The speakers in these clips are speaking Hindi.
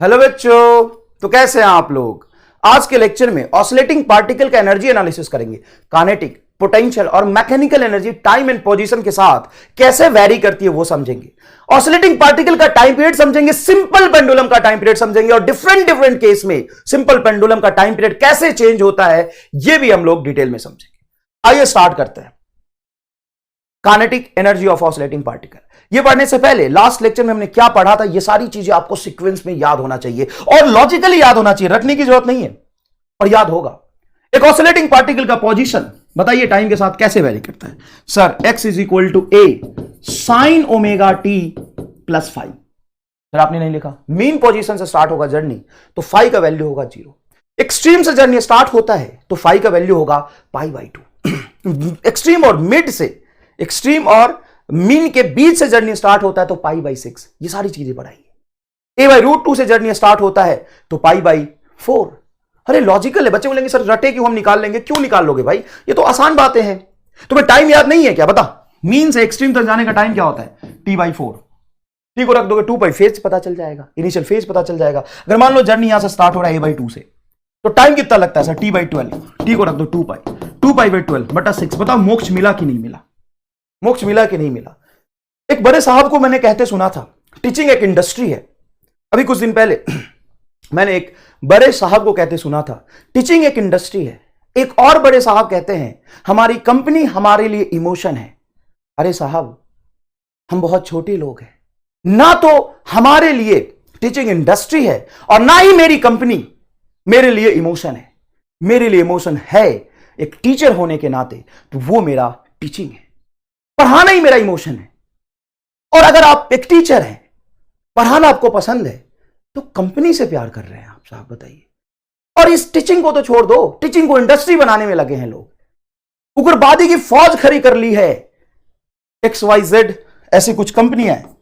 हेलो बच्चों। तो कैसे हैं आप लोग। आज के लेक्चर में ऑसिलेटिंग पार्टिकल का एनर्जी एनालिसिस करेंगे। काइनेटिक, पोटेंशियल और mechanical energy time and position के साथ कैसे वैरी करती है वो समझेंगे। ऑसिलेटिंग पार्टिकल का टाइम पीरियड समझेंगे, सिंपल पेंडुलम का टाइम पीरियड समझेंगे और डिफरेंट डिफरेंट केस में सिंपल पेंडुलम का टाइम पीरियड कैसे चेंज होता है ये भी हम लोग डिटेल में समझेंगे। आइए स्टार्ट करते हैं। Kinetic energy of oscillating particle, ये पढ़ने से पहले लास्ट लेक्चर में हमने क्या पढ़ा था, ये सारी चीजें आपको सीक्वेंस में याद होना चाहिए और लॉजिकली याद होना चाहिए, रटने की जरूरत नहीं है और याद होगा। एक ऑसिलेटिंग पार्टिकल का पोजीशन बताइए टाइम के साथ कैसे वैरी करता है। Sir x is equal to A sine omega T plus 5। Sir आपने नहीं लिखा, मीन पोजीशन से स्टार्ट होगा जर्नी तो फाई का वैल्यू होगा 0। एक्सट्रीम से जर्नी स्टार्ट होता है तो फाई का वैल्यू होगा पाई बाई 2। एक्सट्रीम और मिड से, एक्सट्रीम और मीन के बीच से जर्नी स्टार्ट होता है तो पाई बाई 6। ये सारी चीजें पढ़ाइए। ए बाई रूट 2 से जर्नी स्टार्ट होता है तो पाई बाई 4। अरे लॉजिकल है। बच्चे बोलेंगे सर रटे क्यों, हम निकाल लेंगे। क्यों निकाल लोगे भाई, ये तो आसान बातें हैं। तुम्हें टाइम याद नहीं है क्या, बता। मीन से एक्सट्रीम तक जाने का टाइम क्या होता है, टी बाई 4। टी को रख दोगे 2 पाई, फेज पता चल जाएगा, इनिशियल फेज पता चल जाएगा। अगर मान लो जर्नी यहां से स्टार्ट हो रहा है ए बाई 2 से तो टाइम कितना लगता है सर, टी बाई 12। टी को रख दो 2 पाई, 2 पाई बाई 12 बटा 6। बताओ मोक्ष मिला कि नहीं मिला, मोक्ष मिला कि नहीं मिला। एक बड़े साहब को मैंने कहते सुना था, टीचिंग एक इंडस्ट्री है। अभी कुछ दिन पहले मैंने एक बड़े साहब को कहते सुना था, टीचिंग एक इंडस्ट्री है। एक और बड़े साहब कहते हैं, हमारी कंपनी हमारे लिए इमोशन है। अरे साहब, हम बहुत छोटे लोग हैं, ना तो हमारे लिए टीचिंग इंडस्ट्री है और ना ही मेरी कंपनी मेरे लिए इमोशन है। मेरे लिए इमोशन है एक टीचर होने के नाते, तो वो मेरा टीचिंग है, पढ़ाना ही मेरा इमोशन है। और अगर आप एक टीचर हैं, पढ़ाना आपको पसंद है, तो कंपनी से प्यार कर रहे हैं आप साहब, बताइए। और इस टीचिंग को तो छोड़ दो, टीचिंग को इंडस्ट्री बनाने में लगे हैं लोग। उग्रवादी की फौज खड़ी कर ली है XYZ ऐसी कुछ कंपनियां हैं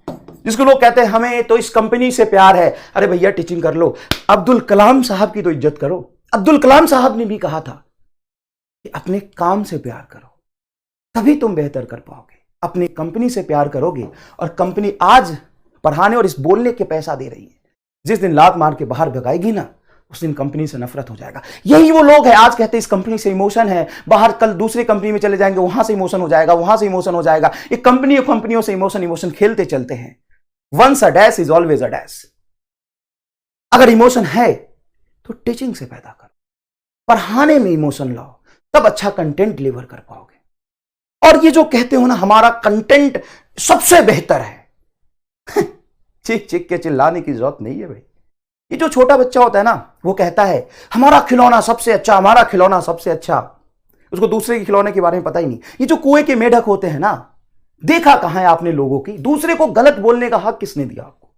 जिसको लोग कहते हैं हमें तो इस कंपनी से प्यार है। अरे भैया टीचिंग कर लो, अब्दुल कलाम साहब की तो इज्जत करो। अब्दुल कलाम साहब ने भी कहा था कि अपने काम से प्यार करो तभी तुम बेहतर कर पाओगे। अपनी कंपनी से प्यार करोगे और कंपनी आज पढ़ाने और इस बोलने के पैसा दे रही है, जिस दिन लात मार के बाहर भगाएगी ना, उस दिन कंपनी से नफरत हो जाएगा। यही वो लोग हैं आज कहते हैं इस कंपनी से इमोशन है, बाहर कल दूसरी कंपनी में चले जाएंगे, वहां से इमोशन हो जाएगा, वहां से इमोशन हो जाएगा। एक कंपनी और कंपनियों से इमोशन खेलते चलते हैं। Once a dash is always a dash. अगर इमोशन है तो टीचिंग से पैदा करो, पढ़ाने में इमोशन लाओ, तब अच्छा कंटेंट डिलीवर कर पाओगे। और ये जो कहते हो ना हमारा कंटेंट सबसे बेहतर है, चीख चीख के चिल्लाने की जरूरत नहीं है भाई। ये जो छोटा बच्चा होता है ना, वो कहता है हमारा खिलौना सबसे अच्छा, हमारा खिलौना सबसे अच्छा। उसको दूसरे के खिलौने के बारे में पता ही नहीं। ये जो कुएं के मेढक होते हैं ना, देखा कहां है आपने लोगों की, दूसरे को गलत बोलने का हक किसने दिया आपको।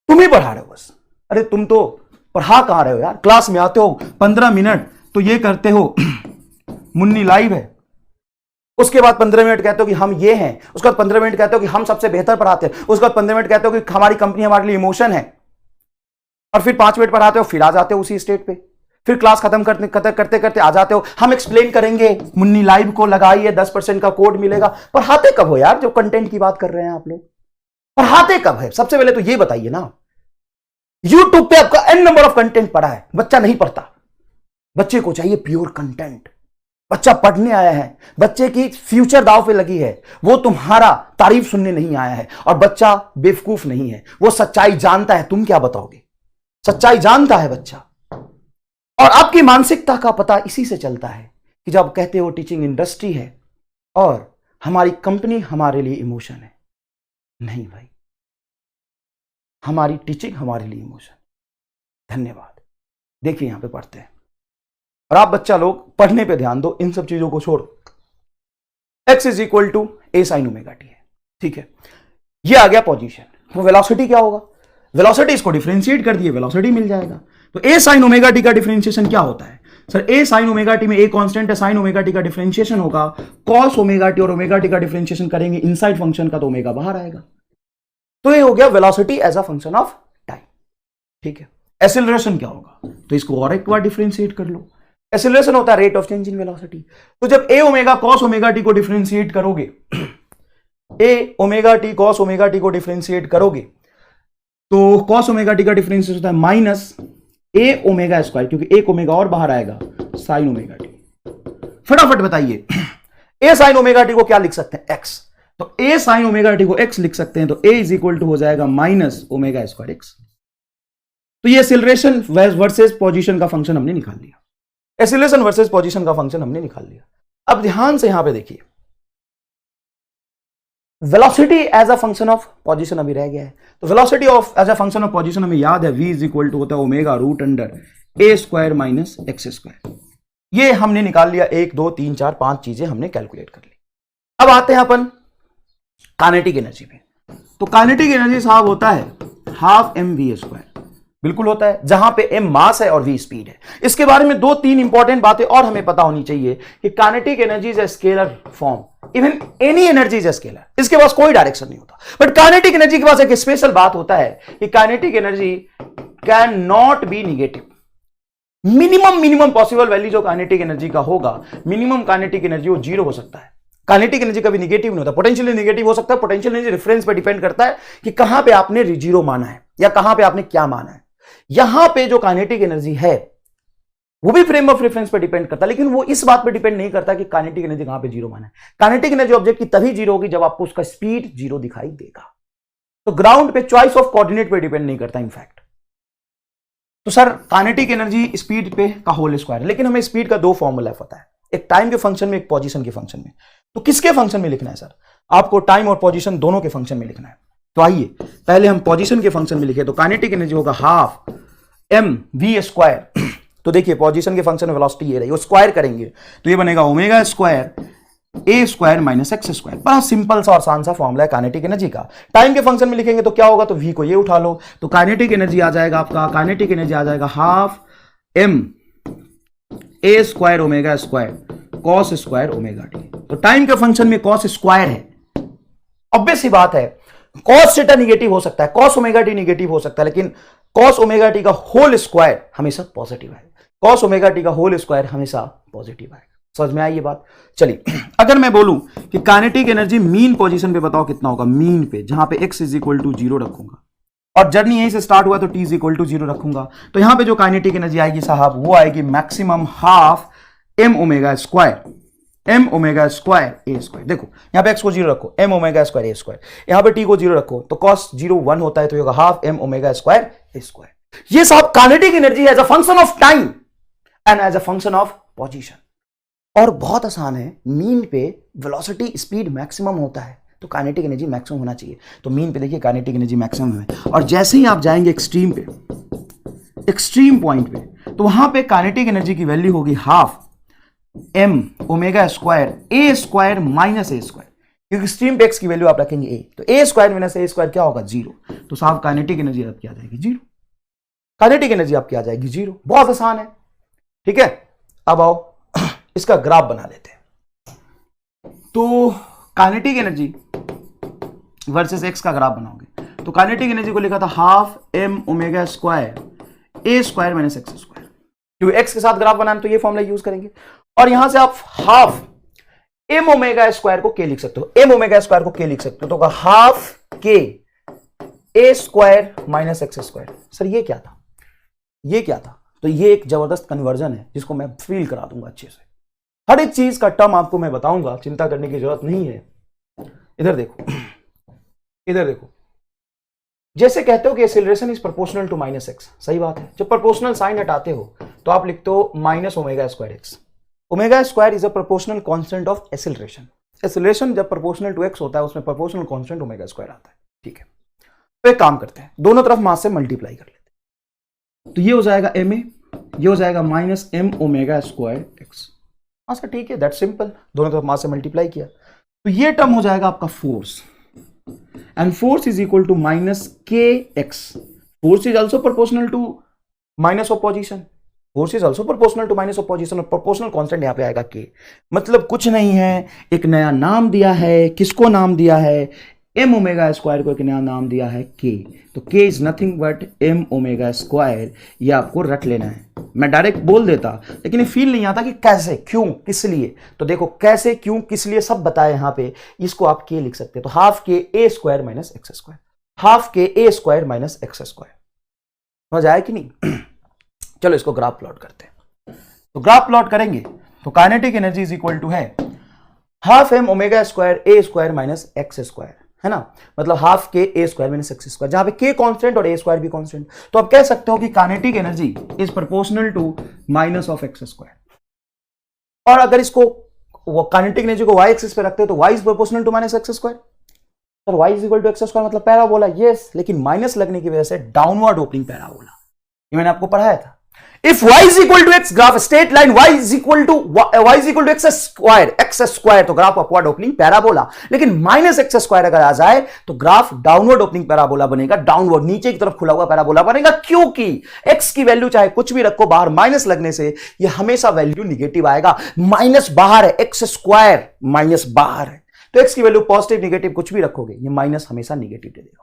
तुम ही पढ़ा रहे हो बस। अरे तुम तो पढ़ा कहां रहे हो यार, क्लास में आते हो 15 मिनट तो ये करते हो मुन्नी लाइव है, उसके बाद 15 मिनट कहते हो कि हम ये हैं, उसके बाद 15 मिनट कहते हो कि हम सबसे बेहतर पढ़ाते हैं, उसके बाद 15 मिनट कहते हो कि हमारी कंपनी हमारे लिए इमोशन है, और फिर 5 मिनट पढ़ाते हो, फिर आ जाते हो उसी स्टेट पे, फिर क्लास खत्म करते करते आ जाते हो हम एक्सप्लेन करेंगे, मुन्नी लाइव को लगाइए 10% का कोड मिलेगा। पढ़ाते कब हो यार, जो कंटेंट की बात कर रहे हैं आप लोग, पढ़ाते कब है? सबसे पहले तो ये बताइए ना। यूट्यूब पे आपका n नंबर ऑफ कंटेंट पढ़ा है, बच्चा नहीं पढ़ता। बच्चे को चाहिए प्योर कंटेंट। बच्चा पढ़ने आया है, बच्चे की फ्यूचर दांव पे लगी है, वो तुम्हारा तारीफ सुनने नहीं आया है। और बच्चा बेवकूफ नहीं है, वो सच्चाई जानता है। तुम क्या बताओगे, सच्चाई जानता है बच्चा। और आपकी मानसिकता का पता इसी से चलता है कि जब कहते हो टीचिंग इंडस्ट्री है और हमारी कंपनी हमारे लिए इमोशन है। नहीं भाई, हमारी टीचिंग हमारे लिए इमोशन। धन्यवाद। देखिए यहां पे पढ़ते हैं, और आप बच्चा लोग पढ़ने पे ध्यान दो, इन सब चीजों को छोड़ो। x is equal to A sine omega T है, ठीक है। ये आ गया पोजीशन। तो वेलोसिटी क्या होगा, वेलोसिटी इसको डिफरेंशिएट कर दिए, वेलोसिटी मिल जाएगा। तो ए साइन ओमेगा टी का डिफरेंशिएशन क्या होता है sir, A sine omega T में ए कांस्टेंट है, साइन ओमेगा टी का डिफरेंशिएशन होगा कॉस ओमेगा टी, और ओमेगा टी का डिफरेंशिएशन करेंगे इनसाइड फंक्शन का तो ओमेगा बाहर आएगा। तो ये हो गया velocity as a function of time, ठीक है। एक्सेलरेशन क्या होगा, तो इसको और एक बार डिफरेंशिएट कर लो। एक्सेलरेशन होता है rate of change in velocity. तो जब A omega cos omega T को डिफरेंशिएट करोगे, A omega T cos omega T को डिफरेंशिएट करोगे, तो कॉस ओमेगा टी का डिफरेंस होता है माइनस ए ओमेगा स्क्वायर, क्योंकि एक ओमेगा और बाहर आएगा, साइन ओमेगा टी। फटाफट बताइए ए साइन ओमेगा टी को क्या लिख सकते हैं, एक्स। तो ए साइन ओमेगा टी को एक्स लिख सकते हैं, तो ए इज इक्वल टू हो जाएगा माइनस ओमेगा स्क्वायर एक्स। तो ये एक्सीलरेशन वर्सेस पोजीशन का फंक्शन हमने निकाल लिया, एक्सीलरेशन वर्सेस पोजीशन का फंक्शन हमने निकाल लिया। अब ध्यान से यहां पे देखिए, velocity as a function of position अभी रह गया है। तो velocity of as a function of position हमें याद है, v इज इक्वल टू होता है omega root under A square minus x square. ये हमने निकाल लिया, 1 2 3 4 5 चीजें हमने कैलकुलेट कर ली। अब आते हैं अपन काइनेटिक एनर्जी पे। तो काइनेटिक एनर्जी साहब होता है हाफ एम वी स्क्वायर, बिल्कुल होता है, जहां पे m मास है और v स्पीड है। इसके बारे में 2-3 इंपॉर्टेंट बातें और हमें पता होनी चाहिए कि kinetic energy is a scalar form, even any energy is a scalar, इसके पास कोई डायरेक्शन नहीं होता। बट काइनेटिक एनर्जी के पास एक स्पेशल बात होता है कि kinetic energy can not be negative. Minimum possible value जो काइनेटिक एनर्जी का होगा, मिनिमम काइनेटिक एनर्जी वो 0 हो सकता है। काइनेटिक एनर्जी कभी निगेटिव नहीं होता, पोटेंशियल निगेटिव हो सकता है। पोटेंशियल एनर्जी रेफरेंस पे डिपेंड करता है कि कहां पे आपने 0 माना है या कहां पे आपने क्या माना है। यहां पे जो काइनेटिक एनर्जी है वो भी फ्रेम ऑफ रेफरेंस पे डिपेंड करता है, लेकिन वो इस बात पे डिपेंड नहीं करता कि काइनेटिक एनर्जी कहां पे 0 माना है। काइनेटिक एनर्जी ऑब्जेक्ट की तभी 0 होगी जब आपको उसका स्पीड 0 दिखाई देगा। तो ग्राउंड पे चॉइस ऑफ कोऑर्डिनेट पे डिपेंड नहीं करता इनफैक्ट। तो सर काइनेटिक एनर्जी स्पीड पे का होल स्क्वायर है, लेकिन हमें स्पीड का 2 फॉर्मूला पता है, एक टाइम के फंक्शन में, एक पोजीशन के फंक्शन में। तो किसके फंक्शन में लिखना है सर? आपको टाइम और पोजीशन दोनों के फंक्शन में लिखना है। तो आइए पहले हम पोजीशन के फंक्शन में लिखे। तो काइनेटिक एनर्जी होगा हाफ एम वी स्क्वायर। तो देखिए पोजीशन के फंक्शन में वेलोसिटी ये रही, वो स्क्वायर करेंगे तो ये बनेगा omega square A square minus x square. बड़ा सिंपल सा और आसान सा फॉर्मूला है काइनेटिक एनर्जी का। टाइम के फंक्शन में लिखेंगे तो क्या होगा, तो वी को ये उठा लो, तो काइनेटिक एनर्जी आ जाएगा आपका, काइनेटिक एनर्जी आ जाएगा half M A square omega square cos square omega T. तो टाइम के फंक्शन में कॉस स्क्वायर है, ऑब्वियस सी बात है, कॉस थीटा निगेटिव हो सकता है, कॉस ओमेगा टी निगेटिव हो सकता है, लेकिन कॉस ओमेगा टी का होल स्क्वायर हमेशा पॉजिटिव है। कॉस ओमेगा टी का होल स्क्वायर हमेशा पॉजिटिव है। समझ में आई ये बात? चलिए अगर मैं बोलूं कि काइनेटिक एनर्जी मीन पोजीशन पे बताओ कितना होगा, मीन पे जहां पे x इज इक्वल टू 0 रखूंगा और जर्नी यहीं से स्टार्ट हुआ तो t इज इक्वल टू 0 रखूंगा, तो यहां पे जो काइनेटिक एनर्जी आएगी साहब वो आएगी maximum half m omega square A square. देखो यहां पे x को 0 रखो, m omega square A square, यहां पे t को 0 रखो तो cos 0 1 होता है, तो ये होगा half m omega square A square. ये साहब kinetic energy as a function of time and as a function of position. और बहुत आसान है, मीन पे वेलोसिटी स्पीड मैक्सिमम होता है तो काइनेटिक एनर्जी मैक्सिमम होना चाहिए। तो मीन पे देखिए काइनेटिक एनर्जी मैक्सिमम है, और जैसे ही आप जाएंगे एक्सट्रीम पे, एक्सट्रीम पॉइंट पे, तो वहां पे काइनेटिक एनर्जी की वैल्यू होगी half M omega square A square minus A square, क्योंकि एक्सट्रीम पे एक्स की वैल्यू आप रखेंगे ए, तो A square minus A square क्या होगा 0। तो साहब काइनेटिक एनर्जी आपकी आ जाएगी 0, काइनेटिक एनर्जी आपकी आ जाएगी 0। बहुत आसान है, ठीक है। अब आओ इसका ग्राफ बना लेते हैं। तो काइनेटिक एनर्जी वर्सेस एक्स का ग्राफ बनाओगे तो काइनेटिक एनर्जी को लिखा था half M omega square A square minus x square, क्योंकि एक्स के साथ ग्राफ बनाना तो ये फॉर्मूला यूज करेंगे। और यहां से आप हाफ एम ओमेगा स्क्वायर को के लिख सकते हो, एम ओमेगा स्क्वायर को के लिख सकते हो, तो half K A square minus x square. Sir ये क्या था, ये क्या था? तो ये एक जबरदस्त कन्वर्जन है जिसको मैं फील करा दूंगा अच्छे से। हर एक चीज का टर्म आपको मैं बताऊंगा, चिंता करने की जरूरत नहीं है। इधर देखो, इधर देखो, जैसे कहते हो कि acceleration is proportional to minus x, सही बात है। जब प्रोपोर्शनल साइन हटाते हो तो आप लिखते हो minus omega square x. Omega square is a proportional constant of acceleration. Acceleration जब प्रोपोर्शनल टू एक्स होता है उसमें प्रोपोर्शनल कांस्टेंट ओमेगा स्क्वायर आता है, ठीक है। तो एक काम करते हैं, दोनों तरफ मास से मल्टीप्लाई कर लेते हैं, तो ये हो जाएगा एम ए, ये हो जाएगा minus M omega square x. हाँ सर ठीक है, दैट सिंपल, दोनों तरफ मास से मल्टीप्लाई किया तो ये टर्म हो जाएगा आपका force, and force is equal to minus K X. Force is also proportional to minus of position, force is also proportional to minus of position, और प्रोपोर्शनल कांस्टेंट यहां पे आएगा के। मतलब कुछ नहीं है, एक नया नाम दिया है, किसको नाम दिया है, एम ओमेगा स्क्वायर को एक नया नाम दिया है के। तो K is nothing but M omega square, ये आपको रट लेना है। मैं डायरेक्ट बोल देता लेकिन ये फील नहीं आता कि कैसे, क्यों, किस लिए। तो देखो कैसे, क्यों, किस लिए सब बताया यहां पे, इसको आप के लिख सकते हैं। तो half K A square minus x square. Half K A square minus x square. समझ आया कि नहीं? चलो इसको ग्राफ प्लॉट करते हैं। तो ग्राफ प्लॉट करेंगे तो kinetic energy is equal to है half M omega square A square minus x square, है ना, मतलब half K A square minus x square, जहां पे के कांस्टेंट और ए स्क्वायर भी कांस्टेंट। तो आप कह सकते हो कि kinetic energy is proportional to minus of X square. और अगर इसको वो काइनेटिक एनर्जी को वाई एक्सिस पे रखते हो तो Y is proportional to minus x square. तो Y is equal to x square मतलब पैराबोला, यस, लेकिन माइनस लगने की वजह से डाउनवर्ड ओपनिंग पैराबोला। ये मैंने आपको पढ़ाया था। If y is equal to x, graph straight line, y is equal to x square, तो ग्राफ अपवर्ड ओपनिंग पैराबोला। लेकिन माइनस एक्स स्क्वायर अगर आ जाए तो ग्राफ डाउनवर्ड ओपनिंग पैराबोला बनेगा, डाउनवर्ड नीचे की तरफ खुला हुआ पैराबोला बनेगा, क्योंकि x की वैल्यू चाहे कुछ भी रखो, बाहर माइनस लगने से ये हमेशा वैल्यू निगेटिव आएगा। माइनस बाहर है, एक्स स्क्वायर माइनस बाहर है, तो x की वैल्यू पॉजिटिव निगेटिव कुछ भी रखोगे ये माइनस हमेशा निगेटिव दे देगा।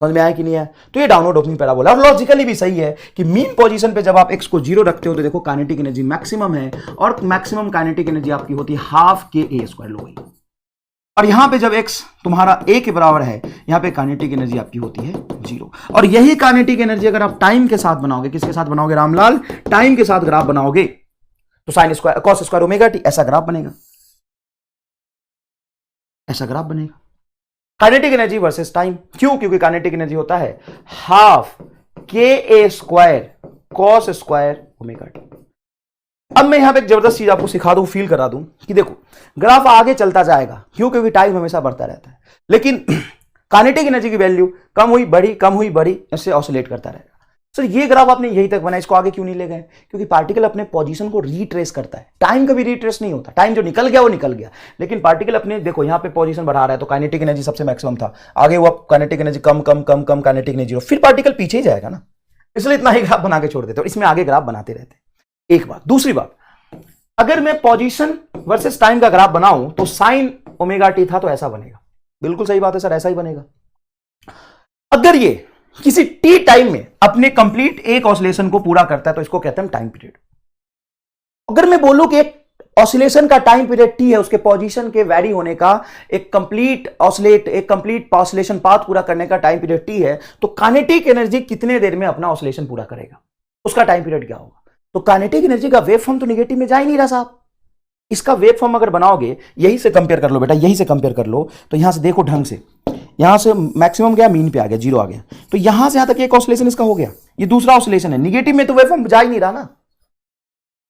समझ में आया कि नहीं है? तो ये डाउनवर्ड ओपनिंग पैराबोला। और लॉजिकली भी सही है कि मीन पोजीशन पे जब आप x को 0 रखते हो तो देखो काइनेटिक एनर्जी मैक्सिमम है, और मैक्सिमम काइनेटिक एनर्जी आपकी होती है हाफ के ए स्क्वायर लो। और यहां पे जब x तुम्हारा a के बराबर है, यहां पे काइनेटिक एनर्जी आपकी होती है 0। और यही काइनेटिक एनर्जी अगर आप टाइम के साथ बनाओगे, किसके साथ बनाओगे रामलाल? टाइम के साथ ग्राफ बनाओगे तो sine square cos square omega T, ऐसा ग्राफ बनेगा, ऐसा ग्राफ बनेगा। काइनेटिक एनर्जी वर्सेस टाइम, क्यों? क्योंकि काइनेटिक एनर्जी होता है half K A square cos square omega T. अब मैं यहां पे एक जबरदस्त चीज आपको सिखा दूं, फील करा दूं कि देखो ग्राफ आगे चलता जाएगा, क्यों? क्योंकि टाइम हमेशा बढ़ता रहता है, लेकिन काइनेटिक एनर्जी की वैल्यू कम हुई बढ़ी, कम हुई बढ़ी, इससे ऑसिलेट करता रहेगा। सर ये ग्राफ आपने यही तक बनाया, इसको आगे क्यों नहीं ले गए? क्योंकि पार्टिकल अपने पोजीशन को रीट्रेस करता है, टाइम कभी रीट्रेस नहीं होता। टाइम जो निकल गया वो निकल गया, लेकिन पार्टिकल अपने देखो यहां पे पोजीशन बढ़ा रहा है तो काइनेटिक एनर्जी सबसे मैक्सिमम था, आगे वो काइनेटिक एनर्जी कम कम कम कम, काइनेटिक एनर्जी 0, फिर पार्टिकल पीछे ही जाएगा ना, इसलिए इतना ही ग्राफ बना के छोड़ देते हो। इसमें आगे ग्राफ बनाते रहते। एक बात। दूसरी बात, अगर मैं पोजीशन वर्सेस टाइम का ग्राफ बनाऊं तो साइन ओमेगा टी था तो ऐसा बनेगा। बिल्कुल सही बात है सर, ऐसा ही बनेगा। अगर ये किसी टी टाइम में अपने कंप्लीट एक ऑसिलेशन को पूरा करता है तो इसको कहते हैं टाइम पीरियड। अगर मैं बोलूं कि एक ऑसिलेशन का टाइम पीरियड टी है, उसके पोजीशन के वैरी होने का एक कंप्लीट ऑसिलेशन पाथ पूरा करने का टाइम पीरियड टी है, तो काइनेटिक एनर्जी कितने देर में अपना ऑसिलेशन पूरा करेगा, उसका टाइम पीरियड क्या होगा? तो काइनेटिक एनर्जी का वेव फॉर्म तो निगेटिव में जा ही नहीं रहा साहब। इसका वेव फॉर्म अगर बनाओगे, यही से कंपेयर कर लो बेटा, यही से कंपेयर कर लो, तो यहां से देखो ढंग से, यहां से मैक्सिमम गया, मीन पे आ गया, 0 आ गया, तो यहां से यहां तक एक ऑसिलेशन इसका हो गया, ये दूसरा ऑसिलेशन है, निगेटिव में तो वेव फॉर्म जा ही नहीं रहा ना,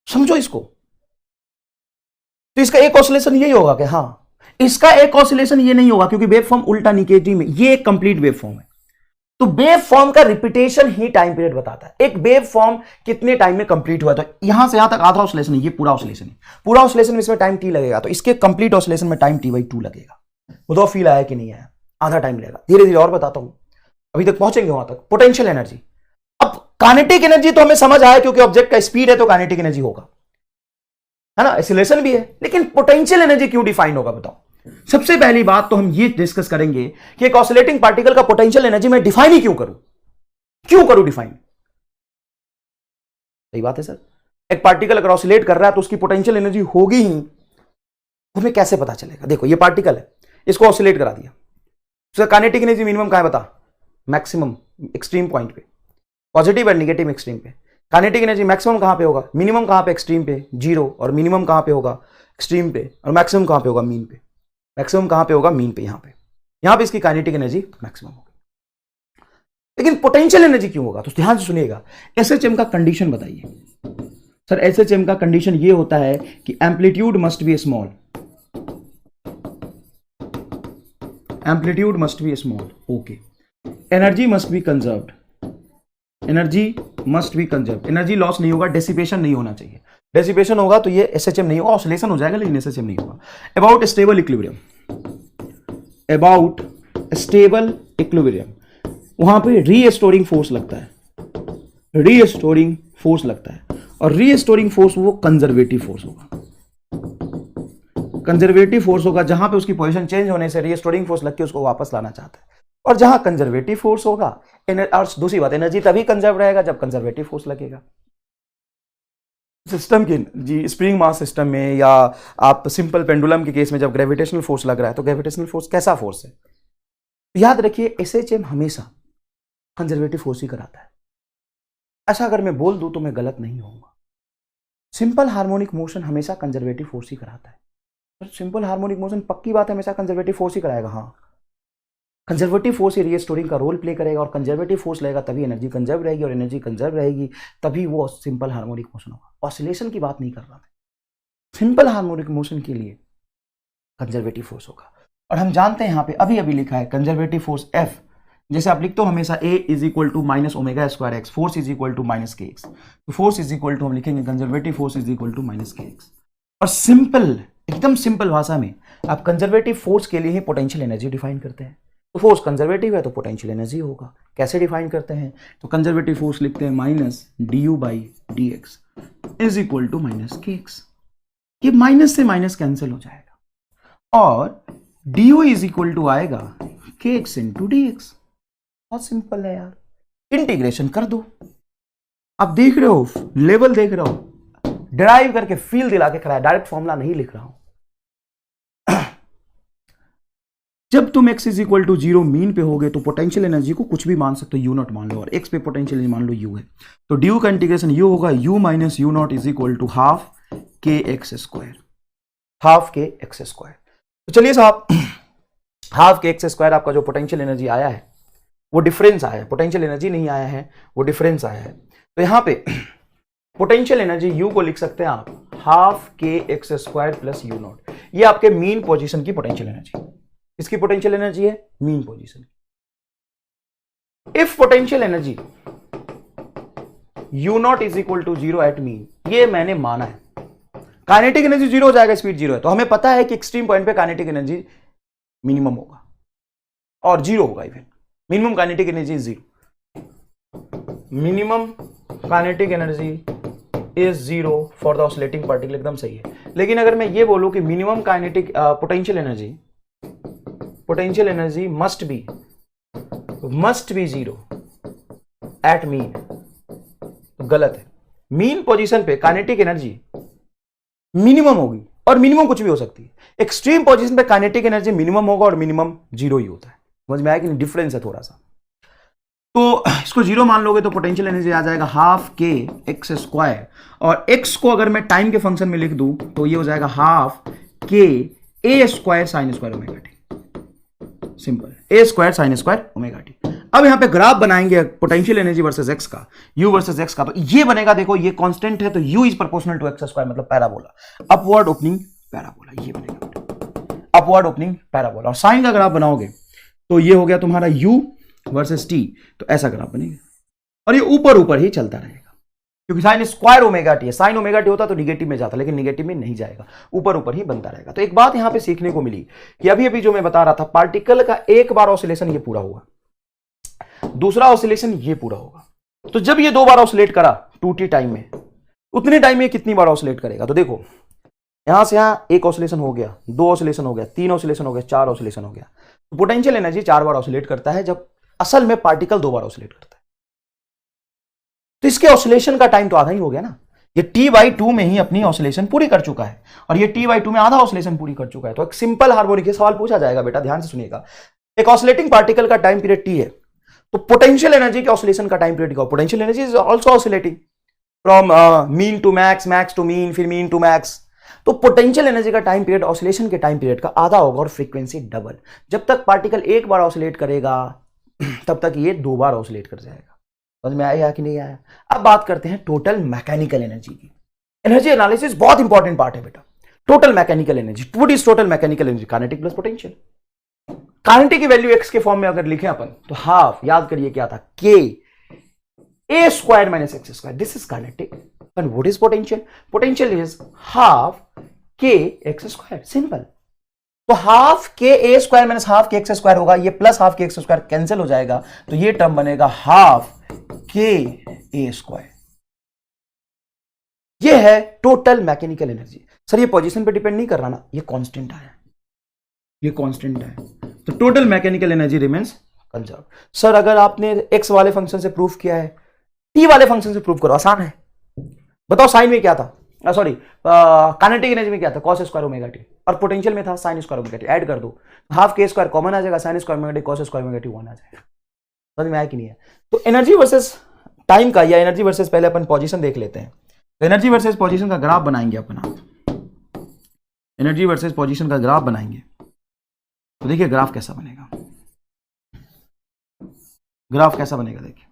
समझो इसको। तो इसका एक ऑसिलेशन यही होगा कि हाँ, इसका एक ऑसिलेशन ये नहीं होगा क्योंकि वेव फॉर्म उल्टा निगेटिव में, ये एक कंप्लीट वेव फॉर्म है। तो वेव फॉर्म का रिपीटेशन ही टाइम पीरियड बताता है, एक वेव फॉर्म कितने टाइम में कंप्लीट हुआ। तो यहां से यहां तक आधा ऑसिलेशन है, ये पूरा ऑसिलेशन है, पूरा ऑसिलेशन में इसमें टाइम टी लगेगा, तो इसके कंप्लीट ऑसिलेशन में टाइम t/2 लगेगा। वो तो फील आया कि नहीं आया? आधा टाइम लगेगा। धीरे धीरे और बताता हूं, अभी तक पहुंचेंगे वहां तक। पोटेंशियल एनर्जी, अब काइनेटिक एनर्जी तो हमें समझ आया क्योंकि ऑब्जेक्ट का स्पीड है तो काइनेटिक एनर्जी होगा, है ना, एक्सीलरेशन भी है, लेकिन पोटेंशियल एनर्जी क्यों डिफाइन होगा बताओ? सबसे पहली बात तो हम ये डिस्कस करेंगे कि एक ऑसिलेटिंग पार्टिकल का पोटेंशियल एनर्जी मैं डिफाइन ही क्यों करूं डिफाइन। सही बात है सर, एक पार्टिकल अगर ऑसिलेट कर रहा है तो उसकी पोटेंशियल एनर्जी होगी ही, हमें कैसे पता चलेगा? देखो ये पार्टिकल है, इसको ऑसिलेट करा दिया, उसका काइनेटिक एनर्जी मिनिमम कहां है बता? मैक्सिमम एक्सट्रीम पॉइंट पे, पॉजिटिव और नेगेटिव एक्सट्रीम पे। काइनेटिक एनर्जी मैक्सिमम कहां पे होगा? मिनिमम कहां पे? एक्सट्रीम पे 0, और मिनिमम कहां पे होगा? एक्सट्रीम पे, और मैक्सिमम कहां पे होगा? मीन पे। मैक्सिमम कहां पे होगा? मीन पे, यहां पे इसकी काइनेटिक एनर्जी मैक्सिमम होगी। लेकिन पोटेंशियल एनर्जी क्यों होगा? तो ध्यान से सुनिएगा, एसएचएम का कंडीशन बताइए सर। एसएचएम का कंडीशन ये होता है कि amplitude must be small, amplitude must be small, okay. Energy must B conserved, energy must B conserved, energy loss नहीं होगा, डेसिपेशन नहीं होना चाहिए। डेसिपेशन होगा तो ये एसएचएम नहीं होगा, ऑसिलेशन हो जाएगा लेकिन एसएचएम नहीं होगा। About stable equilibrium, about stable equilibrium, वहां पे रीस्टोरिंग फोर्स लगता है, रीस्टोरिंग फोर्स लगता है, और रीस्टोरिंग फोर्स वो कंजर्वेटिव फोर्स होगा, कंजर्वेटिव फोर्स होगा, जहां पे उसकी पोजीशन चेंज होने से रीस्टोरिंग फोर्स लग के उसको वापस लाना चाहता है। और जहां कंजर्वेटिव फोर्स होगा, और दूसरी बात, एनर्जी तभी कंजर्व रहेगा जब कंजर्वेटिव फोर्स लगेगा। सिस्टम की जी स्प्रिंग मास सिस्टम में, या आप सिंपल पेंडुलम के केस में जब ग्रेविटेशनल फोर्स लग रहा है, तो ग्रेविटेशनल फोर्स कैसा फोर्स है? याद रखिए SHM हमेशा कंजर्वेटिव फोर्स ही कराता है। ऐसा अगर मैं बोल दूं तो मैं गलत नहीं होऊंगा। सिंपल हार्मोनिक मोशन हमेशा कंजर्वेटिव फोर्स ही कराता है। तो सिंपल हार्मोनिक मोशन पक्की बात है हमेशा कंजर्वेटिव फोर्स ही कराएगा। हाँ, कंजर्वेटिव फोर्स रीस्टोरिंग का रोल प्ले करेगा और कंजर्वेटिव फोर्स लगेगा तभी एनर्जी कंजर्व रहेगी और एनर्जी कंजर्व रहेगी तभी वो सिंपल हार्मोनिक मोशन होगा। ऑसिलेशन की बात नहीं कर रहा मैं, सिंपल हार्मोनिक मोशन के लिए कंजर्वेटिव फोर्स होगा। और हम जानते हैं यहाँ पे अभी अभी लिखा है कंजर्वेटिव फोर्स F, जैसे आप लिखते हो हमेशा A is equal to minus omega square x, force is equal to minus K x. तो फोर्स इज इक्वल टू हम लिखेंगे conservative force is equal to minus K x. और सिंपल, एकदम सिंपल भाषा में आप कंजर्वेटिव फोर्स के लिए ही पोटेंशियल एनर्जी डिफाइन करते हैं। तो फोर्स कंजर्वेटिव है तो पोटेंशियल एनर्जी होगा। कैसे डिफाइन करते हैं? तो कंजर्वेटिव फोर्स लिखते हैं minus D by D x is equal to minus K x. ये माइनस से माइनस कैंसिल हो जाएगा और डी इज इक्वल टू आएगा K x into D x. बहुत सिंपल है यार, इंटीग्रेशन कर दो। आप देख रहे हो, लेवल देख रहे हो, डिराइव करके फील दिला के कराया, डायरेक्ट फॉर्मूला नहीं लिख रहा हूं। जब तुम x is equal to 0 mean पे होगे तो पोटेंशियल एनर्जी को कुछ भी मान सकते हो, u0 मान लो, और x पे पोटेंशियल एनर्जी मान लो u है। तो ड्यू का इंटीग्रेशन u होगा u minus u0 is equal to half K x square, half K x square. तो चलिए साहब, हाफ के एक्स स्क्वायर आपका जो पोटेंशियल एनर्जी आया है वो डिफरेंस आया है, पोटेंशियल एनर्जी नहीं आया है, वो डिफरेंस आया है। तो यहां पे पोटेंशियल एनर्जी u को लिख सकते हैं आप half K x square plus u0। ये आपके मीन पोजीशन की पोटेंशियल एनर्जी। इसकी पोटेंशियल एनर्जी है mean position. If potential energy u0 is equal to 0 at mean, ये मैंने माना है। काइनेटिक एनर्जी 0 हो जाएगा, स्पीड 0 है, तो हमें पता है कि एक्सट्रीम पॉइंट पे काइनेटिक एनर्जी मिनिमम होगा और 0 होगा। Even minimum kinetic energy is 0, minimum kinetic energy is 0 for the oscillating particle. एकदम सही है। लेकिन अगर मैं ये बोलूं कि minimum kinetic potential energy must be 0 at mean, तो गलत है। मीन पोजीशन पे काइनेटिक एनर्जी मिनिमम होगी और मिनिमम कुछ भी हो सकती है। एक्सट्रीम पोजीशन पे काइनेटिक एनर्जी मिनिमम होगा और मिनिमम 0 ही होता है। समझ में आया कि नहीं? डिफरेंस है थोड़ा सा। तो इसको 0 मान लोगे तो पोटेंशियल एनर्जी आ जाएगा हाफ के एक्स स्क्वायर, और x को अगर मैं टाइम के फंक्शन में लिख दूं तो ये हो जाएगा half K A square sine square omega T. Simple, A square sine square omega T. अब यहां पे ग्राफ बनाएंगे पोटेंशियल एनर्जी वर्सेस x का, u वर्सेस x का। तो ये बनेगा, देखो ये कांस्टेंट है तो u is proportional to x square, मतलब पैराबोला, अपवर्ड ओपनिंग पैराबोला। ये बनेगा अपवर्ड ओपनिंग पैराबोला। और साइन का ग्राफ बनाओगे तो ये हो गया तुम्हारा u वर्सेस t, तो ऐसा ग्राफ बनेगा और ये ऊपर ऊपर ही चलता रहेगा क्योंकि साइन स्क्वायर ओमेगा टी है। साइन ओमेगा टी होता तो निगेटिव में जाता, लेकिन निगेटिव में नहीं जाएगा, ऊपर ऊपर ही बनता रहेगा। तो एक बात यहां पे सीखने को मिली कि अभी अभी जो मैं बता रहा था, पार्टिकल का एक बार ऑसिलेशन ये पूरा हुआ, दूसरा ऑसिलेशन ये पूरा होगा। तो जब ये 2 बार ऑसिलेट करा 2t टाइम में, उतने टाइम में कितनी बार ऑसिलेट करेगा? तो देखो यहां से यहां एक ऑसिलेशन हो गया, 2 ऑसिलेशन हो गया, 3 ऑसिलेशन हो गया, 4 ऑसिलेशन हो गया। तो पोटेंशियल एनर्जी 4 बार ऑसिलेट करता है, जब असल में पार्टिकल 2 बार ऑसिलेट करता है। तो इसके ऑसिलेशन का टाइम तो आधा ही हो गया ना। ये t/2 में ही अपनी ऑसिलेशन पूरी कर चुका है और ये t/2 में आधा ऑसिलेशन पूरी कर चुका है। तो एक सिंपल हार्मोनिक सवाल पूछा जाएगा, बेटा ध्यान से सुनिएगा। एक ऑसिलेटिंग पार्टिकल का टाइम पीरियड t है, तो पोटेंशियल एनर्जी के ऑसिलेशन का टाइम पीरियड क्या? Potential energy is also oscillating from mean to max, max to mean, फिर मीन टू मैक्स। तो पोटेंशियल एनर्जी का टाइम पीरियड ऑसिलेशन के टाइम पीरियड का आधा होगा और फ्रीक्वेंसी डबल। जब तक पार्टिकल एक बार ऑसिलेट करेगा तब तक ये 2 बार ऑसिलेट कर जाएगा। समझ में आया कि नहीं आया? अब बात करते हैं टोटल मैकेनिकल एनर्जी की। एनर्जी एनालिसिस बहुत इंपॉर्टेंट पार्ट है बेटा। Total mechanical energy, what is total mechanical energy? Kinetic plus potential. Kinetic की वैल्यू x के फॉर्म में अगर लिखें अपन तो हाफ, याद करिए क्या था, k a square minus x square, this is kinetic. And what is potential? Potential is half k x square, simple. तो half K A square minus half K x square होगा, ये plus half K x square cancel हो जाएगा, तो ये टर्म बनेगा हाफ के ए स्क्वायर। ये है टोटल मैकेनिकल एनर्जी। सर ये पोजीशन पे डिपेंड नहीं कर रहा ना, ये कांस्टेंट आया, ये कांस्टेंट है, तो total mechanical energy remains conserve. Sir अगर आपने एक्स वाले फंक्शन से प्रूफ किया है, टी वाले फंक्शन से प्रूफ करो, आसान है। बताओ साइन में क्या था, सॉरी काइनेटिक एनर्जी में क्या था? Cos square omega T. और पोटेंशियल में था sign square omega T, add कर दो, हाफ के स्क्वायर कॉमन आ जाएगा, sign square omega T cos square omega T 1 आ जाएगा। समझ में आया कि नहीं है? तो एनर्जी वर्सेस टाइम का या एनर्जी वर्सेस पहले अपन पोजीशन देख लेते हैं। तो एनर्जी वर्सेस पोजीशन का ग्राफ बनाएंगे अपन, एनर्जी वर्सेस पोजीशन का ग्राफ बनाएंगे। तो देखिए ग्राफ कैसा बनेगा, ग्राफ कैसा बनेगा देखिए।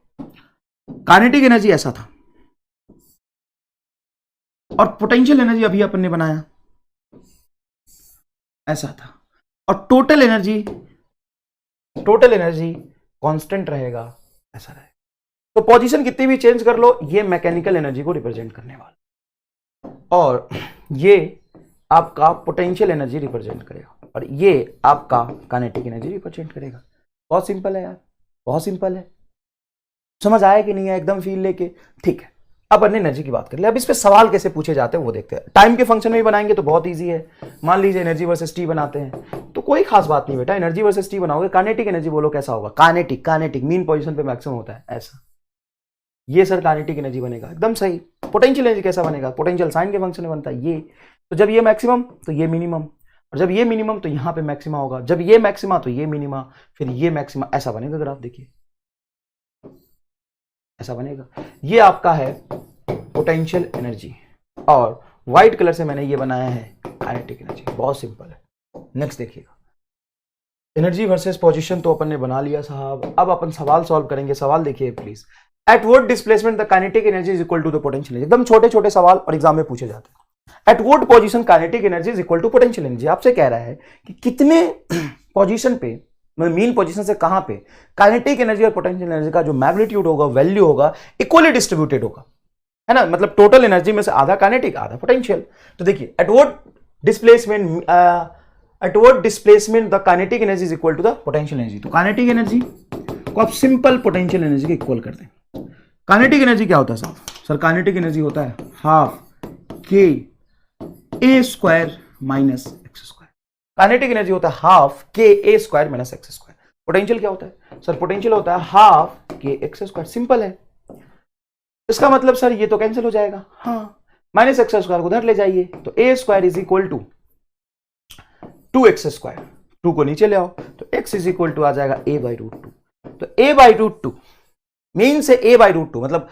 काइनेटिक एनर्जी ऐसा था और पोटेंशियल एनर्जी अभी अपन ने बनाया ऐसा था, और टोटल एनर्जी कांस्टेंट रहेगा ऐसा रहेगा। तो पोजीशन कितनी भी चेंज कर लो, ये मैकेनिकल एनर्जी को रिप्रेजेंट करने वाला, और ये आपका पोटेंशियल एनर्जी रिप्रेजेंट करेगा, और ये आपका काइनेटिक एनर्जी रिप्रेजेंट करेगा। बहुत सिंपल है यार, बहुत सिंपल है। समझ आया कि नहीं है? एकदम फील लेके, ठीक है। अब अन्य एनर्जी की बात कर ले। अब इस पे सवाल कैसे पूछे जाते हैं वो देखते हैं। टाइम के फंक्शन में भी बनाएंगे तो बहुत इजी है। मान लीजिए एनर्जी वर्सेस टी बनाते हैं तो कोई खास बात नहीं बेटा, एनर्जी वर्सेस टी बनाओगे, काइनेटिक एनर्जी बोलो कैसा होगा, काइनेटिक मीन पोजीशन पे मैक्सिमम होता है ऐसा, ये सर काइनेटिक एनर्जी बनेगा, एकदम सही। पोटेंशियल एनर्जी कैसा बनेगा, पोटेंशियल साइन के फंक्शन में बनता है ये, तो जब ये मैक्सिमम तो ये मिनिमम, और जब ये मिनिमम तो यहां पे मैक्सिमा होगा, जब ये मैक्सिमा तो ये मिनिमा, फिर ये मैक्सिमा, ऐसा बनेगा ग्राफ। देखिए ऐसा बनेगा। ये आपका है पोटेंशियल एनर्जी, और व्हाइट कलर से मैंने ये बनाया है काइनेटिक एनर्जी। बहुत सिंपल है। नेक्स्ट देखिएगा, एनर्जी वर्सेस पोजीशन तो अपन ने बना लिया साहब। अब अपन सवाल सॉल्व करेंगे। सवाल देखिए please, at what displacement the kinetic energy is equal to the potential energy. एकदम छोटे छोटे सवाल और एग्जाम में पूछे जाते हैं। At what position kinetic energy is equal to potential energy. आपसे कह रहा है कि कितने पोजीशन पे, मतलब मीन पोजीशन से कहां पे काइनेटिक एनर्जी और पोटेंशियल एनर्जी का जो मैग्नीट्यूड होगा, वैल्यू होगा, इक्वली डिस्ट्रीब्यूटेड होगा, है ना। मतलब टोटल एनर्जी में से आधा काइनेटिक आधा पोटेंशियल। तो देखिए at what displacement the kinetic energy is equal to the potential energy. तो काइनेटिक एनर्जी को आप सिंपल पोटेंशियल एनर्जी के इक्वल कर दें। काइनेटिक एनर्जी क्या होता है साहब? सर काइनेटिक एनर्जी होता है half K A square minus x square. Kinetic energy होता है half K A square minus x square. Potential क्या होता है सर? पोटेंशियल होता है half K x square. Simple है। इसका मतलब सर ये तो कैंसिल हो जाएगा, हाँ, माइनस एक्स स्क्वायर को उधर ले जाइए, तो A square is equal to 2x square, 2 को नीचे ले आओ तो x इज इक्वल टू आ जाएगा a बाई रूट टू। तो a by root two mean से a बाई रूट टू मतलब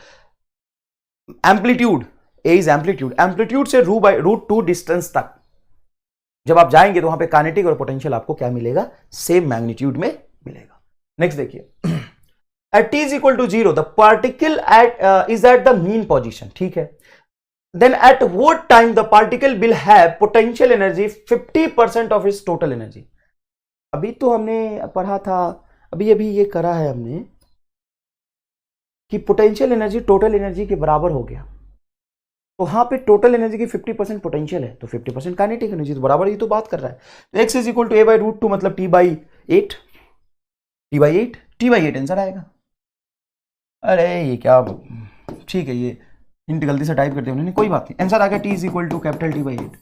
amplitude, a is amplitude, amplitude से रूट टू डिस्टेंस तक जब आप जाएंगे तो वहां पे काइनेटिक और पोटेंशियल आपको क्या मिलेगा? सेम मैग्नीट्यूड में मिलेगा। नेक्स्ट देखिए, at t is equal to 0 the particle is at the mean position, ठीक है। Then at what time the particle will have potential energy 50% of its total energy। अभी तो हमने पढ़ा था, अभी ये करा है हमने कि पोटेंशियल एनर्जी टोटल एनर्जी के बराबर हो गया। तो वहां पे टोटल एनर्जी की 50% पोटेंशियल है तो 50% काइनेटिक एनर्जी, तो बराबर ही तो बात कर रहा है। तो x is equal to a by root two मतलब t by 8, t by 8 answer आएगा। अरे ये क्या, ठीक है, ये हिंट गलती से टाइप करते उन्होंने, कोई बात नहीं, आंसर आ गया t is equal to capital T by 8।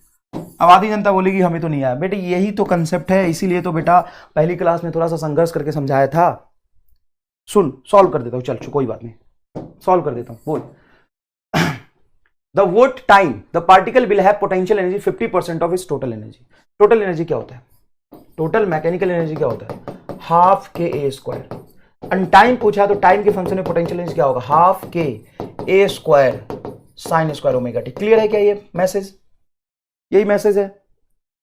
अब आधी जनता बोलेगी हमें तो नहीं आया। बेटे यही तो कंसेप्ट है, इसीलिए तो बेटा पहली क्लास में थोड़ा सा संघर्ष करके समझाया था। सुन सॉल्व कर देता हूं, चल कोई बात नहीं, सॉल्व कर देता हूं। बोल, the what time the particle will have potential energy 50% of its total energy. Total energy क्या होता है? टोटल मैकेनिकल एनर्जी क्या होता है? Half K A square. And time पूछा तो टाइम के फंक्शन में पोटेंशियल एनर्जी क्या होगा? Half K A square sine square omega T. Clear है क्या ये मैसेज? यही मैसेज है,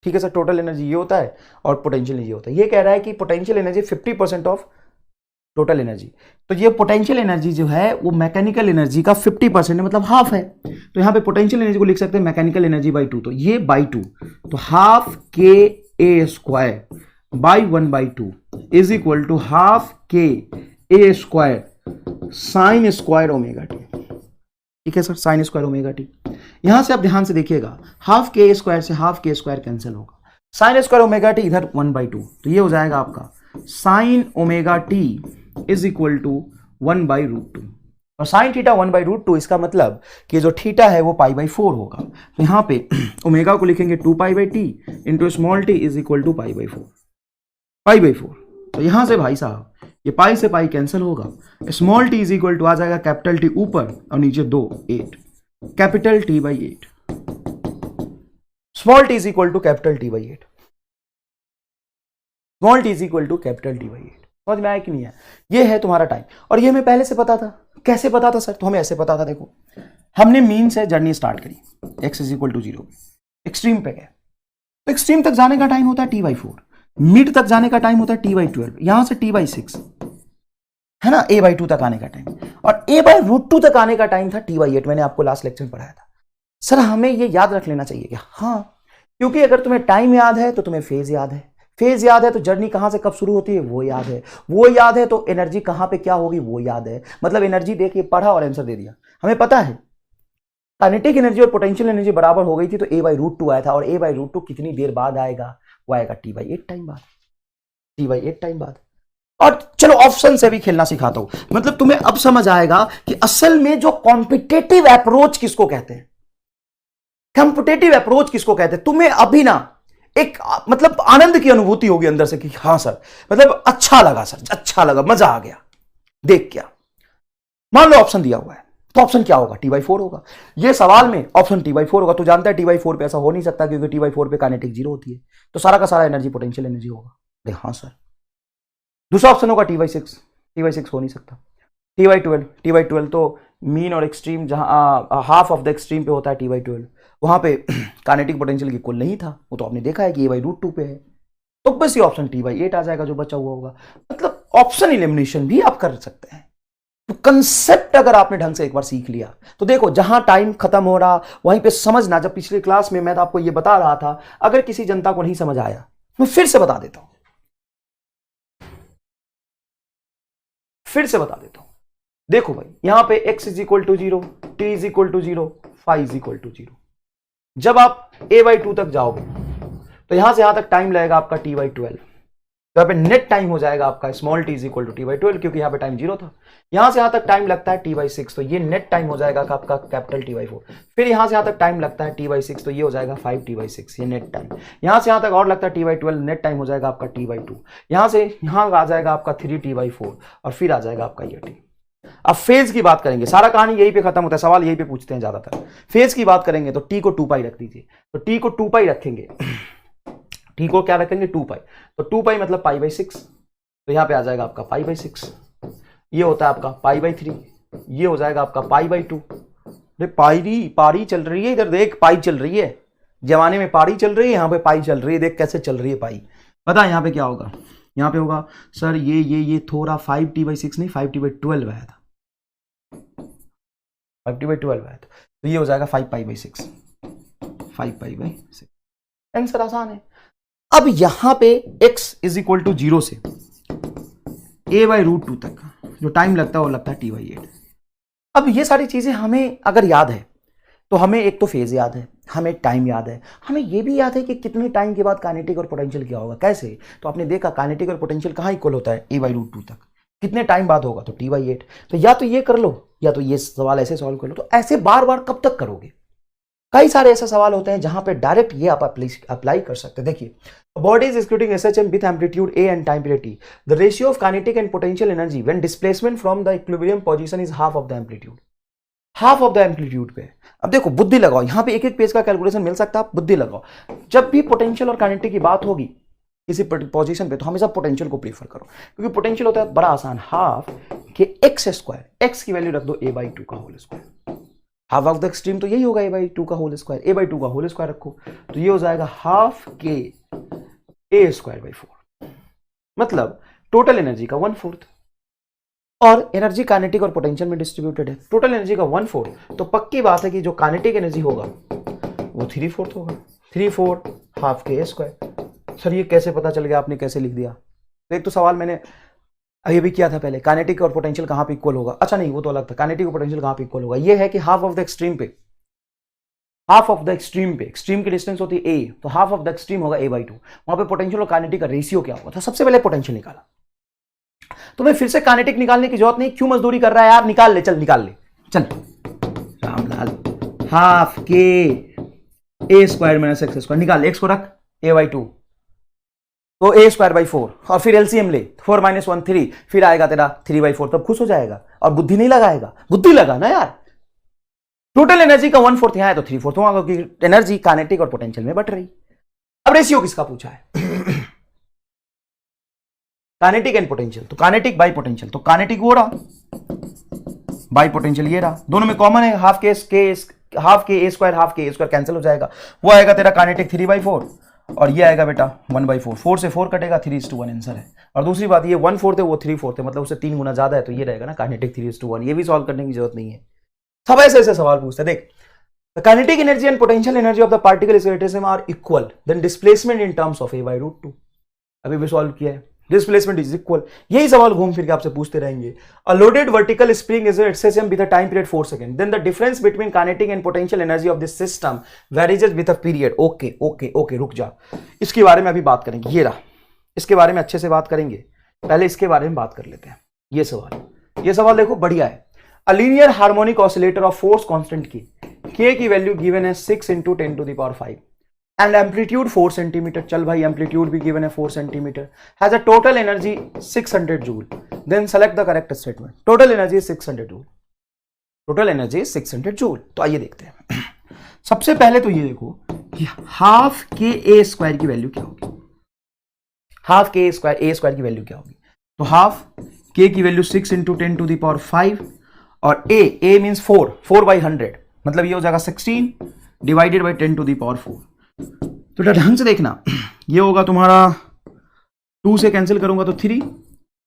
ठीक है सर। टोटल एनर्जी ये होता है और पोटेंशियल एनर्जी होता है। ये कह रहा है कि potential energy 50% of total energy. तो ये पोटेंशियल एनर्जी जो है वो मैकेनिकल एनर्जी का 50% है, मतलब हाफ है। तो यहां पे पोटेंशियल एनर्जी को लिख सकते हैं मैकेनिकल एनर्जी बाई 2, तो ये बाई 2, तो half K A square by 1/2 is equal to half K A square sine square omega T. ठीक है sir, sine square omega T. यहां से आप ध्यान से देखिएगा, हाफ के स्क्वायर से हाफ के स्क्वायर कैंसिल होगा, साइन स्क्वायर ओमेगा टी इधर 1/2, तो ये हो जाएगा आपका sine omega t is equal to 1/√2। और साइन थीटा 1/√2, इसका मतलब कि जो थीटा है वो π/4 होगा। तो यहां पे ओमेगा को लिखेंगे 2π/t into small T is equal to π/4। तो यहां से भाई साहब ये पाई से पाई कैंसिल होगा, small T is equal to आ जाएगा कैपिटल टी ऊपर और नीचे 2 8, capital T/8। Small T is equal to capital T by eight, small T is equal to capital T by eight. समझ में आया कि नहीं है? ये है तुम्हारा टाइम, और ये हमें पहले से पता था। कैसे पता था सर? तो हमें ऐसे पता था, देखो हमने मीन से जर्नी स्टार्ट करी, x is equal to 0, extreme पे गए तो एक्सट्रीम तक जाने का टाइम होता है t/4, मिड तक जाने का टाइम होता है t/12, यहां से t/6 है ना, a/2 तक आने का टाइम, और a/√2 तक आने का टाइम था t/8। मैंने आपको लास्ट लेक्चर में पढ़ाया था। सर हमें ये याद रख लेना चाहिए कि हाँ, क्योंकि अगर तुम्हें टाइम याद है तो तुम्हें फेज याद है, फेज याद है तो जर्नी कहां से कब शुरू होती है वो याद है, वो याद है तो एनर्जी कहां पे क्या होगी वो याद है। मतलब एनर्जी देखिए, पढ़ा और आंसर दे दिया। हमें पता है काइनेटिक एनर्जी और पोटेंशियल एनर्जी बराबर हो गई थी तो a/√2 आया था, और a/√2 कितनी देर बाद आएगा? वो आएगा t/8 टाइम बाद, t/8 टाइम बाद। और चलो ऑप्शन से भी खेलना सिखाता हूं, मतलब तुम्हें अब समझ आएगा कि असल में जो कॉम्पिटेटिव अप्रोच किसको कहते हैं, कॉम्पिटेटिव अप्रोच किसको कहते हैं। तुम्हें अभी ना एक मतलब आनंद की अनुभूति होगी अंदर से कि हाँ सर, मतलब अच्छा लगा सर, अच्छा लगा, मजा आ गया देख क्या। मान लो ऑप्शन दिया हुआ है तो ऑप्शन क्या होगा? t/4 होगा। ये सवाल में ऑप्शन t/4 होगा। तो जानता है t/4 पे ऐसा हो नहीं सकता, क्योंकि t/4 पे काइनेटिक 0 होती है, तो सारा का सारा एनर्जी पोटेंशियल एनर्जी होगा। अरे हाँ सर। दूसरा ऑप्शन होगा t/6, t/6 हो नहीं सकता। t/12 तो मीन और एक्सट्रीम, जहां हाफ ऑफ द एक्सट्रीम पे होता है t/12, वहां पे काइनेटिक पोटेंशियल की कुल नहीं था, वो तो आपने देखा है कि a/√2 पे है। तो बस ये ऑप्शन t/8 आ जाएगा जो बचा हुआ होगा। मतलब ऑप्शन एलिमिनेशन भी आप कर सकते हैं। तो कंसेप्ट अगर आपने ढंग से एक बार सीख लिया तो देखो, जहां टाइम खत्म हो रहा वहीं पे समझना। जब पिछली क्लास में मैं तो आपको ये बता रहा था, अगर किसी जनता को नहीं समझ आया मैं फिर से बता देता हूं, फिर से बता देता हूं। देखो भाई, यहां पे x is equal to 0, t is equal to 0, phi is equal to 0। जब आप a/2 तक जाओगे तो यहां से यहां तक टाइम लगेगा आपका t/12। तो यहां पे नेट टाइम हो जाएगा आपका small t is equal to t/12, क्योंकि यहां पे टाइम 0 था। यहां से यहां तक टाइम लगता है t/6, तो ये नेट टाइम हो जाएगा आपका कैपिटल t/4। फिर यहां से यहां तक टाइम लगता है t/6, तो ये हो जाएगा 5t/6, ये नेट टाइम। यहां से यहां तक और लगता है t/12, नेट टाइम हो जाएगा आपका t/2। यहां से यहां आ जाएगा आपका 3t/4, और फिर आ जाएगा आपका ये t। अब फेज की बात करेंगे, सारा कहानी यहीं पे खत्म होता है, सवाल यहीं पे पूछते हैं ज्यादातर। फेज की बात करेंगे तो टी को 2π रख दीजिए, तो टी को 2π रखेंगे, टी को क्या रखेंगे? 2π। तो 2π मतलब π/6, तो यहां पे आ जाएगा आपका π/6। ये होता है आपका π/3, ये हो जाएगा आपका π/2। अरे पारी चल रही है, इधर देख पाई चल रही है, जमाने में पारी चल रही है, यहां पे पाई चल रही है, देख कैसे चल रही है पाई। पता है यहां पे क्या होगा? यहां पे होगा सर ये थोड़ा 5t/6 नहीं 5t/12 आया था, 5t/12 आया था, तो ये हो जाएगा 5π/6, 5π/6। आंसर आसान है। अब यहां पे x इज इक्वल टू 0 से a/√2 तक जो टाइम लगता है वो लगता है t/8। अब ये सारी चीजें हमें अगर याद है तो हमें एक तो फेज याद है, हमें टाइम याद है, हमें ये भी याद है कि कितने टाइम के बाद काइनेटिक और पोटेंशियल क्या होगा। कैसे? तो आपने देखा काइनेटिक और पोटेंशियल कहाँ इक्वल होता है? a/√2 तक। कितने टाइम बाद होगा? तो t/8। तो या तो ये कर लो या तो ये सवाल ऐसे सॉल्व कर लो। तो ऐसे बार बार कब तक करोगे? कई सारे ऐसे सवाल होते हैं जहां पे डायरेक्ट ये आप अप्लाई कर सकते हैं। देखिए, body is executing SHM with amplitude a and time period t, the ratio of kinetic and potential energy when displacement from the equilibrium position is half of the amplitude, half of the amplitude पे। अब देखो बुद्धि लगाओ, यहां पे एक एक पेज का कैलकुलेशन मिल सकता है, आप बुद्धि लगाओ। जब भी पोटेंशियल और काइनेटिक की बात होगी किसी पोजीशन पे तो हमेशा पोटेंशियल को प्रीफर करो, क्योंकि पोटेंशियल होता है बड़ा आसान, हाफ के x², x की वैल्यू रख दो a/2 का whole square. Half of the extreme तो यही होगा a/2 का होल स्क्वायर, a/2 का होल स्क्वायर रखो तो ये हो जाएगा हाफ के a²/4, मतलब टोटल एनर्जी का 1/4। और एनर्जी काइनेटिक और पोटेंशियल में डिस्ट्रीब्यूटेड है, टोटल एनर्जी का 1/4, तो पक्की बात है कि जो काइनेटिक एनर्जी होगा वो 3/4 होगा, 3/4 हाफ के a²। सर ये कैसे पता चल गया, आपने कैसे लिख दिया? तो एक तो सवाल मैंने अभी भी किया था पहले, काइनेटिक और पोटेंशियल कहां पे इक्वल होगा। अच्छा नहीं, वो तो अलग था, काइनेटिक और पोटेंशियल कहां पे इक्वल होगा। ये है कि हाफ ऑफ द एक्सट्रीम पे, हाफ ऑफ द एक्सट्रीम पे, एक्सट्रीम की डिस्टेंस होती है a, तो हाफ ऑफ द एक्सट्रीम होगा a/2। वहां पे पोटेंशियल और काइनेटिक का रेशियो क्या होगा था? सबसे पहले पोटेंशियल निकाला, तो मैं फिर से काइनेटिक निकालने की जरूरत नहीं, क्यों मजदूरी कर रहा है यार, निकाल ले, चल निकाल ले, चल रामलाल। हाफ के a² - x² निकाल, x को रख a/2, तो a²/4, और फिर एलसीएम ले, 4 - 1 3, फिर आएगा तेरा 3/4, तब खुश हो जाएगा और बुद्धि नहीं लगाएगा। बुद्धि लगा ना यार, टोटल एनर्जी का 1/4 यहां है तो 3/4 वहां, क्योंकि एनर्जी काइनेटिक और पोटेंशियल में बट रही। अब रेशियो किसका पूछा है? काइनेटिक एंड पोटेंशियल, तो काइनेटिक बाई पोटेंशियल, तो काइनेटिक वो रहा, बाई पोटेंशियल ये रहा, दोनों में कॉमन है, half K A square cancel हो जाएगा, वो आएगा तेरा काइनेटिक 3/4 और ये आएगा बेटा 1/4, 4 से 4 कटेगा, 3:1 आंसर है। और दूसरी बात ये 1/4 है वो 3/4 है, मतलब उससे 3 गुना ज्यादा है, तो ये रहेगा ना काइनेटिक 3:1। ये भी सॉल्व करने की जरूरत नहीं है, सब ऐसे ऐसे सवाल पूछते हैं। देख, the kinetic energy and potential energy of the particle is are equal, then displacement in terms of a/√2। अभी भी सॉल्व किया है, डिस्प्लेसमेंट इज इक्वल, यही सवाल घूम फिर के आपसे पूछते रहेंगे। A loaded vertical spring is executes SHM with a time period 4 second, then the difference between kinetic and potential energy of this system varies with a period. Okay okay okay, रुक जा, इसके बारे में अभी बात करेंगे। ये रहा, इसके बारे में अच्छे से बात करेंगे, पहले इसके बारे में बात कर लेते हैं। ये सवाल देखो बढ़िया है। A linear harmonic oscillator of force constant की वैल्यू गिवन है 6 × 10⁵ and amplitude 4 centimeter, चल भाई amplitude भी given है 4 centimeter, has a total energy 600 joule, then select the correct statement। total energy is 600 joule, total energy is 600 joule। तो आइए देखते हैं। सबसे पहले तो ये देखो कि हाफ के ए स्क्वायर की वैल्यू क्या होगी, हाफ के ए स्क्वायर की वैल्यू क्या होगी, तो हाफ के की वैल्यू 6 × 10⁵ और ए मीन्स 4/100, मतलब ये हो जाएगा 16 डिवाइडेड बाई 10⁴। तो ढंग से देखना, ये होगा तुम्हारा 2 से कैंसिल करूंगा तो 3,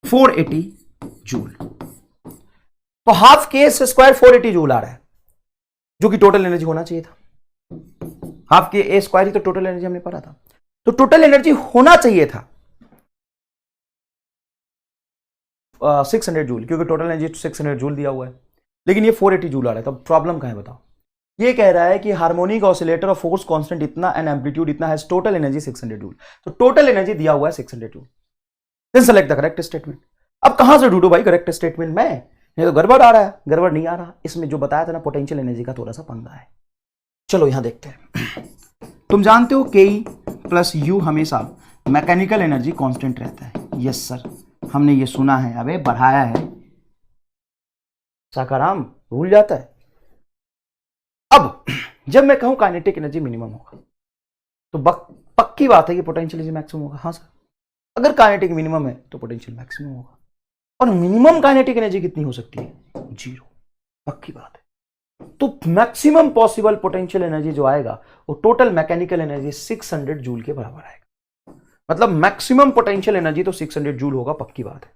480 जूल। तो हाफ के स्क्वायर 480 जूल आ रहा है, जो कि टोटल एनर्जी होना चाहिए था। हाफ के ए स्क्वायर ही तो टोटल एनर्जी हमने पढ़ा था, तो टोटल एनर्जी होना चाहिए था 600 जूल, क्योंकि टोटल एनर्जी 600 जूल दिया हुआ है, लेकिन ये 480 जूल आ रहा है। तो प्रॉब्लम कहां है बताओ? ये कह रहा है कि harmonic oscillator of force constant इतना एंड एम्पलीट्यूड इतना है, टोटल एनर्जी 600 जूल। तो टोटल एनर्जी दिया हुआ है 600 joule. Then select the correct statement. अब कहां से ढूंढूं भाई करेक्ट स्टेटमेंट? मैं ये तो गड़बड़ आ रहा है, गड़बड़ नहीं आ रहा, इसमें जो बताया था ना पोटेंशियल एनर्जी का थोड़ा सा पंगा है। चलो यहां देखते हैं। तुम जानते हो के प्लस यू हमेशा मैकेनिकल एनर्जी कांस्टेंट रहता है। यस सर, हमने ये सुना है, अबे बढ़ाया है, साकाराम भूल जाता है। अब जब मैं कहूं काइनेटिक एनर्जी मिनिमम होगा, तो पक्की बात है कि पोटेंशियल एनर्जी मैक्सिमम होगा। हाँ सर, अगर काइनेटिक मिनिमम है तो पोटेंशियल मैक्सिमम होगा। और मिनिमम काइनेटिक एनर्जी कितनी हो सकती है? 0, पक्की बात है। तो मैक्सिमम पॉसिबल पोटेंशियल एनर्जी जो आएगा वो टोटल मैकेनिकल एनर्जी 600 जूल के बराबर आएगा। मतलब मैक्सिमम पोटेंशियल एनर्जी तो 600 जूल होगा, पक्की बात है।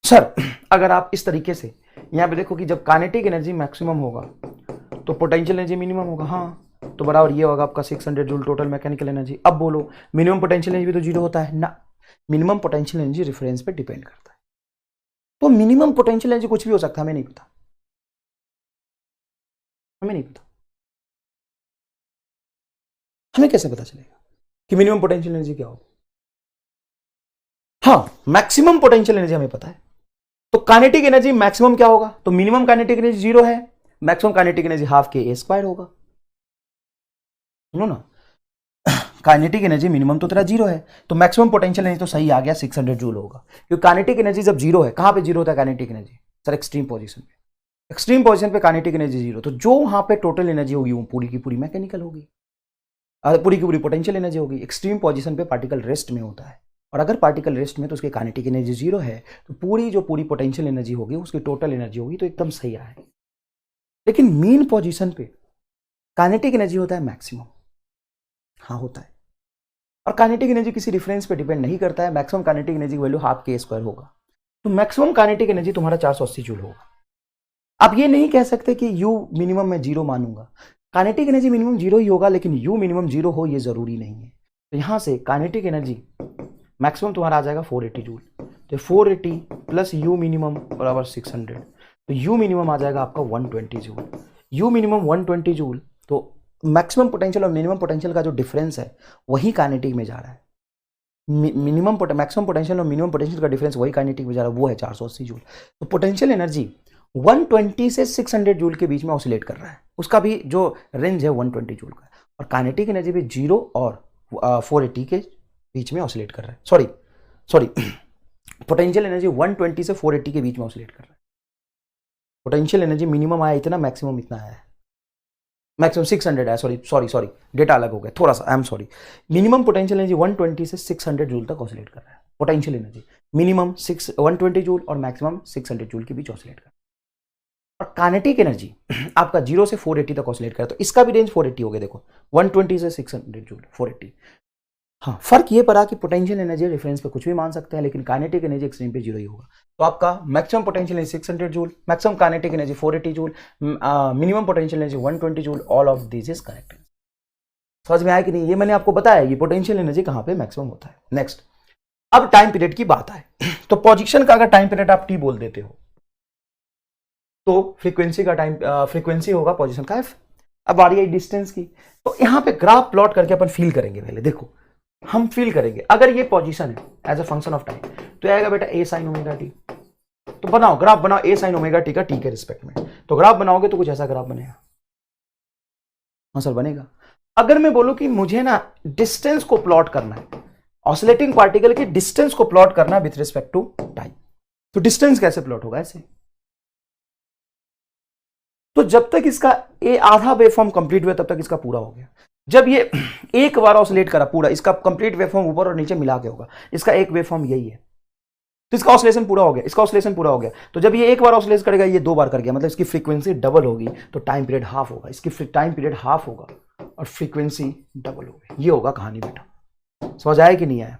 सर अगर आप इस तरीके से यहां पे देखो कि जब काइनेटिक एनर्जी मैक्सिमम होगा तो पोटेंशियल एनर्जी मिनिमम होगा, हाँ, तो बराबर ये होगा आपका 600 जूल टोटल मैकेनिकल एनर्जी। अब बोलो मिनिमम पोटेंशियल एनर्जी भी तो 0 होता है ना, मिनिमम पोटेंशियल एनर्जी रेफरेंस पे डिपेंड करता है। तो मिनिमम पोटेंशियल एनर्जी कुछ भी हो सकता है, हमें नहीं पता, हमें नहीं पता। हमें कैसे पता चलेगा कि मिनिमम पोटेंशियल एनर्जी क्या होगी? हाँ, मैक्सिमम पोटेंशियल एनर्जी हमें पता है। तो काइनेटिक एनर्जी मैक्सिमम क्या होगा? तो मिनिमम काइनेटिक एनर्जी 0 है, maximum kinetic energy half K A square होगा। सुनो ना, काइनेटिक एनर्जी मिनिमम तो तेरा 0 है, तो मैक्सिमम पोटेंशियल एनर्जी तो सही आ गया 600 जूल होगा, क्योंकि काइनेटिक एनर्जी जब 0 है, कहां पे 0 होता है kinetic energy? Sir extreme position पे, एक्सट्रीम पोजीशन पे काइनेटिक एनर्जी 0, तो जो वहां पे टोटल एनर्जी होगी वो पूरी की पूरी मैकेनिकल होगी, पूरी की पूरी पोटेंशियल एनर्जी होगी। एक्सट्रीम पोजीशन पे पार्टिकल रेस्ट में होता है, और अगर पार्टिकल रेस्ट में तो उसकी काइनेटिक एनर्जी 0 है, तो पूरी पोटेंशियल एनर्जी होगी उसकी टोटल एनर्जी होगी, तो एकदम सही आएगी। लेकिन मीन पोजीशन पे काइनेटिक एनर्जी होता है मैक्सिमम, हाँ होता है, और काइनेटिक एनर्जी किसी रेफरेंस पे डिपेंड नहीं करता है। मैक्सिमम काइनेटिक एनर्जी की वैल्यू हाफ के स्क्वायर होगा, तो मैक्सिमम काइनेटिक एनर्जी तुम्हारा 480 जूल होगा। आप ये नहीं कह सकते कि यू मिनिमम में 0 मानूंगा, काइनेटिक एनर्जी मिनिमम 0 ही होगा, लेकिन यू मिनिमम 0 हो ये जरूरी नहीं है। तो यहां से काइनेटिक एनर्जी मैक्सिमम तुम्हारा आ जाएगा 480 जूल, तो 480 प्लस यू मिनिमम बराबर 600, तो यू मिनिमम आ जाएगा आपका 120 जूल। यू मिनिमम 120 जूल, तो मैक्सिमम पोटेंशियल और मिनिमम पोटेंशियल का जो डिफरेंस है वही काइनेटिक में जा रहा है। मैक्सिमम पोटेंशियल और मिनिमम पोटेंशियल का डिफरेंस वही काइनेटिक में जा रहा है, वो है 480 जूल। तो पोटेंशियल एनर्जी 120 से 600 जूल के बीच में ऑसिलेट कर रहा है, उसका भी जो रेंज है 120 जूल का, और काइनेटिक एनर्जी भी 0 और 480 के बीच में ऑसिलेट कर रहा है। सॉरी पोटेंशियल एनर्जी 120 से 480 के बीच में ऑसिलेट कर रहा है। पोटेंशियल एनर्जी मिनिमम आया इतना, मैक्सिमम इतना आया है, मैक्सिमम 600 है, सॉरी डेटा अलग हो गया थोड़ा सा, I am sorry. Minimum potential energy 120 से 600 जूल तक ऑसिलेट कर रहा है। पोटेंशियल एनर्जी मिनिमम 120 जूल और मैक्सिमम 600 जूल के बीच ऑसिलेट कर रहा है। और काइनेटिक एनर्जी आपका 0 से 480 तक ऑसिलेट कर रहा है, तो इसका भी रेंज 480 हो गया, देखो 120 से 600 जूल 480। हाँ, फर्क ये पड़ा कि पोटेंशियल एनर्जी रेफरेंस पे कुछ भी मान सकते हैं, लेकिन काइनेटिक एनर्जी एक्सट्रीम पे 0 ही होगा। तो आपका maximum potential energy 600 joule, maximum kinetic energy 480 joule, minimum potential energy 120 joule, all of this is correct. समझ में आया कि नहीं? ये मैंने आपको बताया ये पोटेंशियल एनर्जी कहां पे मैक्सिमम होता है। नेक्स्ट, अब टाइम पीरियड की बात आए तो पोजीशन का अगर टाइम पीरियड आप टी बोल देते हो तो फ्रीक्वेंसी का टाइम फ्रीक्वेंसी होगा पोजीशन का एफ। अब बारी आई डिस्टेंस की, तो यहां पे ग्राफ प्लॉट करके अपन फील करेंगे। पहले देखो हम फील करेंगे, अगर ये पोजीशन है as a function of time तो आएगा बेटा ए साइन ओमेगा टी। तो बनाओ ग्राफ बनाओ ए साइन ओमेगा टी का टी के रिस्पेक्ट में, तो ग्राफ बनाओगे तो कुछ ऐसा ग्राफ बनेगा। हाँ सर बनेगा। अगर मैं बोलूं कि मुझे ना डिस्टेंस को प्लॉट करना है, ऑसिलेटिंग पार्टिकल के डिस्टेंस को प्लॉट करना विथ रिस्पेक्ट टू टाइम, तो डिस्टेंस कैसे प्लॉट होगा? ऐसे। तो जब तक इसका ए आधा वेवफॉर्म कंप्लीट हुआ तब तक इसका पूरा हो गया। जब ये एक बार ऑसिलेट करा पूरा, इसका कंप्लीट वेवफॉर्म ऊपर और नीचे मिला के होगा, इसका एक वेवफॉर्म यही है, तो इसका ऑसिलेशन पूरा हो गया, इसका ऑसिलेशन पूरा हो गया। तो जब ये एक बार ऑसिलेट करेगा, ये दो बार कर गया, मतलब इसकी फ्रीक्वेंसी डबल होगी, तो टाइम पीरियड हाफ होगा, इसकी टाइम पीरियड हाफ होगा और फ्रीक्वेंसी डबल होगी। ये होगा कहानी बेटा। समझ आया कि नहीं आया?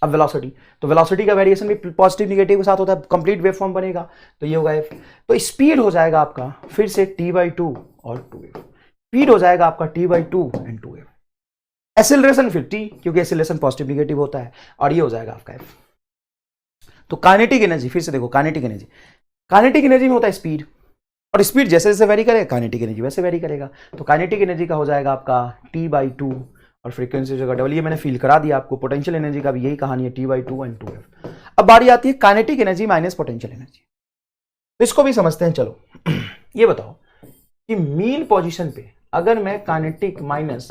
अब वेलोसिटी, तो वेलोसिटी का वेरिएशन भी पॉजिटिव निगेटिव के साथ होता है, कंप्लीट वेवफॉर्म बनेगा, तो ये होगा एफ। तो स्पीड हो जाएगा आपका फिर से t/2 और 2f, स्पीड हो जाएगा आपका t/2 एंड 2f। एक्सेलरेशन फिर t, क्योंकि एक्सेलरेशन पॉजिटिव निगेटिव होता है, और ये हो जाएगा आपका f। तो काइनेटिक एनर्जी फिर से देखो, काइनेटिक एनर्जी में होता है स्पीड, और स्पीड जैसे जैसे वेरी करेगा काइनेटिक एनर्जी वैसे वेरी करेगा। तो काइनेटिक एनर्जी का हो जाएगा आपका t/2 और फ्रीक्वेंसी जगह डबल, ये मैंने फील करा दिया आपको। पोटेंशियल एनर्जी का भी यही कहानी है, t/2 एंड 2f। अब बारी आती है kinetic energy minus potential energy, तो इसको भी समझते हैं। चलो ये बताओ कि मीन पोजीशन पे अगर मैं काइनेटिक माइनस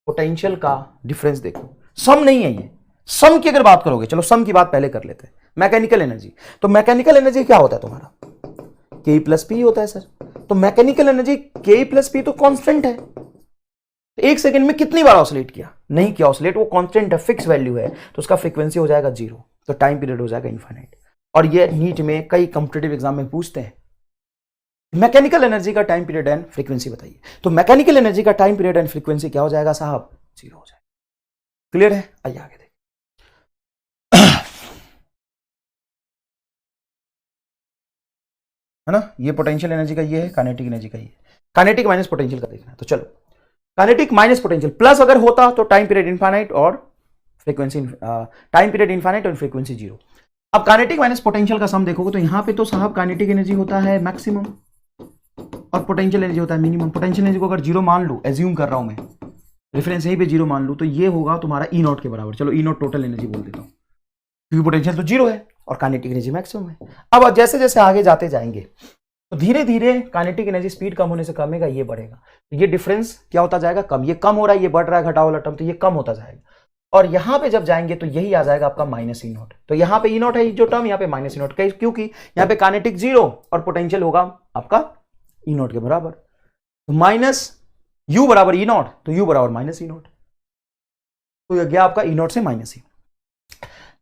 पोटेंशियल का डिफरेंस देखूं, सम नहीं है ये, सम की अगर बात करोगे, चलो सम की बात पहले कर लेते हैं। मैकेनिकल एनर्जी, तो मैकेनिकल एनर्जी क्या होता है तुम्हारा? k प्लस पी होता है सर। तो mechanical energy k plus P तो कांस्टेंट है, एक सेकंड में कितनी बार ऑसिलेट किया? नहीं किया ऑसिलेट, वो कांस्टेंट है, फिक्स वैल्यू है, तो उसका फ्रीक्वेंसी हो जाएगा 0, तो टाइम पीरियड हो जाएगा इनफाइनाइट। और ये नीट में कई कॉम्पिटिटिव एग्जाम में पूछते हैं, मैकेनिकल एनर्जी का टाइम पीरियड एंड फ्रीक्वेंसी बताइए। तो मैकेनिकल एनर्जी का टाइम पीरियड एंड फ्रीक्वेंसी क्या हो जाएगा साहब? 0 हो जाएगा। क्लियर है? आइए आगे देखिए। है ना, ये पोटेंशियल एनर्जी का ये है, काइनेटिक एनर्जी का ये, काइनेटिक माइनस पोटेंशियल का देखना है। तो चलो काइनेटिक माइनस पोटेंशियल प्लस अगर होता तो टाइम पीरियड इनफाइनाइट और फ्रीक्वेंसी, टाइम पीरियड इनफाइनाइट और फ्रीक्वेंसी 0। अब काइनेटिक माइनस पोटेंशियल का सम देखोगे तो यहां पे तो साहब काइनेटिक एनर्जी होता है मैक्सिमम और पोटेंशियल एनर्जी होता है मिनिमम। पोटेंशियल एनर्जी को अगर 0 मान लूं, एज्यूम कर रहा हूं मैं, रेफरेंस यहीं पे 0 मान लूं, तो ये होगा तुम्हारा E0 के बराबर। चलो E0 टोटल एनर्जी बोल देता हूं, क्योंकि पोटेंशियल तो 0 है और काइनेटिक एनर्जी मैक्सिमम है। अब जैसे जैसे आगे जाते जाएंगे तो धीरे धीरे काइनेटिक एनर्जी स्पीड कम होने से कमेगा, ये बढ़ेगा, तो ये डिफरेंस क्या होता जाएगा? कम। ये कम हो रहा है, ये बढ़ रहा है, घटाओ वाला टर्म, तो ये कम होता जाएगा। और यहां पे जब जाएंगे तो यही आ जाएगा आपका माइनस E0। तो यहां पे E0 है जो टर्म, यहां पे माइनस E0, क्योंकि यहां पे काइनेटिक 0 और पोटेंशियल होगा आपका E0 के बराबर। तो माइनस U बराबर E0, तो U बराबर माइनस E0, तो यह गया आपका E0 से माइनस E।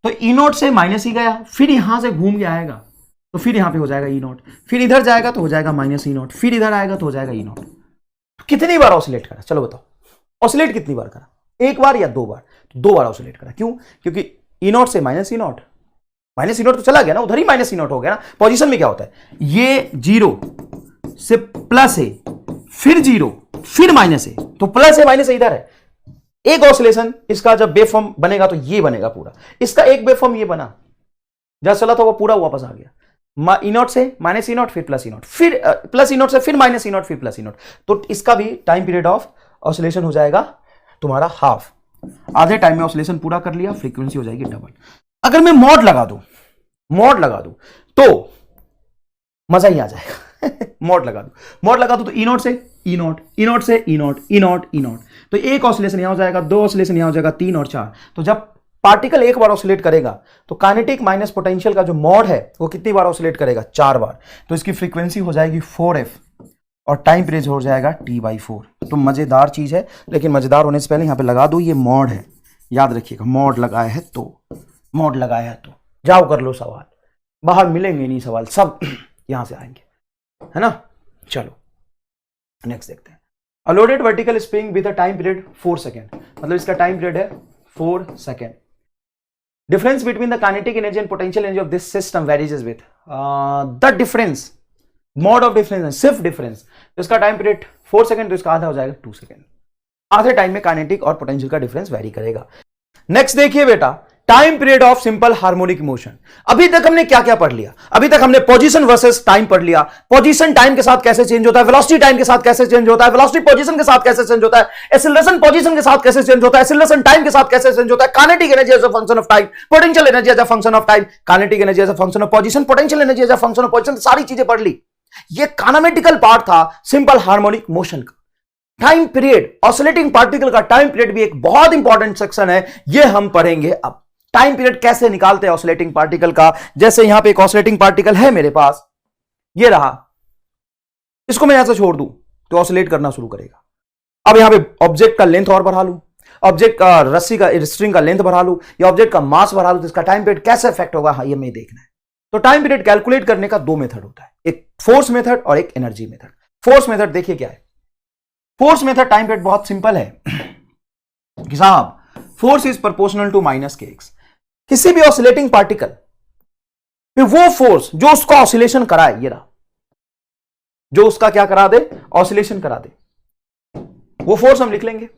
तो E0 से माइनस E गया, फिर यहां से घूम के आएगा तो फिर यहां पे हो जाएगा E0, फिर इधर जाएगा तो हो जाएगा माइनस E0, फिर इधर आएगा तो हो जाएगा E0। कितनी बार ऑसिलेट करा? चलो बताओ, ऑसिलेट कितनी बार करा? एक बार या 2 बार? तो 2 बार ऑसिलेट करा। क्यों? क्योंकि E0 से माइनस E0 तो चला गया ना, उधर ही माइनस E0 हो गया ना। पोजीशन में क्या होता है? ये 0 से प्लस है, फिर 0, फिर माइनस है, तो प्लस है माइनस इधर है। एक ऑसिलेशन इसका जब वेवफॉर्म बनेगा तो ये बनेगा पूरा, इसका एक वेवफॉर्म ये बना, जहां चला था वो पूरा वापस आ गया। E0 से माइनस E0 फिर प्लस E0, फिर प्लस E0 से फिर माइनस E0 फिर प्लस E0, तो इसका भी टाइम पीरियड ऑफ ऑसिलेशन हो जाएगा तुम्हारा हाफ। आधे टाइम में ऑसिलेशन पूरा कर लिया, फ्रीक्वेंसी हो जाएगी डबल। अगर मैं मॉड लगा दूं तो मजा ही आ जाएगा। मॉड लगा दूं तो E0 से E0 से E0, तो एक ऑसिलेशन यहां हो जाएगा, 2 ऑसिलेशन यहां हो जाएगा, 3 और 4। तो जब पार्टिकल एक बार ऑसिलेट करेगा तो काइनेटिक माइनस पोटेंशियल का जो मॉड है वो कितनी बार ऑसिलेट करेगा? 4 बार। तो इसकी फ्रीक्वेंसी हो जाएगी 4f और टाइम पीरियड हो जाएगा t/4। तो मजेदार चीज है, लेकिन मजेदार होने से पहले यहां पे लगा दो ये मॉड है, याद रखिएगा मॉड लगाया है तो जाओ कर लो सवाल, बाहर मिलेंगे नहीं सवाल, सब यहां से आएंगे, है ना। चलो नेक्स्ट देखते हैं। अ loaded vertical spring with a time period 4 second, मतलब इसका टाइम पीरियड है 4 second. Difference between the kinetic energy and potential energy of this system varies with the difference, mod of difference, सिर्फ डिफरेंस। तो इसका टाइम पीरियड 4 सेकेंड, तो इसका आधा हो जाएगा 2 सेकेंड। आधे टाइम में काइनेटिक और पोटेंशियल का डिफरेंस वेरी करेगा। नेक्स्ट देखिए बेटा, time period of simple harmonic motion. अभी तक हमने क्या क्या पढ़ लिया? अभी तक हमने पोजीशन वर्सेस टाइम पढ़ लिया। पोजीशन टाइम के साथ कैसे चेंज होता है, वेलोसिटी टाइम के साथ कैसे चेंज होता है, वेलोसिटी पोजीशन के साथ कैसे चेंज होता है, एक्सीलरेशन पोजीशन के साथ कैसे चेंज होता है, एक्सीलरेशन टाइम के साथ कैसे चेंज होता है, kinetic energy as a function of time, potential energy as a function of time, kinetic energy as a function of position, potential energy as a function of position, सारी चीजें पढ़ ली। ये काइनेमेटिकल पार्ट था सिंपल हार्मोनिक मोशन का। टाइम पीरियड, ऑसिलेटिंग पार्टिकल का टाइम पीरियड भी एक बहुत इंपॉर्टेंट सेक्शन है, ये हम पढ़ेंगे अब। टाइम पीरियड कैसे निकालते हैं ऑसिलेटिंग पार्टिकल का। जैसे यहां पे एक ऑसिलेटिंग पार्टिकल है मेरे पास, ये रहा, इसको मैं यहां से छोड़ दूं तो ऑसिलेट करना शुरू करेगा। अब यहां पे ऑब्जेक्ट का लेंथ और बढ़ा लूं, ऑब्जेक्ट का रस्सी का स्ट्रिंग का लेंथ बढ़ा लूं या ऑब्जेक्ट का मास बढ़ा लूं, तो इसका टाइम पीरियड कैसे इफेक्ट होगा, हाँ ये मैं देखना है। तो टाइम पीरियड कैलकुलेट करने का 2 मेथड होता है, एक फोर्स मेथड और एक एनर्जी मेथड। फोर्स मेथड देखिए क्या है। फोर्स मेथड टाइम पीरियड बहुत सिंपल है कि साहब, force is proportional to -kx। किसी भी ऑसिलेटिंग पार्टिकल फिर वो फोर्स जो उसका ऑसिलेशन कराए, ये रहा, जो उसका क्या करा दे, ऑसिलेशन करा दे, वो फोर्स हम लिख लेंगे।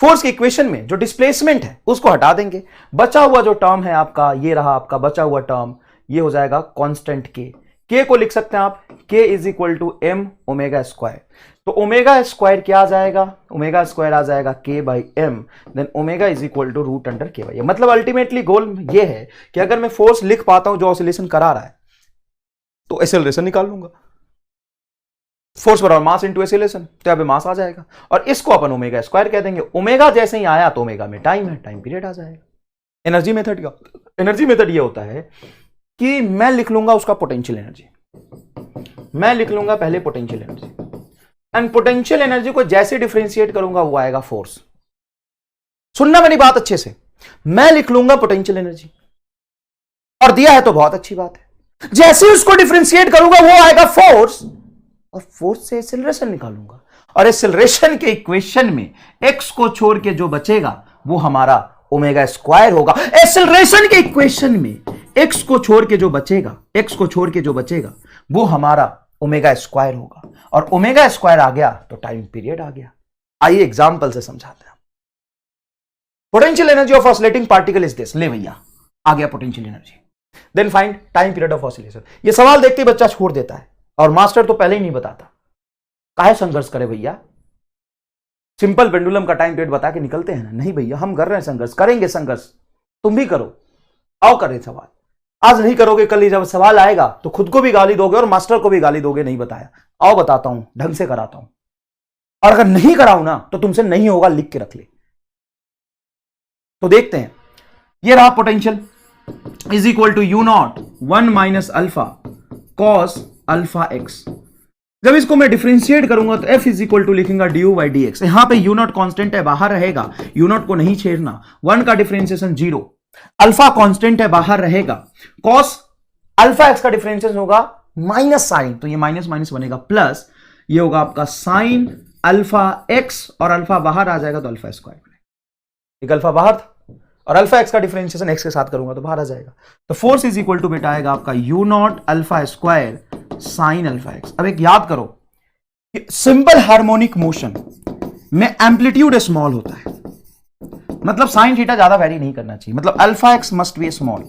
फोर्स की इक्वेशन में जो डिस्प्लेसमेंट है उसको हटा देंगे, बचा हुआ जो टर्म है आपका, ये रहा आपका बचा हुआ टर्म, ये हो जाएगा कांस्टेंट के को लिख सकते हैं आप, k is equal to m omega square. तो ओमेगा स्क्वायर क्या आ जाएगा, ओमेगा स्क्वायर आ जाएगा k/m, then omega is equal to √k/m। मतलब अल्टीमेटली गोल ये है कि अगर मैं फोर्स लिख पाता हूं जो ऑसिलेशन करा रहा है तो एक्सेलरेशन निकाल लूंगा, फोर्स बराबर मास इनटू एक्सेलरेशन, तो यहां पे मास आ जाएगा और इसको अपन ओमेगा स्क्वायर कह देंगे। ओमेगा जैसे ही आया तो ओमेगा में टाइम है, टाइम पीरियड आ जाएगा। एनर्जी मेथड का, एनर्जी मेथड ये होता है कि मैं लिख लूंगा उसका पोटेंशियल एनर्जी, मैं लिख लूंगा पहले potential energy, and potential energy को जैसे डिफरेंशिएट करूंगा वो आएगा फोर्स। सुनना मेरी बात अच्छे से, मैं लिख लूंगा पोटेंशियल एनर्जी और दिया है तो बहुत अच्छी बात है, जैसे उसको डिफरेंशिएट करूंगा वो आएगा फोर्स, और फोर्स से एक्सेलरेशन निकालूंगा और एक्सेलरेशन के इक्वेशन में x को छोड़ के जो बचेगा वो हमारा ओमेगा स्क्वायर होगा। एक्सेलरेशन के इक्वेशन में x को छोड़ के जो बचेगा, x को छोड़ के जो बचेगा वो हमारा ओमेगा स्क्वायर होगा, और ओमेगा स्क्वायर आ गया तो टाइम पीरियड आ गया। आइए एग्जांपल से समझाते हैं। Potential energy of oscillating particle is this, ले भैया आ गया potential energy, then find time period of oscillation. ये सवाल देखते ही बच्चा छोड़ देता है और मास्टर तो पहले ही नहीं बताता, काहे संघर्ष करे भैया, सिंपल पेंडुलम का टाइम पीरियड बता के निकलते हैं ना। नहीं भैया हम कर रहे हैं संघर्ष, करेंगे संघर्ष, तुम भी करो, आओ करें सवाल। आज नहीं करोगे कल जब सवाल आएगा तो खुद को भी गाली दोगे और मास्टर को भी गाली दोगे, नहीं बताया। आओ बताता हूं, ढंग से कराता हूं, और अगर नहीं कराऊं ना तो तुमसे नहीं होगा, लिख के रख ले। तो देखते हैं, ये रहा potential is equal to u0 1 minus alpha cos alpha x. जब इसको मैं डिफरेंशिएट करूंगा तो f इज इक्वल टू लिखूंगा du/dx। यहां पे u0 कांस्टेंट है, बाहर रहेगा, u0 को नहीं छेड़ना, 1 का डिफरेंशिएशन 0, अल्फा कांस्टेंट है, बाहर रहेगा, कॉस अल्फा एक्स का डिफरेंशिएशन होगा माइनस साइन, तो ये माइनस माइनस बनेगा प्लस, ये होगा आपका साइन अल्फा एक्स, और अल्फा बाहर आ जाएगा तो अल्फा स्क्वायर बनेगा। एक अल्फा बाहर था और अल्फा एक्स का डिफरेंशिएशन एक्स के साथ करूंगा तो बाहर आ जाएगा। तो फोर्स इज इक्वल टू बेटा आएगा आपका u0 alpha square sine alpha x. अब एक याद करो कि सिंपल हार्मोनिक मोशन में एम्पलीट्यूड स्मॉल होता है, मतलब साइन थीटा ज्यादा वेरी नहीं करना चाहिए, मतलब alpha x must be small.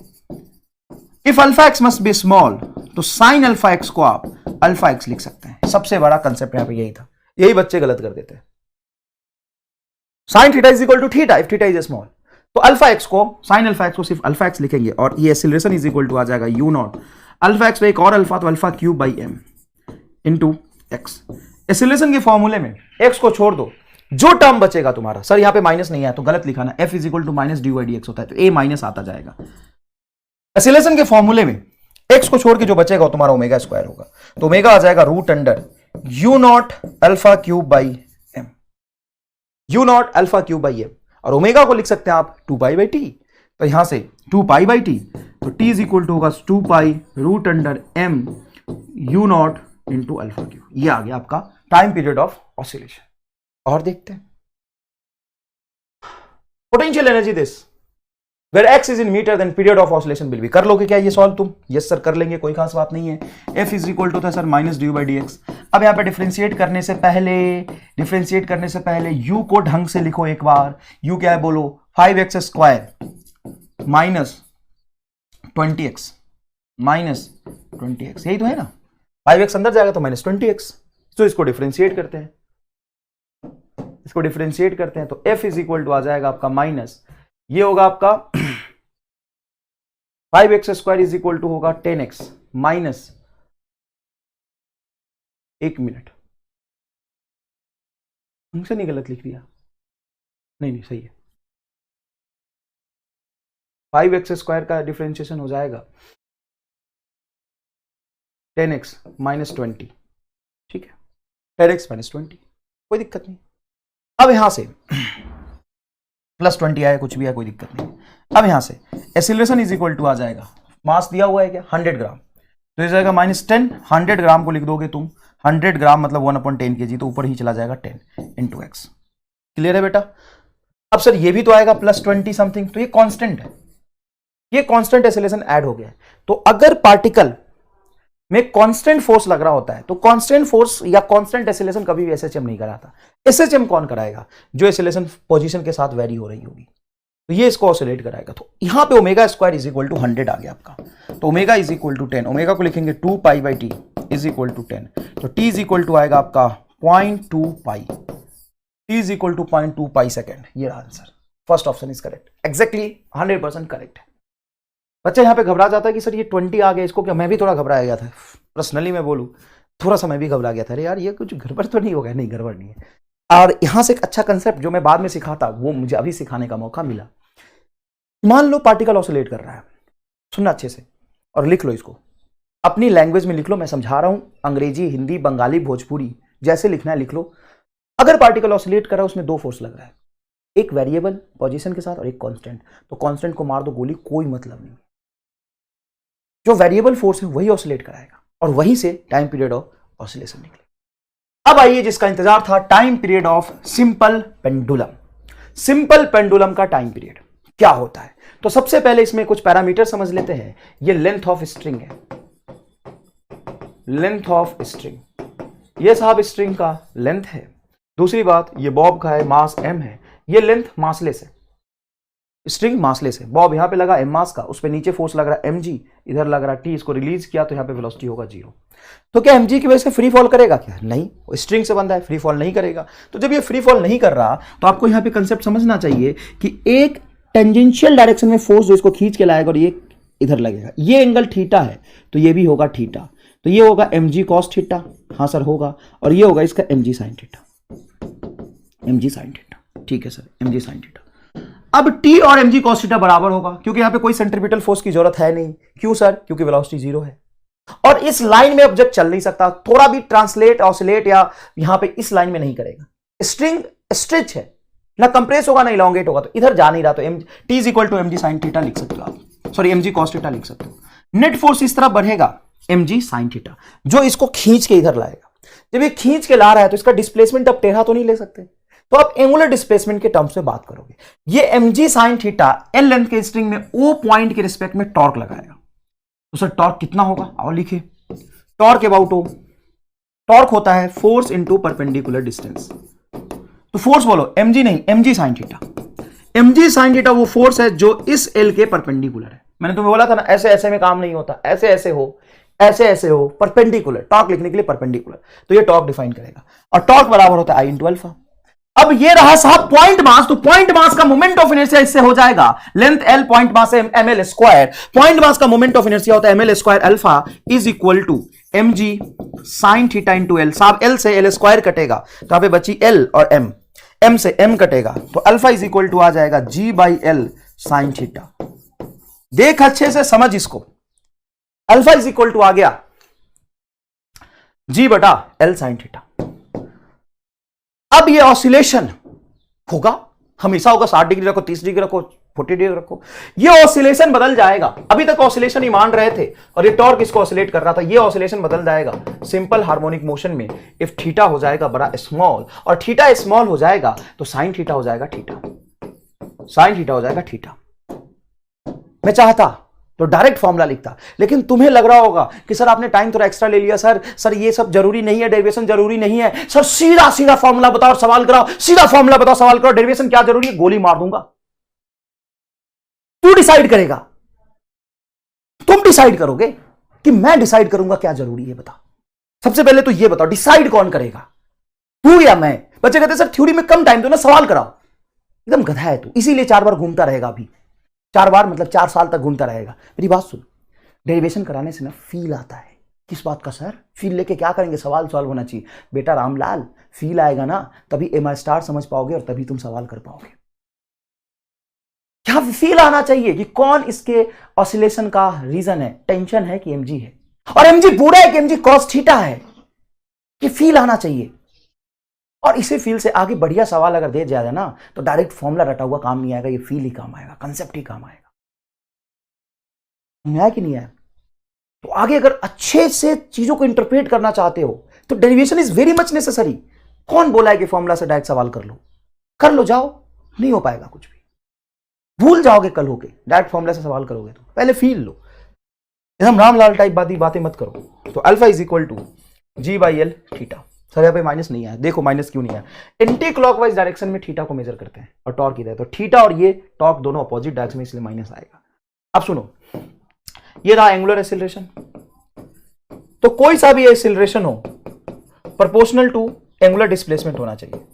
If alpha x must be small तो साइन अल्फा एक्स को आप अल्फा एक्स लिख सकते हैं। सबसे बड़ा कंसेप्ट यहां पे यही था, यही बच्चे गलत कर देते हैं। Sine theta is equal to theta if theta is small, तो अल्फा एक्स को, साइन अल्फा एक्स को सिर्फ अल्फा एक्स लिखेंगे, और ये एक्सीलरेशन इज इक्वल टू आ जाएगा u0 अल्फा एक्स पे एक और अल्फा, तो alpha cube by m into x. Acceleration के फॉर्मूले में x को छोड़ दो जो टर्म बचेगा तुम्हारा, सर यहां पे माइनस नहीं है तो गलत लिखा ना, f is equal to minus dy dx होता है, तो a माइनस आता जाएगा। एसिलेशन के फॉर्मूले में x को छोड़ के जो बचेगा वो तुम्हारा ओमेगा स्क्वायर होगा, तो ओमेगा आ जाएगा root under u naught alpha cube by m, u naught alpha cube by m, और ओमेगा को लिख सकते हैं आप 2 पाई बाई टी, तो यहां से 2 पाई बाई टी, तो t इज इक्वल टू होगा 2 pi root under m u naught into alpha cube. ये आ गया आपका टाइम पीरियड ऑफ ऑसिलेशन। और देखते हैं potential energy this where x is in metre then period of oscillation will be. कर लोगे क्या ये सॉल्व तुम? यस सर कर लेंगे, कोई खास बात नहीं है। f इज इक्वल टू था sir minus due by D x. अब यहां पे डिफरेंशिएट करने से पहले u को ढंग से लिखो एक बार। u क्या है बोलो? 5x square minus 20x minus 20x, यही तो है ना। 5x अंदर जाएगा तो माइनस 20x, तो इसको डिफरेंशिएट करते हैं, तो f इज इक्वल टू आ जाएगा आपका माइनस, ये होगा आपका 5x square is equal to होगा 10x माइनस, एक मिनट हमसे नहीं गलत लिख दिया, नहीं सही है। 5x स्क्वायर का डिफरेंशिएशन हो जाएगा 10x माइनस 20, ठीक है, 10x माइनस 20, कोई दिक्कत नहीं। अब यहां से प्लस 20 आया, कुछ भी आया, कोई दिक्कत नहीं। अब यहां से एक्सीलरेशन इज इक्वल टू आ जाएगा, मास दिया हुआ है क्या 100 ग्राम, तो ये जाएगा माइनस 10, 100 ग्राम को लिख दोगे तुम, 100 ग्राम मतलब 1/10 kg, तो ऊपर ही चला जाएगा 10 इंटू एक्स। क्लियर है बेटा? अब सर ये भी तो आएगा प्लस 20 समथिंग, तो ये कांस्टेंट है, ये कांस्टेंट एक्सीलरेशन ऐड हो गया है। तो अगर पार्टिकल में कांस्टेंट फोर्स लग रहा होता है तो कांस्टेंट फोर्स या कांस्टेंट एक्सीलरेशन कभी भी एसएचएम नहीं कराता। एसएचएम कौन कराएगा? जो एक्सीलरेशन पोजीशन के साथ वेरी हो रही होगी, तो ये इसको ऑसिलेट कराएगा। तो यहां पे omega square is equal to 100 आ गया आपका, तो omega is equal to 10, omega को लिखेंगे 2 pi by T is equal to 10, तो टी इज इक्वल टू आएगा आपका 0.2 pi, T is equal to 0.2 pi second. ये रहा answer, first option is correct, exactly 100% correct है। बच्चा यहाँ पे घबरा जाता है कि सर ये 20 आ गया, इसको क्या? मैं भी थोड़ा घबराया गया था, पर्सनली मैं बोलूँ थोड़ा सा मैं भी घबरा गया था, अरे यार ये कुछ गड़बड़ तो नहीं हो गया? नहीं गड़बड़ नहीं है। और यहाँ से एक अच्छा कंसेप्ट जो मैं बाद में सिखाता, वो मुझे अभी सिखाने का मौका मिला। मान लो पार्टिकल ऑसिलेट कर रहा है, सुनना अच्छे से और लिख लो इसको, अपनी लैंग्वेज में लिख लो, मैं समझा रहा हूं, अंग्रेजी, हिंदी, बंगाली, भोजपुरी, जैसे लिखना है लिख लो। अगर पार्टिकल ऑसिलेट कर रहा है, उसमें दो फोर्स लग रहा है, एक वेरिएबल पोजीशन के साथ और एक कांस्टेंट, तो कांस्टेंट को मार दो गोली, कोई मतलब नहीं। जो वेरिएबल फोर्स है वही ऑसिलेट कराएगा और वहीं से टाइम पीरियड ऑफ ऑसिलेशन निकलेगा। अब आइए जिसका इंतजार था, time period of simple pendulum. Simple pendulum का टाइम पीरियड क्या होता है? तो सबसे पहले इसमें कुछ पैरामीटर समझ लेते हैं। ये लेंथ ऑफ स्ट्रिंग है, लेंथ ऑफ स्ट्रिंग, ये साहब स्ट्रिंग का लेंथ है। दूसरी बात, ये बॉब का है, मास m है, ये लेंथ मासलेस है, स्ट्रिंग मासलेस है। बॉब यहां पे लगा m मास का, उस पे नीचे फोर्स लग रहा है mg, इधर लग रहा है t, इसको रिलीज किया तो यहां पे वेलोसिटी होगा 0। तो क्या mg की वजह से फ्री फॉल करेगा क्या? नहीं, स्ट्रिंग से बंधा है, फ्री फॉल नहीं करेगा। तो जब ये फ्री फॉल नहीं कर रहा, तो आपको यहां पे कंसेप्ट समझना चाहिए कि एक टेंजेंशियल डायरेक्शन में फोर्स जो इसको खींच के लाएगा और ये इधर लगेगा, ये एंगल थीटा है तो ये भी होगा थीटा, तो ये होगा mg cos थीटा, हाँ सर होगा, और ये होगा इसका mg sin theta, mg sin theta, ठीक है सर, mg sin थीटा। अब t और mg cos थीटा बराबर होगा, क्योंकि यहां पे कोई सेंट्रीपिटल फोर्स की जरूरत है नहीं। क्यों सर? क्योंकि वेलोसिटी 0 है और इस लाइन में ऑब्जेक्ट चल नहीं सकता, थोड़ा भी ट्रांसलेट ऑसिलेट या यहां पे इस लाइन में नहीं करेगा। स्ट्रिंग स्ट्रेच है, ना कंप्रेस होगा ना इलॉन्गेट होगा, तो इधर जा नहीं रहा, तो t is equal to mg sin theta लिख सकते हो आप, सॉरी mg cos थीटा लिख सकते हो। नेट फोर्स इस तरफ बढ़ेगा mg sin थीटा, जो इसको खींच के इधर लाएगा। जब ये खींच के ला रहा है तो इसका डिस्प्लेसमेंट अब टेढ़ा तो नहीं ले सकते, तो आप एंगुलर डिस्प्लेसमेंट के टर्म्स में बात करोगे। ये mg sin theta L length के स्ट्रिंग में O पॉइंट के रिस्पेक्ट में टॉर्क लगाएगा, तो सर टॉर्क कितना होगा? आओ लिखे, टॉर्क अबाउट O, टॉर्क होता है फोर्स इंटू परपेंडिकुलर डिस्टेंस। तो फोर्स बोलो mg नहीं, mg sin theta. mg sin theta वो फोर्स है जो इस L के परपेंडिकुलर है। मैंने तुम्हें बोला था ना, ऐसे ऐसे में काम नहीं होता, ऐसे ऐसे हो, ऐसे ऐसे हो, परपेंडिकुलर, टॉर्क लिखने के लिए परपेंडिकुलर, तो ये टॉर्क डिफाइन करेगा, और टॉर्क बराबर होता है I इंटू अल्फा। अब ये रहा साहब पॉइंट मास, तो पॉइंट मास का मोमेंट ऑफ इनर्शिया इससे हो जाएगा, लेंथ L, पॉइंट मास है ml स्क्वायर, पॉइंट मास का मोमेंट ऑफ इनर्शिया होता है ml square alpha is equal to mg sin theta into L। साहब L से L स्क्वायर कटेगा, तो यहां पे बची L और m, m से m कटेगा तो अल्फा इज इक्वल टू आ जाएगा g by L sine theta. देख अच्छे से समझ इसको, अल्फा इज इक्वल टू आ गया g बटा एल साइन थीटा। अब ये ऑसिलेशन होगा, हमेशा होगा, 60 डिग्री रखो, 30 डिग्री रखो, 40 डिग्री रखो, ये ऑसिलेशन बदल जाएगा। अभी तक ऑसिलेशन ही मान रहे थे और ये टॉर्क इसको ऑसिलेट कर रहा था, ये ऑसिलेशन बदल जाएगा सिंपल हार्मोनिक मोशन में। इफ थीटा हो जाएगा बड़ा स्मॉल और थीटा स्मॉल हो जाएगा तो साइन थीटा हो जाएगा थीटा, साइन थीटा हो जाएगा थीटा। मैं चाहता तो डायरेक्ट फॉर्मूला लिखता, लेकिन तुम्हें लग रहा होगा कि सर आपने टाइम थोड़ा एक्स्ट्रा ले लिया, सर ये सब जरूरी नहीं है, डेरिवेशन जरूरी नहीं है, सर सीधा सीधा फॉर्मूला बताओ और सवाल कराओ, सीधा फॉर्मूला बताओ सवाल करो, डेरिवेशन क्या जरूरी है, गोली मार दूंगा। तू डिसाइड करेगा, तुम डिसाइड करोगे कि मैं डिसाइड करूंगा क्या जरूरी है, बता। सबसे पहले तो ये बताओ डिसाइड कौन करेगा, तू या मैं? बच्चे कहते सर थ्योरी में कम टाइम दो ना, सवाल कराओ। एकदम गधा है तू, इसीलिए 4 बार घूमता रहेगा। अभी 4 बार मतलब 4 साल तक घूमता रहेगा। मेरी बात सुन, डेरिवेशन कराने से ना फील आता है। किस बात का सर? फील लेके क्या करेंगे, सवाल सॉल्व होना चाहिए। बेटा रामलाल, फील आएगा ना तभी एम स्टार समझ पाओगे और तभी तुम सवाल कर पाओगे। क्या फील आना चाहिए कि कौन इसके ऑसिलेशन का रीजन है, टेंशन है कि एमजी है, और एमजी पूरा है कि एमजी कॉस थीटा है। ये फील आना चाहिए। और इसे फील से आगे बढ़िया सवाल अगर दे जाएगा ना तो डायरेक्ट फॉर्मूला रटा हुआ काम नहीं आएगा, ये फील ही काम आएगा, कंसेप्ट ही काम आएगा। नहीं आया कि नहीं आया? तो आगे अगर अच्छे से चीजों को इंटरप्रेट करना चाहते हो तो derivation is very much necessary. कौन बोला है कि फॉर्मूला से डायरेक्ट सवाल कर लो जाओ, नहीं हो पाएगा कुछ भी, भूल जाओगे कल होके। डायरेक्ट फॉर्मूला से सवाल करोगे तो पहले फील लो, एकदम रामलाल टाइप बातें मत करो। तो alpha is equal to g by l theta. Sir यहाँ पे माइनस नहीं आया, देखो माइनस क्यों नहीं आया, एंटी क्लॉकवाइज डायरेक्शन में थीटा को मेजर करते हैं और टॉर्क इधर, तो थीटा और ये टॉर्क दोनों अपोजिट डायरेक्शन में, इसलिए माइनस आएगा। अब सुनो, ये रहा एंगुलर एक्सीलरेशन। तो कोई सा भी एक्सीलरेशन हो प्रोपोर्शनल टू एंगुलर डिस्प्लेसमेंट होना चाहिए,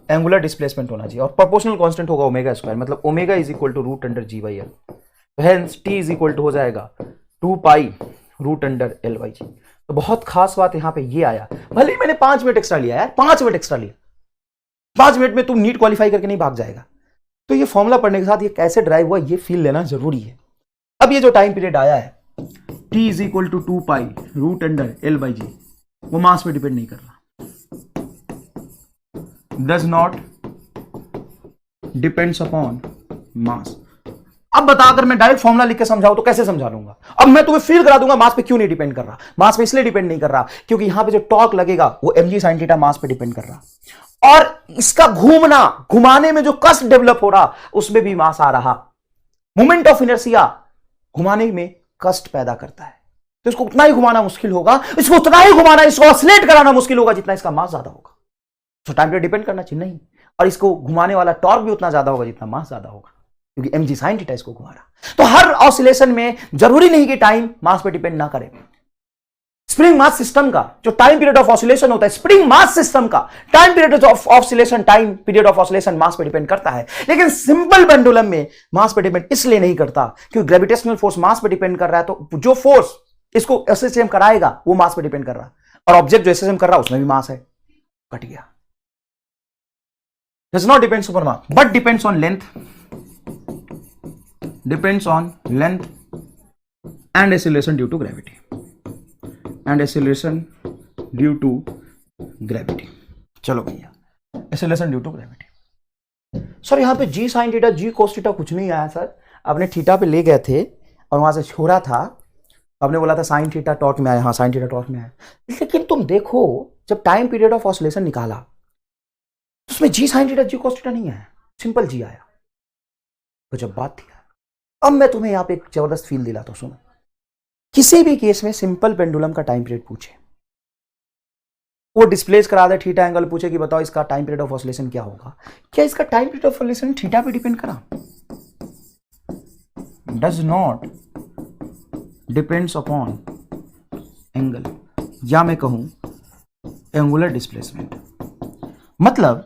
एंगुलर डिस्प्लेसमेंट होना चाहिए, और प्रोपोर्शनल कांस्टेंट होगा ओमेगा स्क्वायर, मतलब omega is equal to root under G by L. तो hence T is equal to हो जाएगा 2 pi root under L by जी। तो बहुत खास बात यहां पे ये आया, भले ही मैंने 5 मिनट एक्स्ट्रा लिया यार, 5 मिनट एक्स्ट्रा लिया, 5 मिनट में तुम नीट क्वालिफाई करके नहीं भाग जाएगा। तो ये फॉर्मूला पढ़ने के साथ ये कैसे ड्राइव हुआ ये फील लेना जरूरी है। अब ये जो टाइम पीरियड आया है t is equal to 2 pi root under L by G, वो मास पे डिपेंड नहीं कर रहा, does not depends upon mass. अब बता, अगर मैं डायरेक्ट फॉर्मूला लिख के समझाऊं तो कैसे समझा लूंगा? अब मैं तुम्हें फील करा दूंगा मास पे क्यों नहीं डिपेंड कर रहा। मास पे इसलिए डिपेंड नहीं कर रहा क्योंकि यहां पे जो टॉर्क लगेगा वो mg sin थीटा मास पे डिपेंड कर रहा, और इसका घुमाने में जो कस्ट डेवलप हो रहा उसमें भी मास आ रहा। मोमेंट ऑफ इनर्शिया घुमाने में कस्ट पैदा करता है, तो इसको उतना ही घुमाना मुश्किल होगा, इसको उतना ही घुमाना, इसको ऑसिलेट कराना मुश्किल होगा जितना इसका मास ज्यादा होगा। तो टाइम पे डिपेंड करना चाहिए नहीं, और इसको घुमाने वाला टॉर्क भी उतना ज्यादा होगा जितना मास ज्यादा होगा, क्योंकि mg sin थीटा इसको घुमा रहा। तो हर ऑसिलेशन में जरूरी नहीं कि टाइम मास पे डिपेंड ना करे। स्प्रिंग मास सिस्टम का जो टाइम पीरियड ऑफ ऑसिलेशन होता है, स्प्रिंग मास सिस्टम का time period of oscillation, time period of oscillation mass पे डिपेंड करता है। लेकिन सिंपल पेंडुलम में मास पे डिपेंड इसलिए नहीं करता क्योंकि ग्रेविटेशनल फोर्स मास पे डिपेंड कर रहा है, तो जो फोर्स इसको एसएसएम कराएगा वो मास पे डिपेंड कर रहा है, और ऑब्जेक्ट जो एसएसएम कर रहा है उसमें भी मास है, कट गया। does not depends upon mass but depends on length, depends on length and acceleration due to gravity, and acceleration due to gravity। चलो भैया, acceleration due to gravity। Sir यहाँ पे जी साइन थीटा जी कोस थीटा कुछ नहीं आया सर, आपने थीटा पे ले गए थे और वहां से छोड़ा था, आपने बोला था साइन थीटा टॉर्क में आया, हाँ साइन थीटा टॉर्क में आया। लेकिन तुम देखो जब टाइम पीरियड ऑफ ऑसिलेशन निकाला उसमें जी साइन थीटा जी कोस थीटा नहीं आया, सिंपल जी आया। तो जब बात थी, अब मैं तुम्हें यहां पे एक जबरदस्त फील दिलाता हूं, सुनो। किसी भी केस में सिंपल पेंडुलम का टाइम पीरियड पूछे, वो डिस्प्लेस करा दे, थीटा एंगल पूछे कि बताओ इसका टाइम पीरियड ऑफ ऑसिलेशन क्या होगा, क्या इसका time period of oscillation theta पे डिपेंड करा? Does not depends upon angle, या मैं कहूं एंगुलर डिस्प्लेसमेंट। मतलब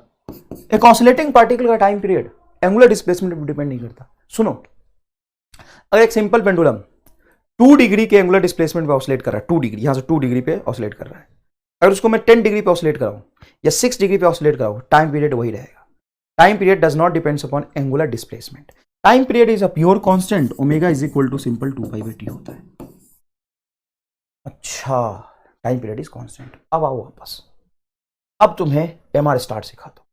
एक ऑसिलेटिंग पार्टिकल का टाइम पीरियड एंगुलर डिस्प्लेसमेंट पर डिपेंड नहीं करता। सुनो, अगर एक सिंपल पेंडुलम 2 डिग्री के एंगुलर डिस्प्लेसमेंट पे ऑसिलेट कर रहा है, 2 डिग्री, यहां से 2 डिग्री पे ऑसिलेट कर रहा है, अगर उसको मैं 10 डिग्री पे ऑसिलेट कराऊं या 6 डिग्री पे ऑसिलेट कराऊं, टाइम पीरियड वही रहेगा। Time period does not depends upon angular displacement. Time period is a pure constant, omega is equal to simple 2π/t होता है। अच्छा, टाइम पीरियड इज कांस्टेंट। अब आओ वापस, अब तुम्हें एमआर स्टार सिखा दो।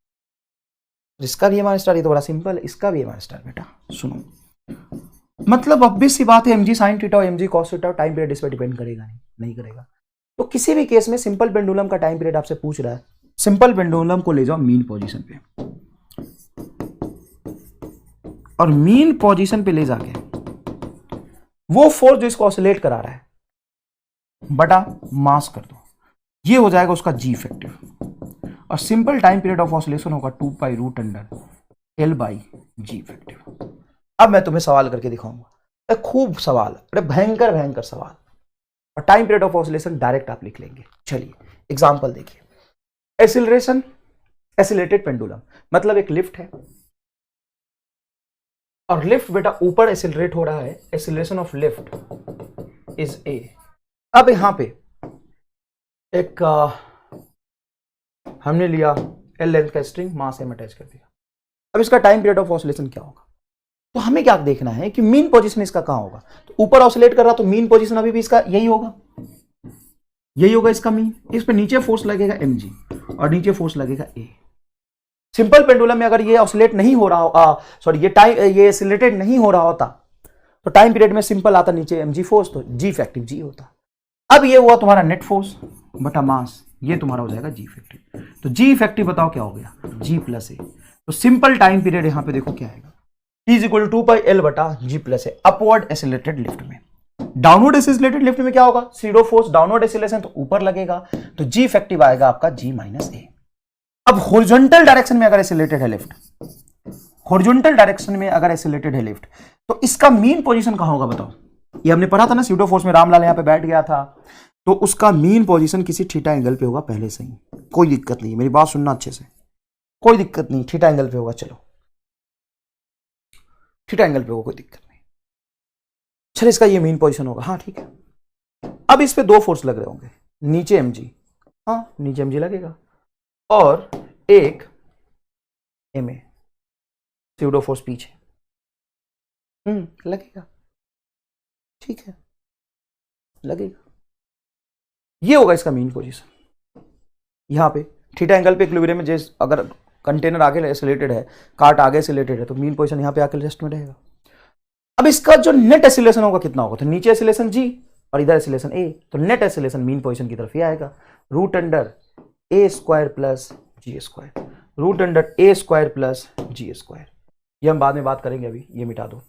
इसका भी एमआर स्टार, ये तो बड़ा सिंपल है, इसका भी एमआर स्टार। बेटा सुनो, मतलब ऑब्वियस सी बात है, एमजी साइन थीटा और MG cos theta, time period इस पर डिपेंड करेगा नहीं करेगा। तो किसी भी केस में सिंपल पेंडुलम का टाइम पीरियड आपसे पूछ रहा है, सिंपल पेंडुलम को ले जाओ मीन पोजीशन पे, और मीन पोजीशन पे ले जाके वो फोर्स जो इसको ऑसिलेट करा रहा है बटा मास कर दो, ये हो जाएगा उसका जी इफेक्टिव, और simple time period of oscillation होगा 2π√L/g इफेक्टिव। अब मैं तुम्हें सवाल करके दिखाऊंगा, खूब सवाल, अरे भयंकर भयंकर सवाल, और time period of oscillation direct आप लिख लेंगे। चलिए एग्जांपल देखिए, एसिलरेशन, एसिलेटेड पेंडुलम, मतलब एक लिफ्ट है और लिफ्ट बेटा ऊपर एसिलरेट हो रहा है, acceleration of lift is a. अब यहां पे एक हमने लिया एल लेंथ का स्ट्रिंग, मास एम अटैच कर दिया। अब इसका टाइम पीरियड ऑफ ऑसिलेशन क्या होगा, तो हमें क्या देखना है कि मीन पोजीशन इसका कहां होगा। तो ऊपर ऑसिलेट कर रहा तो मीन पोजीशन अभी भी इसका यही होगा, यही होगा इसका मीन। इस पे नीचे फोर्स लगेगा mg और नीचे फोर्स लगेगा a। सिंपल पेंडुलम में अगर ये ऑसिलेट नहीं हो रहा, सॉरी ये एसिलेटेड नहीं हो रहा होता, तो टाइम पीरियड में सिंपल आता नीचे mg फोर्स, तो g इफेक्टिव g होता। अब ये हुआ तुम्हारा नेट फोर्स बटा मास, ये तुम्हारा हो जाएगा जी इफेक्टिव। तो जी इफेक्टिव बताओ क्या हो गया, जी प्लस ए। तो सिंपल टाइम पीरियड यहां पे देखो क्या आएगा, T is equal to 2πL/g plus a. Upward accelerated lift में, डाउनवर्ड एसिलेटेड लिफ्ट में क्या होगा, सीडो फोर्स डाउनवर्ड एसिलेशन तो ऊपर लगेगा, तो जी इफेक्टिव आएगा आपका जी माइनस ए। अब हॉरिजॉन्टल डायरेक्शन में अगर एसिलेटेड है लिफ्ट, हॉरिजॉन्टल डायरेक्शन में अगर एसिलेटेड है लिफ्ट, तो इसका मीन पोजीशन कहां होगा बताओ। ये हमने पढ़ा था ना, सीडो फोर्स में रामलाल यहां पे बैठ गया था, तो उसका मीन पोजीशन किसी थीटा एंगल पे होगा पहले से ही, कोई दिक्कत नहीं, मेरी बात सुनना अच्छे से, कोई दिक्कत नहीं, थीटा एंगल पे होगा। चलो थीटा एंगल पे होगा, कोई दिक्कत नहीं। चलो इसका ये मीन पोजीशन होगा, हाँ ठीक है। अब इस पे दो फोर्स लग रहे होंगे, नीचे mg, हाँ नीचे mg लगेगा, और एक ma सीडो फोर्स पीछे लगेगा, ठीक है लगेगा। ये होगा इसका मीन पोजीशन। यहां पे थीटा एंगल पे इक्विलिब्रियम में जैसे अगर कंटेनर आगे एसिलेटेड है, कार्ट आगे एसिलेटेड है, तो मीन पोजीशन यहां पे आके रेस्ट में रहेगा। अब इसका जो नेट एसिलेशन होगा कितना होगा, तो नीचे एसिलेशन जी और इधर एसिलेशन ए, तो नेट एसिलेशन मीन पोजीशन की तरफ ये आएगा, √a² plus g², √a² plus g²। ये हम बाद में बात करेंगे, अभी ये मिटा दो,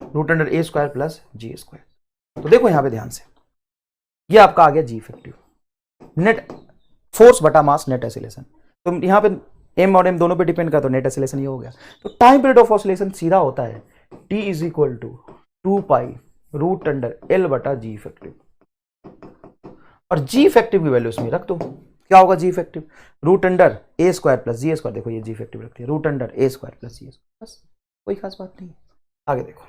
√a² प्लस g²। तो देखो यहां पे ध्यान से, ये आपका आ गया जी इफेक्टिव, नेट फोर्स बटा मास नेट एसिलेशन। तो यहां पे m और m दोनों पे डिपेंड करता, तो नेट एसिलेशन ये हो गया। तो टाइम पीरियड ऑफ ऑसिलेशन सीधा होता है t is equal to 2π√L/g effective, और जी इफेक्टिव की वैल्यू इसमें रख दो। क्या होगा जी इफेक्टिव, √a² प्लस g²। देखो ये जी इफेक्टिव रखती है, √a² प्लस g², बस कोई खास बात नहीं। आगे देखो,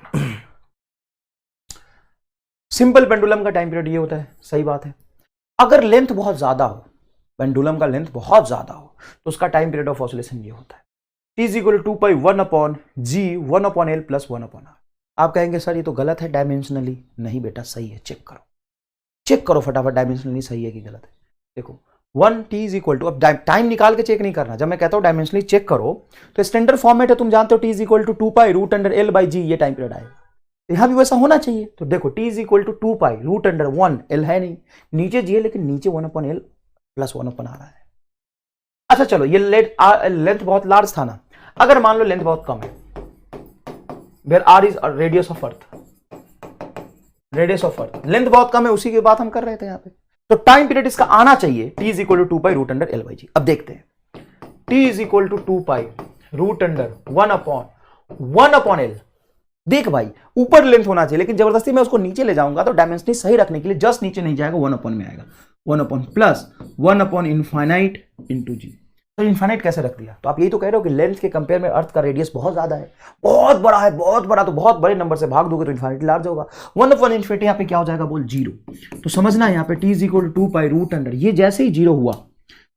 सिंपल पेंडुलम का टाइम पीरियड ये होता है, सही बात है। अगर लेंथ बहुत ज्यादा हो, पेंडुलम का लेंथ बहुत ज्यादा हो, तो उसका टाइम पीरियड ऑफ ऑसिलेशन ये होता है, T is equal to 2π1/g 1/L plus 1/r। आप कहेंगे सर ये तो गलत है डायमेंशनली, नहीं बेटा सही है, चेक करो, चेक करो फटाफट डायमेंशनली सही है कि गलत है। देखो 1t इज इक्वल टू, अब टाइम निकाल के चेक नहीं करना, जब मैं कहता हूं डायमेंशनली चेक करो, तो स्टैंडर्ड फॉर्मेट है, तुम जानते हो T is equal to 2π√L/g, ये टाइम पीरियड आएगा। यहां भी वैसा होना चाहिए। तो देखो T is equal to 2π√1, L है नहीं, नीचे जी है लेकिन नीचे 1/L प्लस 1/r आ रहा है। अच्छा चलो, ये लेंथ बहुत लार्ज था ना, अगर मान लो लेंथ बहुत कम है, where r is radius of earth, radius of earth, length बहुत कम है, उसी की बात हम कर रहे थे यहां पे। तो टाइम पीरियड इसका आना चाहिए T is equal to 2π√L/g। अब देखते हैं, T is equal to 2π√1/L। देख भाई ऊपर लेंथ होना चाहिए, लेकिन जबरदस्ती मैं उसको नीचे ले जाऊंगा, तो डायमेंशनली सही रखने के लिए जस्ट नीचे नहीं जाएगा, 1/, में आएगा 1/ प्लस 1/∞ इंटू जी। तो इन्फाइनाइट कैसे रख दिया, तो आप यही तो कह रहे हो कि लेंथ के कंपेयर में अर्थ का रेडियस बहुत ज्यादा है, बहुत बड़ा है, बहुत बड़ा, तो बहुत बड़े नंबर से भाग दोगे तो इन्फाइनाइट लार्ज होगा। 1/∞ यहाँ पे क्या हो जाएगा बोल 0। तो समझना यहाँ पे T इज इक्वल टू 2π√, ये जैसे ही 0 हुआ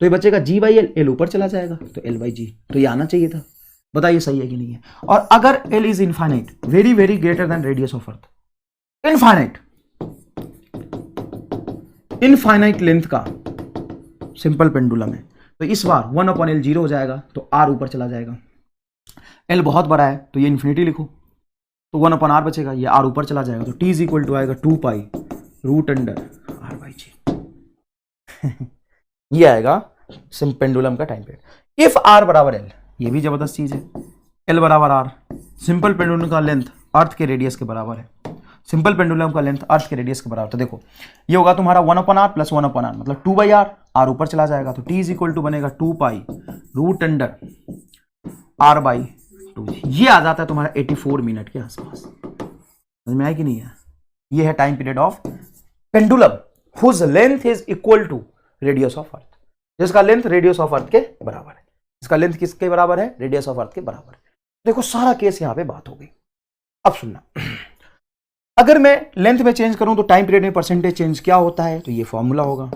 तो ये बचेगा जी बाई एल, एल ऊपर चला जाएगा तो एल बाई जी, तो ये आना चाहिए था। बताइए सही है कि नहीं है। और अगर L is infinite, very very greater than radius of earth, infinite, infinite length का सिंपल पेंडुलम है, तो इस बार 1/L 0 हो जाएगा तो आर ऊपर चला जाएगा। एल बहुत बड़ा है तो ये इन्फिनिटी लिखो, तो 1/R बचेगा, ये आर ऊपर चला जाएगा, तो टी इज इक्वल टू आएगा 2 pi root under are by g. ये आएगा सिम पेंडुलम का टाइम पीरियड। इफ आर बराबर एल, ये भी जबरदस्त चीज है, एल बराबर आर, सिंपल पेंडुलम का लेंथ अर्थ के रेडियस के बराबर है, सिंपल पेंडुलम का लेंथ अर्थ के रेडियस के बराबर। तो देखो ये होगा तुम्हारा 1/R प्लस 1/R मतलब 2/R, आर ऊपर चला जाएगा, तो टी इज इक्वल टू बनेगा 2 pi root under are by 2। ये आ जाता है तुम्हारा 84 मिनट के आसपास। समझ में आया कि नहीं है। ये है time period of pendulum whose length is equal to radius of earth, जिसका लेंथ रेडियस ऑफ अर्थ के बराबर है। इसका लेंथ किसके बराबर है? रेडियस ऑफ अर्थ के बराबर है। देखो सारा केस यहां पे बात हो गई। अब सुनना, अगर मैं लेंथ में चेंज करूं तो टाइम पीरियड में परसेंटेज चेंज क्या होता है, तो ये फॉर्मूला होगा।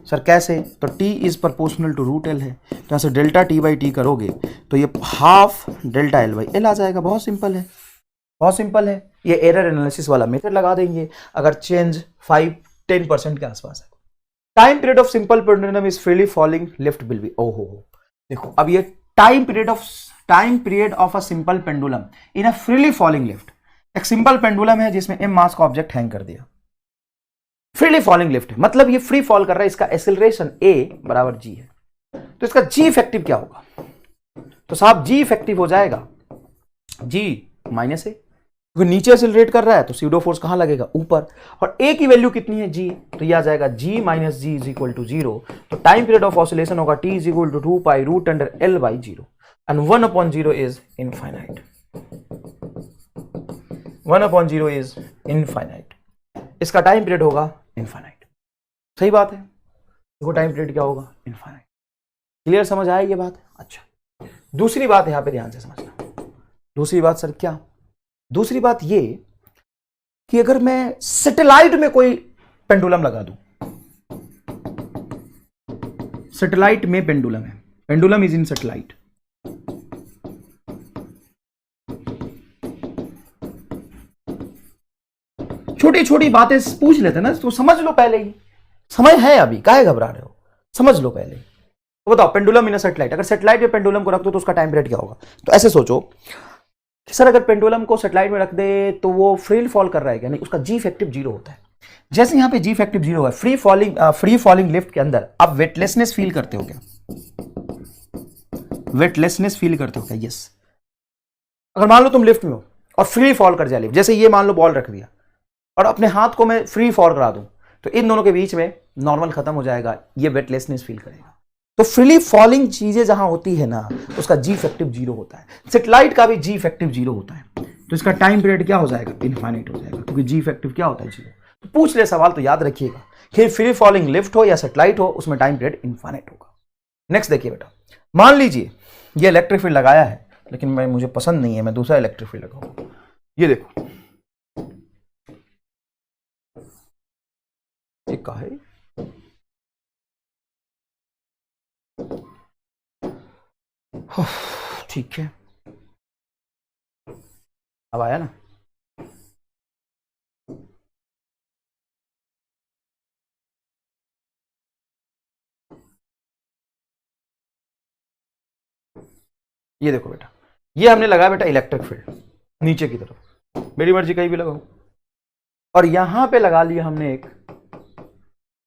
सर कैसे? तो t is proportional to root l है, तो यहां से डेल्टा टी बाई टी करोगे तो ये half delta L by L आ जाएगा। बहुत सिंपल है, बहुत सिंपल है। ये एरर एनालिसिस वाला मेथड लगा देंगे अगर चेंज 5-10% के आसपास है। Time period of simple pendulum is freely falling lift will be, ओहो देखो अब ये time period of a simple pendulum in a freely falling lift. एक सिंपल पेंडुलम है जिसमें m मास का ऑब्जेक्ट हैंग कर दिया, फ्रीली फॉलिंग लिफ्ट है, मतलब ये फ्री फॉल कर रहा है, इसका एक्सेलरेशन a बराबर g है, तो इसका g इफेक्टिव क्या होगा? तो साहब g इफेक्टिव हो जाएगा g माइनस a, क्योंकि नीचे एक्सेलरेट कर रहा है तो सीडो फोर्स कहां लगेगा? ऊपर, और a की वैल्यू कितनी है? g, तो यह आ जाएगा g minus g is equal to 0। तो टाइम पीरियड ऑफ ऑसिलेशन होगा t is equal to 2 pi root under l by 0 and 1/0 is infinite. 1/0 is infinite, इसका टाइम पीरियड होगा इनफाइनाइट। सही बात है, देखो टाइम पीरियड क्या होगा? इनफाइनाइट। क्लियर, समझ आया ये बात? अच्छा, दूसरी बात यहां पे ध्यान से समझना। दूसरी बात सर क्या? दूसरी बात ये कि अगर मैं सैटेलाइट में कोई पेंडुलम लगा दूं, सैटेलाइट में पेंडुलम है, पेंडुलम इज इन सैटेलाइट, छोटी छोटी बातें पूछ लेते ना, तो समझ लो पहले ही, समय है अभी, काहे घबरा रहे हो, समझ लो पहले ही। तो बताओ पेंडुलम इन अ सैटेलाइट, अगर सैटेलाइट में पेंडुलम को रख दो तो उसका टाइम पीरियड क्या होगा? तो ऐसे सोचो कि सर अगर पेंडुलम को सैटेलाइट में रख दे तो वो फ्री फॉल कर रहा है क्या? नहीं, उसका जी इफेक्टिव 0 होता है। जैसे यहां पे जी इफेक्टिव 0 है, फ्री फॉलिंग लिफ्ट के अंदर आप वेटलेसनेस फील करते हो क्या? वेटलेसनेस फील करते हो क्या? यस। अगर मान लो तुम लिफ्ट में हो और फ्री फॉल कर जाए लिफ्ट, जैसे ये मान लो बॉल रख दिया और अपने हाथ को मैं फ्री फॉल करा दूं, तो इन दोनों के बीच में नॉर्मल खत्म हो जाएगा, ये वेटलेसनेस फील करेगा। तो फ्रीली फॉलिंग चीजें जहां होती है ना, उसका जी इफेक्टिव 0 होता है। सैटेलाइट का भी जी इफेक्टिव 0 होता है, तो इसका टाइम पीरियड क्या हो जाएगा? इनफाइनाइट हो जाएगा, क्योंकि जी इफेक्टिव क्या होता है? 0। तो पूछ ले सवाल तो याद रखिएगा कि फ्री फॉलिंग लिफ्ट हो या सैटेलाइट हो, उसमें टाइम पीरियड इनफाइनाइट होगा। नेक्स्ट देखिए बेटा, मान लीजिए ये इलेक्ट्रिक फील्ड लगाया है, लेकिन मुझे पसंद नहीं है, मैं दूसरा इलेक्ट्रिक फील्ड लगाऊंगा। ये देखो एक है, ठीक है, अब आया ना? ये देखो बेटा, ये हमने लगाया बेटा इलेक्ट्रिक फील्ड नीचे की तरफ, मेरी मर्जी कहीं भी लगाओ, और यहां पे लगा लिया हमने एक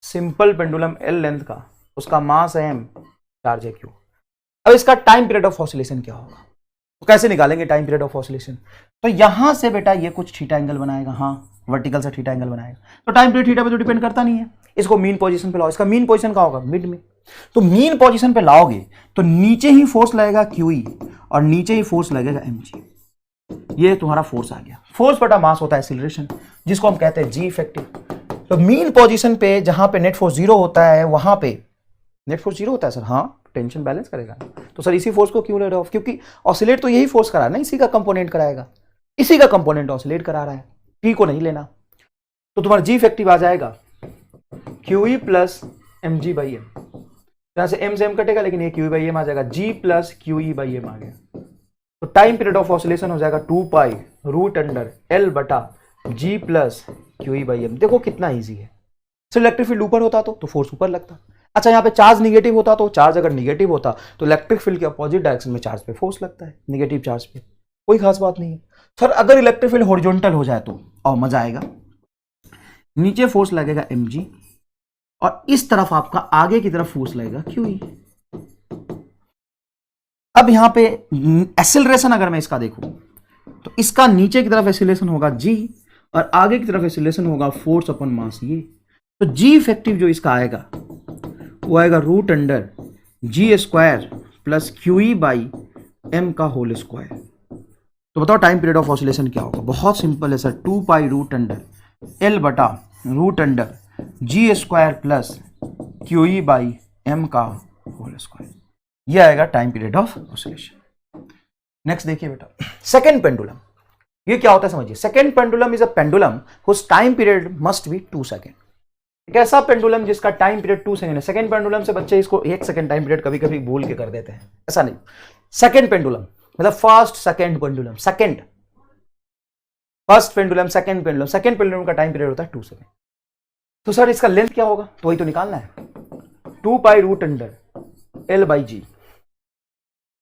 सिंपल पेंडुलम एल लेंथ का, उसका मास है m, चार्ज है q। अब इसका टाइम पीरियड ऑफ ऑसिलेशन क्या होगा? तो कैसे निकालेंगे टाइम पीरियड ऑफ ऑसिलेशन? तो यहां से बेटा ये कुछ थीटा एंगल बनाएगा, हाँ वर्टिकल से थीटा एंगल बनाएगा, तो टाइम पीरियड थीटा पे तो डिपेंड करता नहीं है। इसको मीन पोजीशन पे लाओ, इसका मीन पोजीशन का होगा मिड में, तो मीन पोजीशन पे लाओगे तो नीचे ही फोर्स लगेगा QE और नीचे ही फोर्स लगेगा mg। ये तुम्हारा फोर्स आ गया। फोर्स बटा मास होता है एक्सीलरेशन, जिसको हम कहते हैं जी इफेक्टिव। तो मीन पोजीशन पे जहां पे नेट फोर्स 0 होता है, वहां पे नेट फोर्स 0 होता है सर, हाँ टेंशन बैलेंस करेगा। तो सर इसी फोर्स को क्यों ले रहे हो? क्योंकि ऑसिलेट तो यही फोर्स करा ना, इसी का कंपोनेंट कराएगा, इसी का कंपोनेंट ऑसिलेट करा रहा है, P को नहीं लेना। तो तुम्हारा जी इफेक्टिव आ जाएगा QE plus mg by m। यहां से m से m कटेगा, लेकिन ये QE बाई एम आ जाएगा, G plus QE by M आ गया। तो टाइम पीरियड ऑफ ऑसिलेशन हो जाएगा 2 पाई रूट अंडर L बटा G plus QE by M. देखो कितना ईजी है। सिर्फ इलेक्ट्रिक फील्ड ऊपर होता तो फोर्स ऊपर लगता। अच्छा, यहाँ पे चार्ज निगेटिव होता तो चार्ज अगर निगेटिव होता तो इलेक्ट्रिक फील्ड के अपोजिट डायरेक्शन में चार्ज पे फोर्स लगता है, निगेटिव चार्ज पे। कोई खास बात नहीं है सर। अगर इलेक्ट्रिक फील्ड हॉरिजॉन्टल हो जाए तो और मजा आएगा। नीचे फोर्स लगेगा mg और इस तरफ आपका आगे की तरफ फोर्स लगेगा QE। अब यहां पे एक्सेलरेशन अगर मैं इसका देखूं तो इसका नीचे की तरफ एक्सेलरेशन होगा g और आगे की तरफ एक्सेलरेशन होगा फोर्स अपॉन मास ये। तो g इफेक्टिव जो इसका आएगा वो आएगा root under g square plus QE by m का होल स्क्वायर। तो बताओ टाइम पीरियड ऑफ ऑसिलेशन क्या होगा? बहुत सिंपल है sir, 2 pi root under L बटा root under g square plus QE by m का होल स्क्वायर। ये आएगा time period of oscillation. Next देखिए बेटा, सेकेंड पेंडुलम। ये क्या होता है समझिए। Second pendulum is a pendulum whose time period must be 2 second. एक ऐसा पेंडुलम जिसका टाइम पीरियड 2 सेकेंड है। सेकेंड पेंडुलम से बच्चे इसको 1 सेकेंड टाइम पीरियड कभी कभी भूल के कर देते हैं, ऐसा नहीं। सेकेंड पेंडुलम मतलब first second pendulum, second first pendulum second pendulum. Second pendulum का टाइम पीरियड होता है 2 सेकेंड। तो सर इसका लेंथ क्या होगा? तो वही तो निकालना है, 2 pi root under L by g.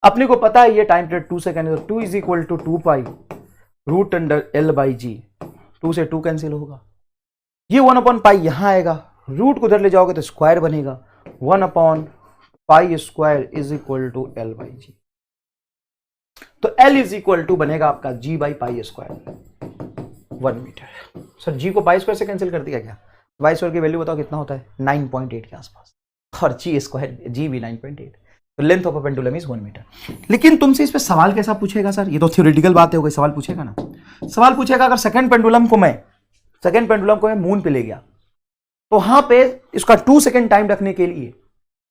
अपने को पता है ये टाइम पीरियड 2 सेकेंड है, तो 2 is equal to 2 pi root under L by g. 2 से 2 कैंसिल होगा, ये 1 अपॉन पाई यहां आएगा, रूट को उधर ले जाओगे तो स्क्वायर बनेगा, 1 upon pi square is equal to L by जी। तो L इज इक्वल टू बनेगा आपका G by pi square 1 metre. Sir G को पाई स्क्वायर से कैंसिल कर दिया क्या? पाई स्क्वायर की वैल्यू बताओ कितना होता है? 9.8 के आसपास, और G स्क्वायर G भी 9.8। तो length of a pendulum is 1 metre. लेकिन तुमसे इस पे सवाल कैसा पूछेगा सर? ये तो थ्योरेटिकल बात है, कोई सवाल पूछेगा ना। सवाल पूछेगा अगर सेकेंड पेंडुलम को मैं मून पे ले गया तो वहां पे इसका 2 सेकेंड टाइम रखने के लिए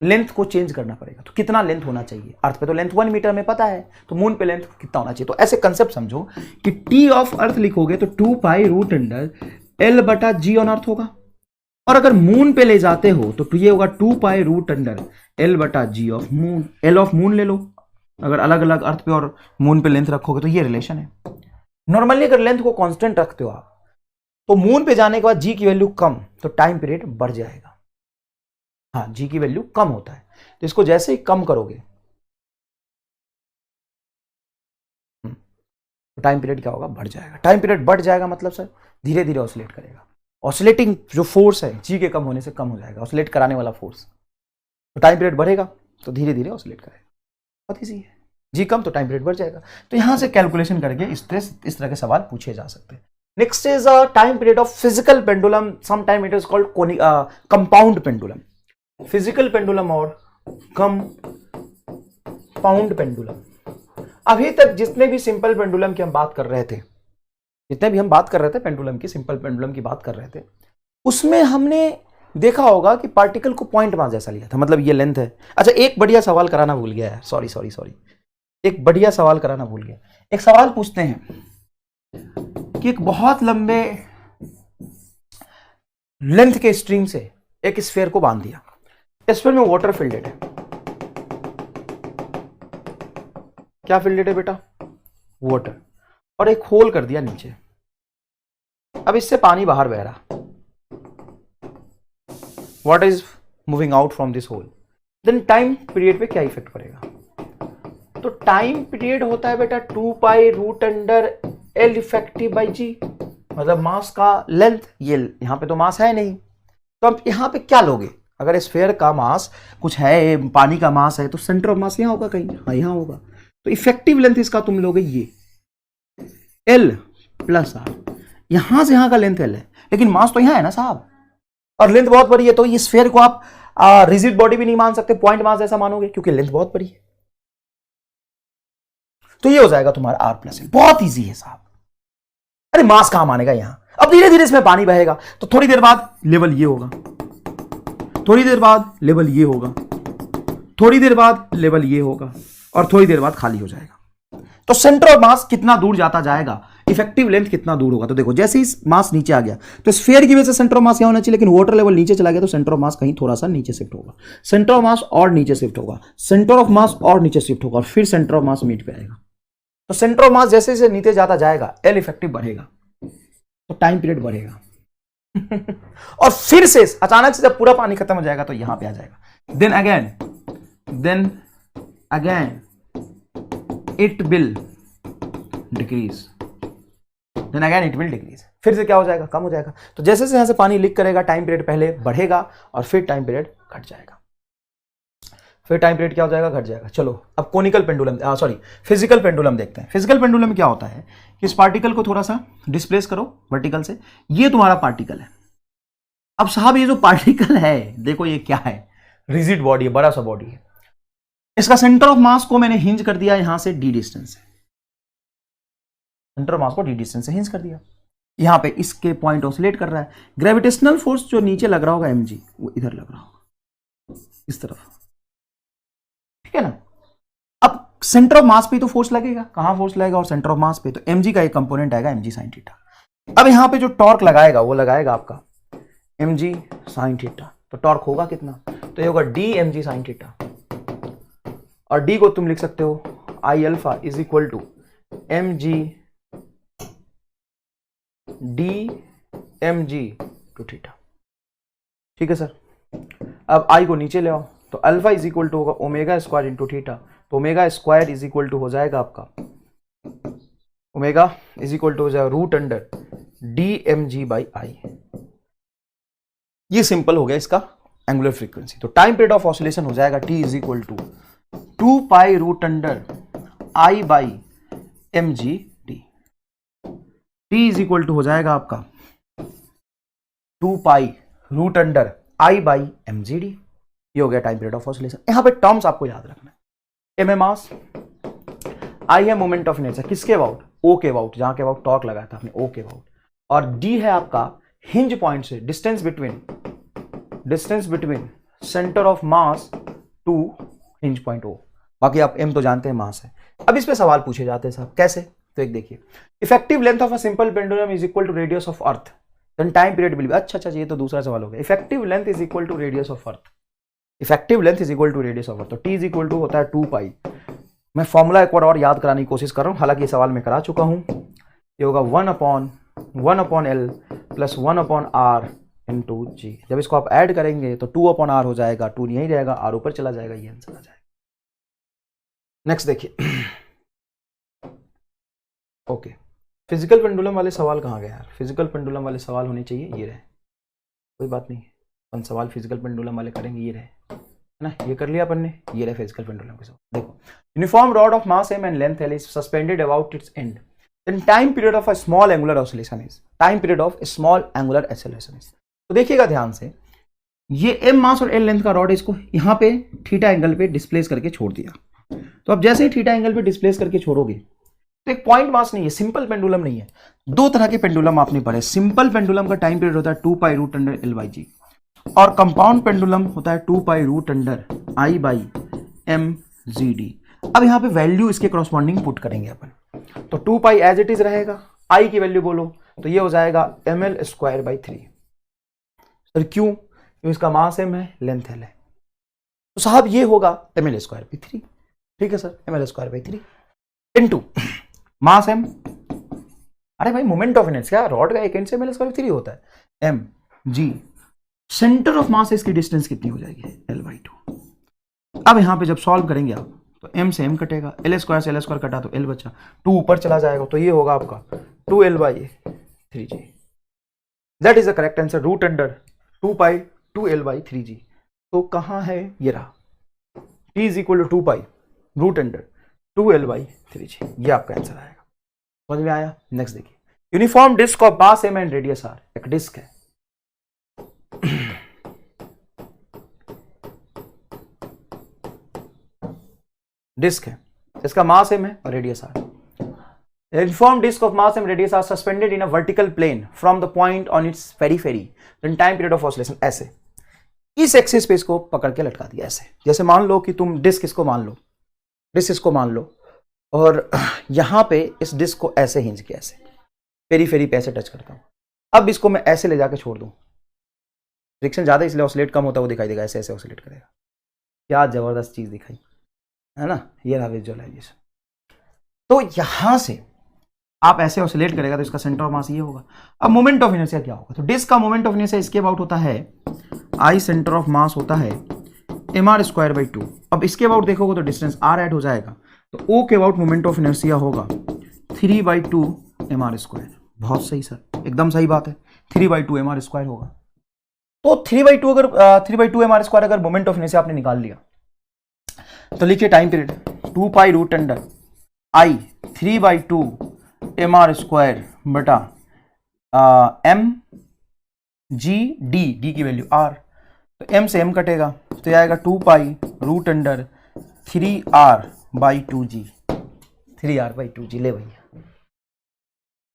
लेंथ को चेंज करना पड़ेगा। तो कितना लेंथ होना चाहिए? अर्थ पे तो लेंथ 1 मीटर में पता है, तो मून पे लेंथ कितना होना चाहिए? तो ऐसे कंसेप्ट समझो कि टी ऑफ अर्थ लिखोगे तो 2 पाई रूट अंडर L बटा जी ऑन अर्थ होगा, और अगर मून पे ले जाते हो तो ये होगा 2 पाई रूट अंडर L बटा g of moon. L of moon ले लो, अगर अलग अलग अर्थ पे और मून पे लेंथ रखोगे तो ये रिलेशन है। नॉर्मली अगर लेंथ को कांस्टेंट रखते हो आप तो मून पे जाने के बाद जी की वैल्यू कम, तो टाइम पीरियड बढ़ जाएगा। हाँ, जी की वैल्यू कम होता है, तो इसको जैसे ही कम करोगे तो टाइम पीरियड क्या होगा? बढ़ जाएगा। टाइम पीरियड बढ़ जाएगा मतलब सर धीरे धीरे ऑसिलेट करेगा। ऑसिलेटिंग जो फोर्स है जी के कम होने से कम हो जाएगा, ऑसिलेट कराने वाला फोर्स। तो टाइम पीरियड बढ़ेगा तो धीरे धीरे ऑसिलेट करेगा। बहुत ईजी है, जी कम तो टाइम पीरियड बढ़ जाएगा। तो यहां से कैलकुलेशन करके इस तरह के सवाल पूछे जा सकते हैं। Next is a time period of physical pendulum, some time it is called compound pendulum. Physical pendulum और कंपाउंड पेंडुलम। अभी तक जितने भी सिंपल पेंडुलम की हम बात कर रहे थे, पेंडुलम की सिंपल पेंडुलम की बात कर रहे थे, उसमें हमने देखा होगा कि पार्टिकल को पॉइंट मास जैसा लिया था, मतलब ये लेंथ है। अच्छा, एक बढ़िया सवाल कराना भूल गया है, सॉरी, एक बढ़िया सवाल कराना भूल गया। एक सवाल पूछते हैं कि एक बहुत लंबे लेंथ के स्ट्रिंग से एक स्फीयर को बांध दिया, स्फीयर में वाटर फिल्डेड है। क्या फिल्डेड है बेटा? वाटर। और एक होल कर दिया नीचे, अब इससे पानी बाहर बह रहा। What is moving out from this hole, then time period पे क्या इफेक्ट पड़ेगा? तो टाइम पीरियड होता है बेटा 2 pi root under L effective by g, मतलब मास का लेंथ। ये यहां पे तो मास है नहीं, तो अब यहां पे क्या लोगे? अगर स्फीयर का मास कुछ है, पानी का मास है, तो सेंटर ऑफ मास यहां होगा कहीं, हाँ यहां होगा। तो इफेक्टिव लेंथ इसका तुम लोगे ये L प्लस R। यहां से यहां का लेंथ L है, लेकिन मास तो यहां है ना साहब, और लेंथ बहुत बड़ी है। तो ये स्फीयर को आप रिजिड बॉडी भी नहीं मान सकते, पॉइंट मास जैसा मानोगे, क्योंकि लेंथ बहुत बड़ी है। तो ये हो जाएगा तुम्हारा R प्लस L। बहुत ईजी है साहब। अरे मास कहां मानेगा यहां? अब धीरे धीरे इसमें पानी बहेगा, तो थोड़ी देर बाद लेवल ये होगा, थोड़ी देर बाद लेवल ये होगा, थोड़ी देर बाद लेवल ये होगा, और थोड़ी देर बाद खाली हो जाएगा। तो सेंटर ऑफ मास कितना दूर जाता जाएगा, इफेक्टिव लेंथ कितना दूर होगा। तो देखो जैसे ही मास नीचे आ गया तो स्फीयर की वजह से सेंटर ऑफ मास यहां होना चाहिए, लेकिन वाटर लेवल नीचे चला गया तो सेंटर ऑफ मास कहीं थोड़ा सा नीचे शिफ्ट होगा, सेंटर ऑफ मास और नीचे शिफ्ट होगा, सेंटर ऑफ मास और नीचे शिफ्ट होगा, और फिर सेंटर ऑफ मास मीट पे आएगा। तो सेंटर ऑफ मास जैसे जैसे नीचे जाता जाएगा एल इफेक्टिव बढ़ेगा, तो टाइम पीरियड बढ़ेगा और फिर से अचानक से जब पूरा पानी खत्म हो जाएगा तो यहां पे आ जाएगा। Then again it will decrease, फिर से क्या हो जाएगा, कम हो जाएगा। तो जैसे जैसे यहां से पानी लीक करेगा टाइम पीरियड पहले बढ़ेगा और फिर टाइम पीरियड घट जाएगा, फिर टाइम पीरियड क्या हो जाएगा, घट जाएगा। चलो अब कोनिकल पेंडुलम फिजिकल पेंडुलम देखते हैं। फिजिकल पेंडुलम में क्या होता है कि इस पार्टिकल को थोड़ा सा डिस्प्लेस करो वर्टिकल से, ये तुम्हारा पार्टिकल है। अब साहब ये जो पार्टिकल है देखो ये क्या है, रिजिड बॉडी है, बड़ा सा बॉडी है। इसका सेंटर ऑफ मास को मैंने हिंज कर दिया यहां से डी डिस्टेंस से, सेंटर ऑफ मास को डी डिस्टेंस से हिंज कर दिया। यहां पे इसके पॉइंट ऑसिलेट कर रहा है, ग्रेविटेशनल फोर्स जो नीचे लग रहा होगा mg वो इधर लग रहा होगा इस तरफ, ठीक है ना। अब सेंटर ऑफ मास पे तो फोर्स लगेगा, कहां फोर्स लगेगा, और सेंटर ऑफ मास पे, तो mg का एक कंपोनेंट आएगा mg sin थीटा। अब यहां पे जो टॉर्क लगाएगा वो लगाएगा आपका mg sin थीटा। तो टॉर्क होगा कितना, तो ये होगा d mg sin थीटा, और d को तुम लिख सकते हो I अल्फा is equal to mg d mg to थीटा, ठीक है सर। अब I को नीचे ले आओ, तो अल्फा इज इक्वल टू होगा ओमेगा स्क्वायर इंटू थीटा, तो omega square is equal to हो जाएगा आपका, ओमेगा इज इक्वल टू हो जाएगा root under d m g by I. ये सिंपल हो गया इसका एंगुलर फ्रीक्वेंसी। तो टाइम पीरियड ऑफ ऑसिलेशन हो जाएगा t is equal to 2 pi root under I by M g d. T is equal to हो जाएगा आपका 2 pi root under I by M g d. ये हो गया टाइम पीरियड ऑफ ऑसिलेशन। यहां पे टर्म्स आपको याद रखना है, एम ए मास, आई है मोमेंट ऑफ इनर्शिया किसके अबाउट, ओ के अबाउट, जहां के अबाउट टॉर्क लगाया था आपने ओ के अबाउट, और डी है आपका हिंज पॉइंट से distance between centre of mass to hinge point O. बाकी आप एम तो जानते हैं मास है। अब इस पे सवाल पूछे जाते हैं साहब कैसे, तो एक देखिए, effective length of a simple pendulum is equal to radius of earth, then time period will be, अच्छा ये तो दूसरा सवाल हो गया। Effective length is equal to radius of earth, effective length is equal to radius of earth, तो टी इज इक्वल टू होता है 2 पाई। मैं फॉर्मूला एक बार और याद कराने की कोशिश कर रहा हूं, हालांकि ये सवाल मैं करा चुका हूं। ये होगा 1/1/L प्लस 1/R इंटू जी। जब इसको आप ऐड करेंगे तो 2/R हो जाएगा, 2 यहीं रहेगा, R ऊपर चला जाएगा, ये आंसर आ जाएगा। नेक्स्ट देखिए, ओके, फिजिकल पेंडुलम वाले सवाल कहाँ गए यार, फिजिकल पेंडुलम वाले सवाल होने चाहिए, ये रहे, कोई बात नहीं, अपन सवाल फिजिकल पेंडुलम वाले करेंगे, ये रहे, है ना, ये कर लिया अपन ने, ये रहे फिजिकल पेंडुलम के सवाल। देखो, uniform rod of mass m and length L is suspended about its end, then time period of a small angular oscillation is, time period of a small angular oscillation is। तो देखिएगा ध्यान से, ये m मास और l लेंथ का रॉड है, इसको यहाँ पे थीटा एंगल पे डिस्प्लेस करके छोड़ दिया। तो अब जैसे ही थीटा एंगल पे डिस्प्लेस करके छोड़ोगे तो एक पॉइंट मास नहीं है, सिंपल पेंडुलम नहीं है। दो तरह के पेंडुलम आपने पढ़े, सिंपल पेंडुलम का टाइम पीरियड होता है 2 pi root under L by g, और कंपाउंड पेंडुलम होता है 2 pi root under I by M g D. अब यहाँ पे वैल्यू इसके करस्पॉन्डिंग पुट करेंगे अपन, तो 2 पाई एज इट इज रहेगा, I की वैल्यू बोलो तो ये हो जाएगा ml स्क्वायर बाई 3। सर क्यों, इसका मास m है, लेंथ l है, तो साहब ये होगा ml स्क्वायर बाई 3, ठीक है sir, ml square by 3 into mass m, अरे भाई मोमेंट ऑफ इनर्शिया रॉड का एक एंड से ml स्क्वायर बाई 3 होता है, m g, सेंटर ऑफ मास इसकी डिस्टेंस कितनी हो जाएगी, l बाई 2। अब यहां पे जब सॉल्व करेंगे आप तो m से m कटेगा, l स्क्वायर से l स्क्वायर कटा तो l बचा, 2 ऊपर चला जाएगा, तो ये होगा आपका 2l by 3g। That is the correct answer, root under 2 pi 2l by 3g। तो कहां है, ये रहा, t is equal to 2 pi root under 2l by 3g, ये आपका आंसर आएगा। समझ में आया। नेक्स्ट देखिए, uniform disc of mass m and radius r, एक डिस्क है, डिस्क है, इसका मास m है और radius r। Uniform disc of mass m radius r suspended in a vertical plane from the point on its periphery, then time period of oscillation, ऐसे इस एक्सिस पे इसको पकड़ के लटका दिया ऐसे। जैसे मान लो कि तुम डिस्क इसको मान लो, डिस्क इसको मान लो, और यहां पे इस डिस्क को ऐसे हिंज किया, ऐसे पेरीफेरी पे ऐसे टच करता हूं। अब इसको मैं ऐसे ले जाकर छोड़ दूं, फ्रिक्शन ज्यादा इसलिए ऑसिलेट कम होता है, वो दिखाई देगा, ऐसे ऐसे ऑसिलेट करेगा। क्या जबरदस्त चीज दिखाई है ना, ये रहा विजुअलाइजेशन। तो यहां से आप ऐसे ऑसिलेट करेगा तो इसका सेंटर ऑफ मास ये होगा। अब मोमेंट ऑफ इनर्शिया क्या होगा, तो डिस्क का मोमेंट ऑफ इनर्शिया इसके अबाउट होता है आई सेंटर ऑफ मास होता है mr²/2। अब इसके अबाउट देखोगे तो डिस्टेंस r ऐड हो जाएगा, तो O के अबाउट मोमेंट ऑफ इनर्शिया होगा 3/2 mr²। बहुत सही सर, एकदम सही बात है, 3/2 mr² होगा। तो 3/2 अगर 3/2 mr² अगर मोमेंट ऑफ इनर्शिया आपने निकाल लिया तो लिखिए टाइम पीरियड 2π√i 3/2 mr² बटा m g d की वैल्यू r, तो m से m कटेगा तो आएगा 2π√3r/2g 3r/2g। ले भैया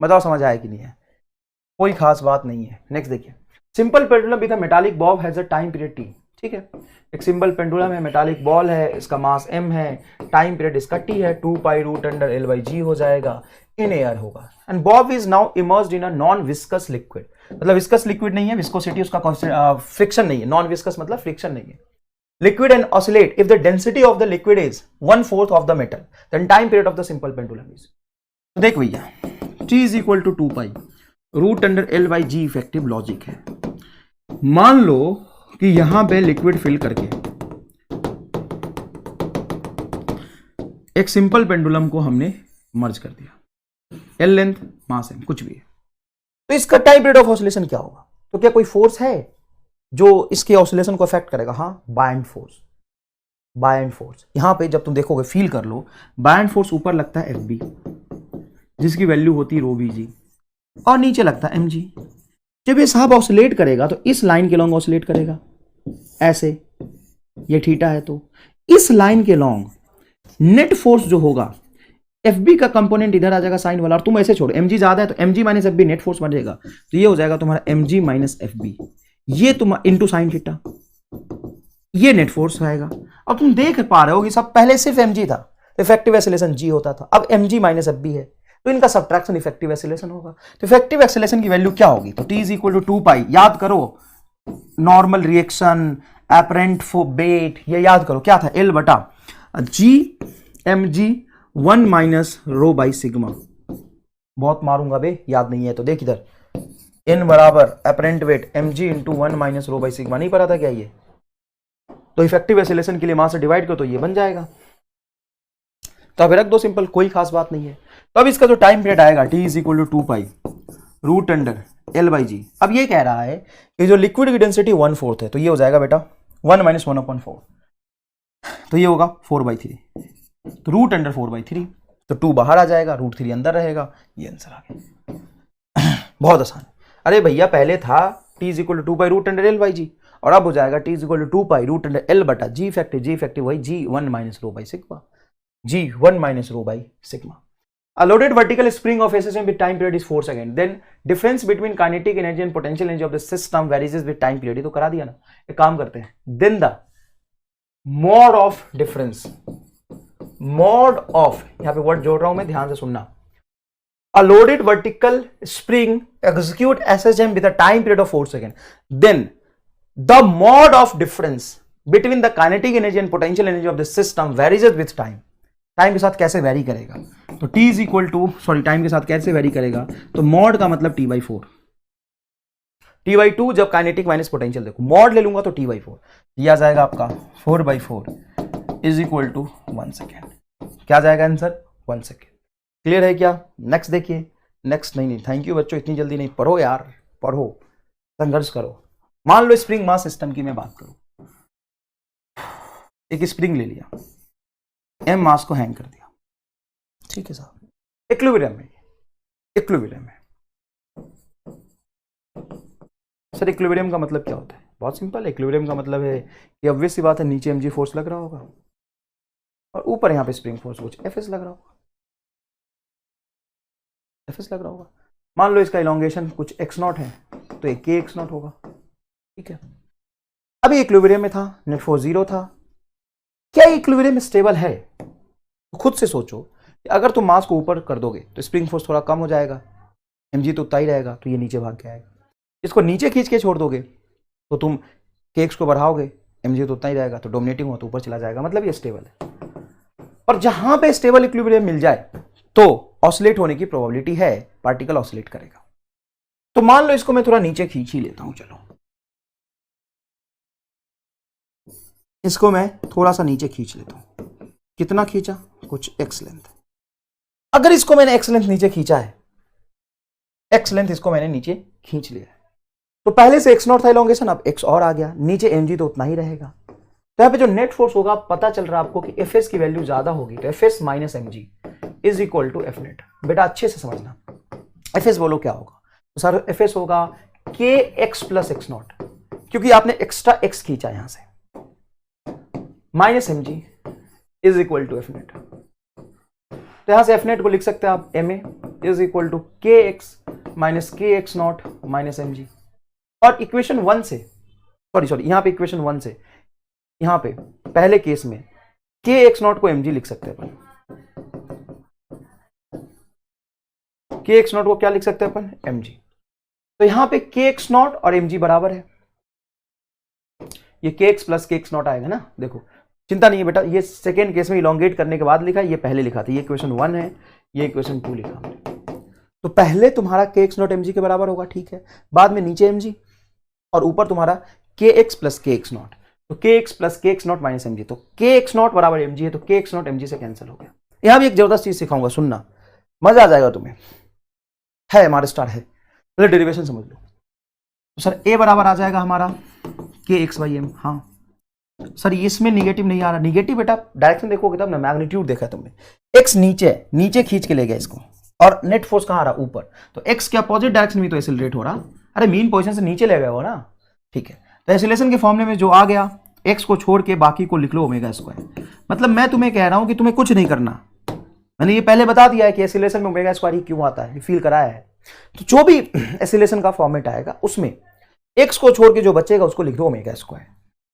बताओ समझ आया कि नहीं है, कोई खास बात नहीं है। नेक्स्ट देखिए, simple pendulum with a metallic Bob has a time period t। ठीक है, एक सिंपल पेंडुलम है, मेटालिक बॉल है, इसका मास m है, टाइम पीरियड इसका t है, 2π√L/g हो जाएगा, इन एयर होगा। And Bob is now immersed in a non viscous liquid, मतलब विस्कस लिक्विड नहीं है, विस्कोसिटी उसका फ्रिक्शन नहीं है, नॉन विस्कस मतलब फ्रिक्शन नहीं है। Liquid and oscillate if the density of the liquid is 1/4 of the metal, then time period of the simple pendulum is. तो देख भैया t is equal to 2π√L/g effective logic है। मान लो कि यहां पे लिक्विड फिल करके एक सिंपल पेंडुलम को हमने मर्ज कर दिया, एल लेंथ मास m कुछ भी है, तो इसका टाइम पीरियड ऑफ ऑसिलेशन क्या होगा। तो क्या कोई फोर्स है जो इसके ऑसिलेशन को अफेक्ट करेगा, हाँ बायएंड फोर्स। बायएंड फोर्स यहां पे जब तुम देखोगे फील कर लो, बायएंड फोर्स ऊपर लगता है एफ बी जिसकी वैल्यू होती है ρVg, और नीचे लगता है mg। जब ये साहब ऑसिलेट करेगा तो इस लाइन के लॉन्ग ऑसिलेट करेगा ऐसे, ये थीटा है तो इस लाइन के लॉन्ग नेट फोर्स जो होगा एफ बी का कंपोनेंट इधर आ जाएगा साइन वाला, और तुम ऐसे छोड़ो mg ज्यादा है तो mg minus F B net force बनेगा, तो ये हो जाएगा तुम्हारा mg माइनस एफ बी, ये तुम इंटू साइन थीटा, ये नेट फोर्स आएगा। अब तुम देख पा रहे हो कि सब पहले सिर्फ mg था, इफेक्टिव एक्सेलरेशन g होता था, अब mg माइनस एफ बी है, तो इनका सबट्रैक्शन इफेक्टिव एक्सेलरेशन होगा। तो इफेक्टिव एक्सेलरेशन की वैल्यू क्या होगी, तो t इज इक्वल टू 2π, याद करो नॉर्मल रिएक्शन, एपरेंट बेट, ये याद करो क्या था, L बटा g mg 1 माइनस ρ/σ। बहुत मारूंगा बे, याद नहीं है तो देख इधर, n बराबर apparent weight mg into 1 minus ρ/σ, नहीं पता था क्या ये, तो इफेक्टिव एक्सेलरेशन के लिए मास से डिवाइड करो तो ये बन जाएगा। तो अब रख दो सिंपल, कोई खास बात नहीं है। तो अब इसका जो टाइम पीरियड आएगा t is equal to 2π√L/g। अब ये कह रहा है कि जो लिक्विड की डेंसिटी 1/4 है, तो ये हो जाएगा बेटा 1 माइनस 1/4, तो ये होगा 4/3, तो √4/3, तो 2 बाहर आ जाएगा, √3 अंदर रहेगा, ये आंसर आ गया। बहुत आसान। अरे भैया पहले था t is equal to 2π√L/g, और अब हो जाएगा t is equal to 2π√L बटा g इफेक्टिव वही g1 minus ρ/σ, g1 minus ρ/σ। A loaded vertical spring of SSM with time period is 4 seconds. Then difference between kinetic energy and potential energy of the system varies with time period. ये तो करा दिया ना, एक काम करते हैं, then the mode of difference, mode of, यहाँ पे वर्ड जोड़ रहा हूं मैं, ध्यान से सुनना। A loaded vertical spring execute SSM with a time period of 4 seconds. Then the mode of difference between the kinetic energy and potential energy of the system varies with time. Time के साथ कैसे वेरी करेगा, तो t is equal to time के साथ कैसे वेरी करेगा, तो मॉड का मतलब t/4, t/2 जब काइनेटिक माइनस पोटेंशियल, देखो मॉड ले लूंगा तो t/4, ये आ जाएगा आपका 4/4 इज इक्वल टू 1 सेकेंड। क्या जाएगा आंसर, 1 सेकेंड। क्लियर है क्या। नेक्स्ट देखिए, नेक्स्ट नहीं थैंक यू बच्चों, इतनी जल्दी नहीं, पढ़ो यार पढ़ो, संघर्ष करो। मान लो स्प्रिंग मास सिस्टम की मैं बात करूं, एक स्प्रिंग ले लिया, m मास को हैंग कर दिया, ठीक है साहब, इक्विलिब्रियम है, इक्विलिब्रियम है। सर इक्विलिब्रियम का मतलब क्या होता है, बहुत सिंपल, इक्विलिब्रियम का मतलब है कि ऑब्वियस सी बात है, नीचे mg फोर्स लग रहा होगा और ऊपर यहां पे स्प्रिंग फोर्स कुछ fs लग रहा होगा, fs लग रहा होगा। मान लो इसका इलोंगेशन कुछ x0 है तो एक kx0 होगा, ठीक है। अभी इक्विलिब्रियम में था, नेट फोर्स 0 था, क्या इक्विलिब्रियम स्टेबल है, तो खुद से सोचो कि अगर तुम मास को ऊपर कर दोगे तो स्प्रिंग फोर्स थोड़ा कम हो जाएगा, mg तो उतना ही रहेगा, तो ये नीचे भाग के आएगा। इसको नीचे खींच के छोड़ दोगे तो तुम kx को बढ़ाओगे, mg तो उतना ही रहेगा, तो डोमिनेटिंग हो तो ऊपर चला जाएगा, मतलब ये स्टेबल है। और जहां पे स्टेबल इक्विलिब्रियम मिल जाए तो ऑसिलेट होने की प्रोबेबिलिटी है, पार्टिकल ऑसिलेट करेगा। तो मान लो इसको मैं थोड़ा नीचे खींच ही लेता हूं, चलो इसको मैं थोड़ा सा नीचे खींच लेता हूं। कितना खींचा? कुछ x लेंथ। अगर इसको मैंने x लेंथ नीचे खींचा है, x लेंथ इसको मैंने नीचे खींच लिया है, तो पहले से x नॉट था इलॉन्गेशन, अब x और आ गया, नीचे mg तो उतना ही रहेगा। तो यहां पे जो नेट फोर्स होगा, पता चल रहा है आपको कि Fs की वैल्यू ज्यादा होगी, तो Fs minus mg is equal to F net. बेटा अच्छे से समझना, Fs बोलो क्या होगा? तो सर Fs होगा kx प्लस x नॉट, क्योंकि आपने एक्स्ट्रा x खींचा यहां से, minus mg is equal to F net. तो यहां से F नेट को लिख सकते हैं आप ma is equal to kx minus kx naught minus mg। और इक्वेशन 1 से, सॉरी यहां पे इक्वेशन 1 से, यहां पे पहले केस में kx नॉट को mg लिख सकते हैं अपन, kx नॉट को क्या लिख सकते हैं अपन? mg। तो यहां पे kx नॉट और mg बराबर है, ये kx प्लस kx नॉट आएगा ना। देखो चिंता नहीं है बेटा, ये सेकेंड केस में इलोंगेट करने के बाद लिखा, ये पहले लिखा था, ये इक्वेशन 1 है, ये इक्वेशन 2 लिखा हमने। तो पहले तुम्हारा kx नॉट mg के बराबर होगा, ठीक है, बाद में नीचे mg और ऊपर तुम्हारा kx प्लस kx नॉट, तो kx plus kx naught minus mg, तो kx नॉट बराबर mg है, तो kx नॉट mg से कैंसिल हो गया। यहां भी एक जबरदस्त चीज सिखाऊंगा, सुनना मजा आ जाएगा तुम्हें, है हमारे स्टार है, पहले डेरिवेशन समझ लो। तो सर a बराबर आ जाएगा हमारा kx/m। हाँ सर इसमें निगेटिव नहीं आ रहा, निगेटिव बेटा डायरेक्शन देखोगे तब ना, मैग्नीट्यूड देखा तुमने, x नीचे खींच के ले गया इसको, और नेट फोर्स कहां आ रहा? ऊपर, तो x के अपोजिट डायरेक्शन में तो एक्सेलरेट हो रहा, अरे मीन पोजीशन से नीचे ले गया हो ना, ठीक है। तो एक्सेलरेशन के फॉर्मूले में जो आ गया, x को छोड़ के बाकी को लिख लो ओमेगा स्क्वायर। मतलब मैं तुम्हें कह रहा हूं कि तुम्हें कुछ नहीं करना, मैंने ये पहले बता दिया है कि एक्सेलरेशन में ओमेगा स्क्वायर ही क्यों आता है, फील कराया है। तो जो भी एक्सेलरेशन का फॉर्मेट आएगा उसमें x को छोड़ के जो बचेगा उसको लिख दो ओमेगा स्क्वायर।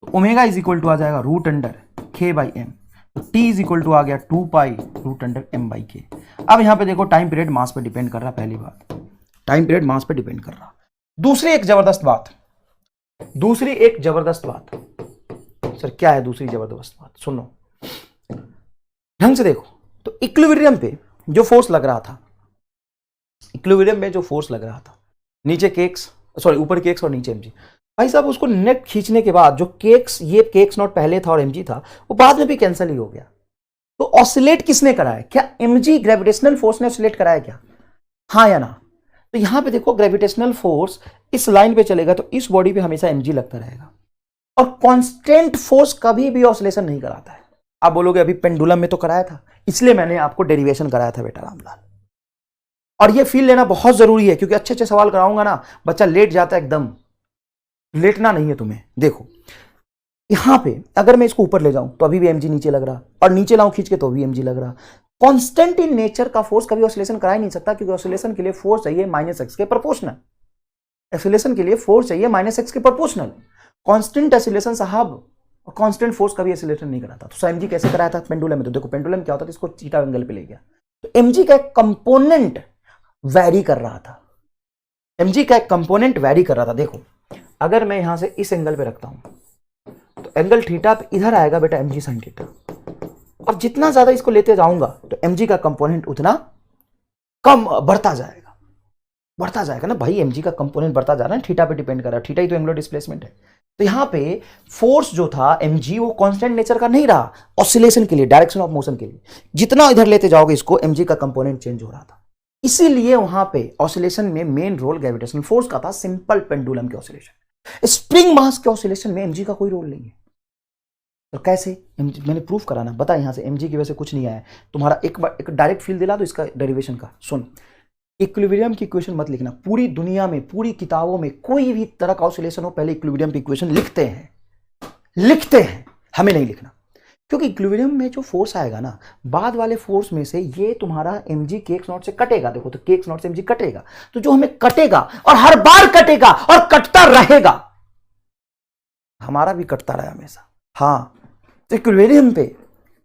तो ओमेगा इज इक्वल टू आ जाएगा रूट अंडर k/m, तो t इज इक्वल टू आ गया 2 पाई रूट अंडर m/k। अब यहां पे देखो टाइम पीरियड मास पे डिपेंड कर रहा, पहली बात टाइम पीरियड मास पे डिपेंड कर रहा। दूसरी एक जबरदस्त बात, सर क्या है दूसरी जबरदस्त बात? सुनो ढंग से देखो। तो इक्विलिब्रियम पे जो फोर्स लग रहा था, नीचे kx, सॉरी ऊपर kx और नीचे mg, भाई साहब उसको नेट खींचने के बाद जो ये kx नॉट पहले था और mg था, वो बाद में भी कैंसिल ही हो गया। तो ऑसिलेट किसने कराया? क्या mg ग्रेविटेशनल फोर्स ने ऑसिलेट कराया क्या? हाँ या ना? तो यहां पे देखो ग्रेविटेशनल फोर्स इस लाइन पे चलेगा तो इस बॉडी पे हमेशा mg लगता रहेगा, और कांस्टेंट फोर्स कभी भी ऑसिलेशन नहीं कराता है। आप बोलोगे अभी पेंडुलम में तो कराया था, इसलिए मैंने आपको डेरिवेशन कराया था बेटा रामलाल। और ये फील लेना बहुत जरूरी है, क्योंकि अच्छे सवाल कराऊंगा ना, बच्चा लेट जाता है, एकदम लेटना नहीं है तुम्हें। देखो यहां पे अगर मैं इसको ऊपर ले जाऊं तो अभी भी mg नीचे लग रहा, और नीचे लाऊं खींच के तो भी mg लग रहा। कांस्टेंट इन नेचर का फोर्स कभी ऑसिलेशन करा ही नहीं सकता, क्योंकि ऑसिलेशन के लिए फोर्स चाहिए -x के प्रोपोर्शनल। ऑसिलेशन के लिए फोर्स चाहिए -x के प्रोपोर्शनल। कांस्टेंट ऑसिलेशन साहब, और कांस्टेंट फोर्स कभी ऑसिलेशन नहीं कराता। तो mg कैसे कराया था पेंडुलम में? तो देखो पेंडुलम क्या होता था, इसको थीटा एंगल पे ले गया, तो mg का एक कंपोनेंट वैरी कर रहा था, देखो अगर मैं यहां से इस एंगल पे रखता हूं तो एंगल थीटा पे इधर आएगा बेटा mg sin थीटा, और जितना ज्यादा इसको लेते जाऊंगा तो mg का कंपोनेंट उतना कम बढ़ता जाएगा ना भाई, mg का कंपोनेंट बढ़ता जा रहा है, थीटा पे डिपेंड कर रहा है, थीटा ही तो एंगुलर डिस्प्लेसमेंट है। तो यहां पे फोर्स जो था mg वो कांस्टेंट नेचर का नहीं रहा, ऑसिलेशन के लिए, डायरेक्शन ऑफ मोशन के लिए जितना इधर लेते जाओगे इसको mg का कंपोनेंट चेंज हो रहा था। इसीलिए वहां पे ऑसिलेशन में मेन रोल ग्रेविटेशनल फोर्स का था, सिंपल पेंडुलम के ऑसिलेशन। स्प्रिंग मास के ऑसिलेशन में mg का कोई रोल नहीं है। तो कैसे? मैंने प्रूफ कराना, बता यहां से mg की वजह से कुछ नहीं आया। तुम्हारा एक डायरेक्ट फील दिला दो इसका डेरिवेशन का। सुन, इक्विलिब्रियम की इक्वेशन मत लिखना, पूरी दुनिया में पूरी किताबों में कोई भी तरह का ऑसिलेशन हो पहले इक्विलिब्रियम की इक्वेशन लिखते हैं, हमें नहीं लिखना, क्योंकि इक्विलिब्रियम में जो फोर्स आएगा ना, बाद वाले फोर्स में से ये तुम्हारा mg kx नॉट से कटेगा। देखो तो kx नॉट से mg कटेगा, तो जो हमें कटेगा और हर बार कटेगा और कटता रहेगा, हमारा भी कटता रहा हमेशा। हाँ, तो इक्विलिब्रियम पे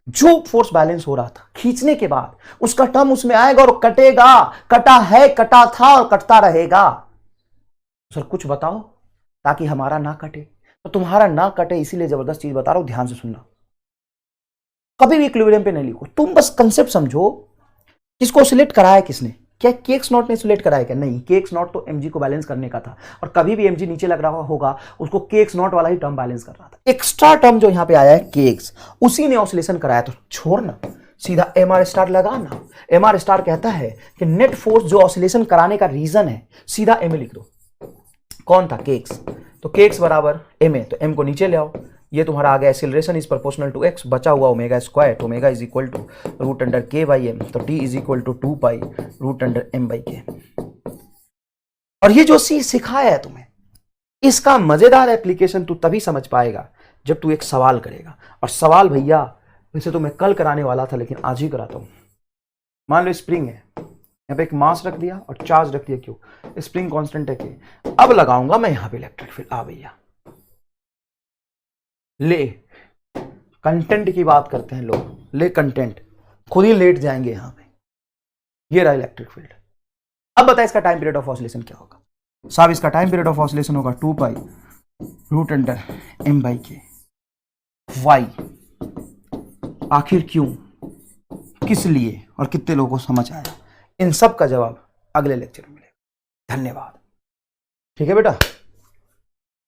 जो फोर्स बैलेंस हो रहा था खींचने के बाद उसका टर्म उसमें आएगा और कटेगा, कटा है, कटा था और कटता रहेगा। सर कुछ बताओ ताकि हमारा ना कटे। तो तुम्हारा ना कटे इसीलिए जबरदस्त चीज बता रहा हूं, ध्यान से सुनना। कभी भी इक्विलिब्रियम पे नहीं लिखो, तुम बस कंसेप्ट समझो। किसको ऑसिलेट कराया किसने? क्या केक्स नॉट ने ऑसिलेट कराया क्या? नहीं, केक्स नॉट तो एमजी को बैलेंस करने का था, और कभी भी एमजी नीचे लग रहा होगा उसको केक्स नॉट वाला ही टर्म बैलेंस कर रहा था। एक्स्ट्रा टर्म जो यहां पे आया है केक्स, उसी ने ऑसिलेशन कराया। तो छोड़ना, सीधा एम आर स्टार लगाना। एम आर स्टार कहता है कि नेट फोर्स जो ऑसिलेशन कराने का रीजन है, सीधा एम लिख दो। कौन था? केक्स। तो केक्स बराबर एम है, तो एम को नीचे ले आओ। ये तुम्हारा आ गया acceleration is proportional to x, बचा हुआ ओमेगा स्क्वायर, तो omega is equal to root under k by m, तो T is equal to 2 pi root under m by k. और ये जो सी सिखाया है तुम्हें, इसका मजेदार एप्लीकेशन तू तभी समझ पाएगा जब तू एक सवाल करेगा। और सवाल भैया वैसे तो मैं कल कराने वाला था, लेकिन आज ही कराता हूं। मान लो स्प्रिंग है, यहाँ पे एक मास रख दिया और चार्ज रख दिया, क्यों? स्प्रिंग कांस्टेंट है के। अब लगाऊंगा मैं यहाँ पे इलेक्ट्रिक फील्ड। आ भैया ले, कंटेंट की बात करते हैं लोग, ले कंटेंट, खुद ही लेट जाएंगे यहां पे। ये रहा इलेक्ट्रिक फील्ड। अब बता इसका टाइम पीरियड ऑफ ऑसिलेशन क्या होगा? साहब इसका टाइम पीरियड ऑफ ऑसिलेशन होगा 2 pi root under m by k. Why आखिर क्यों, किस लिए और कितने लोगों को समझ आया? इन सब का जवाब अगले लेक्चर में मिलेगा। धन्यवाद। ठीक है बेटा।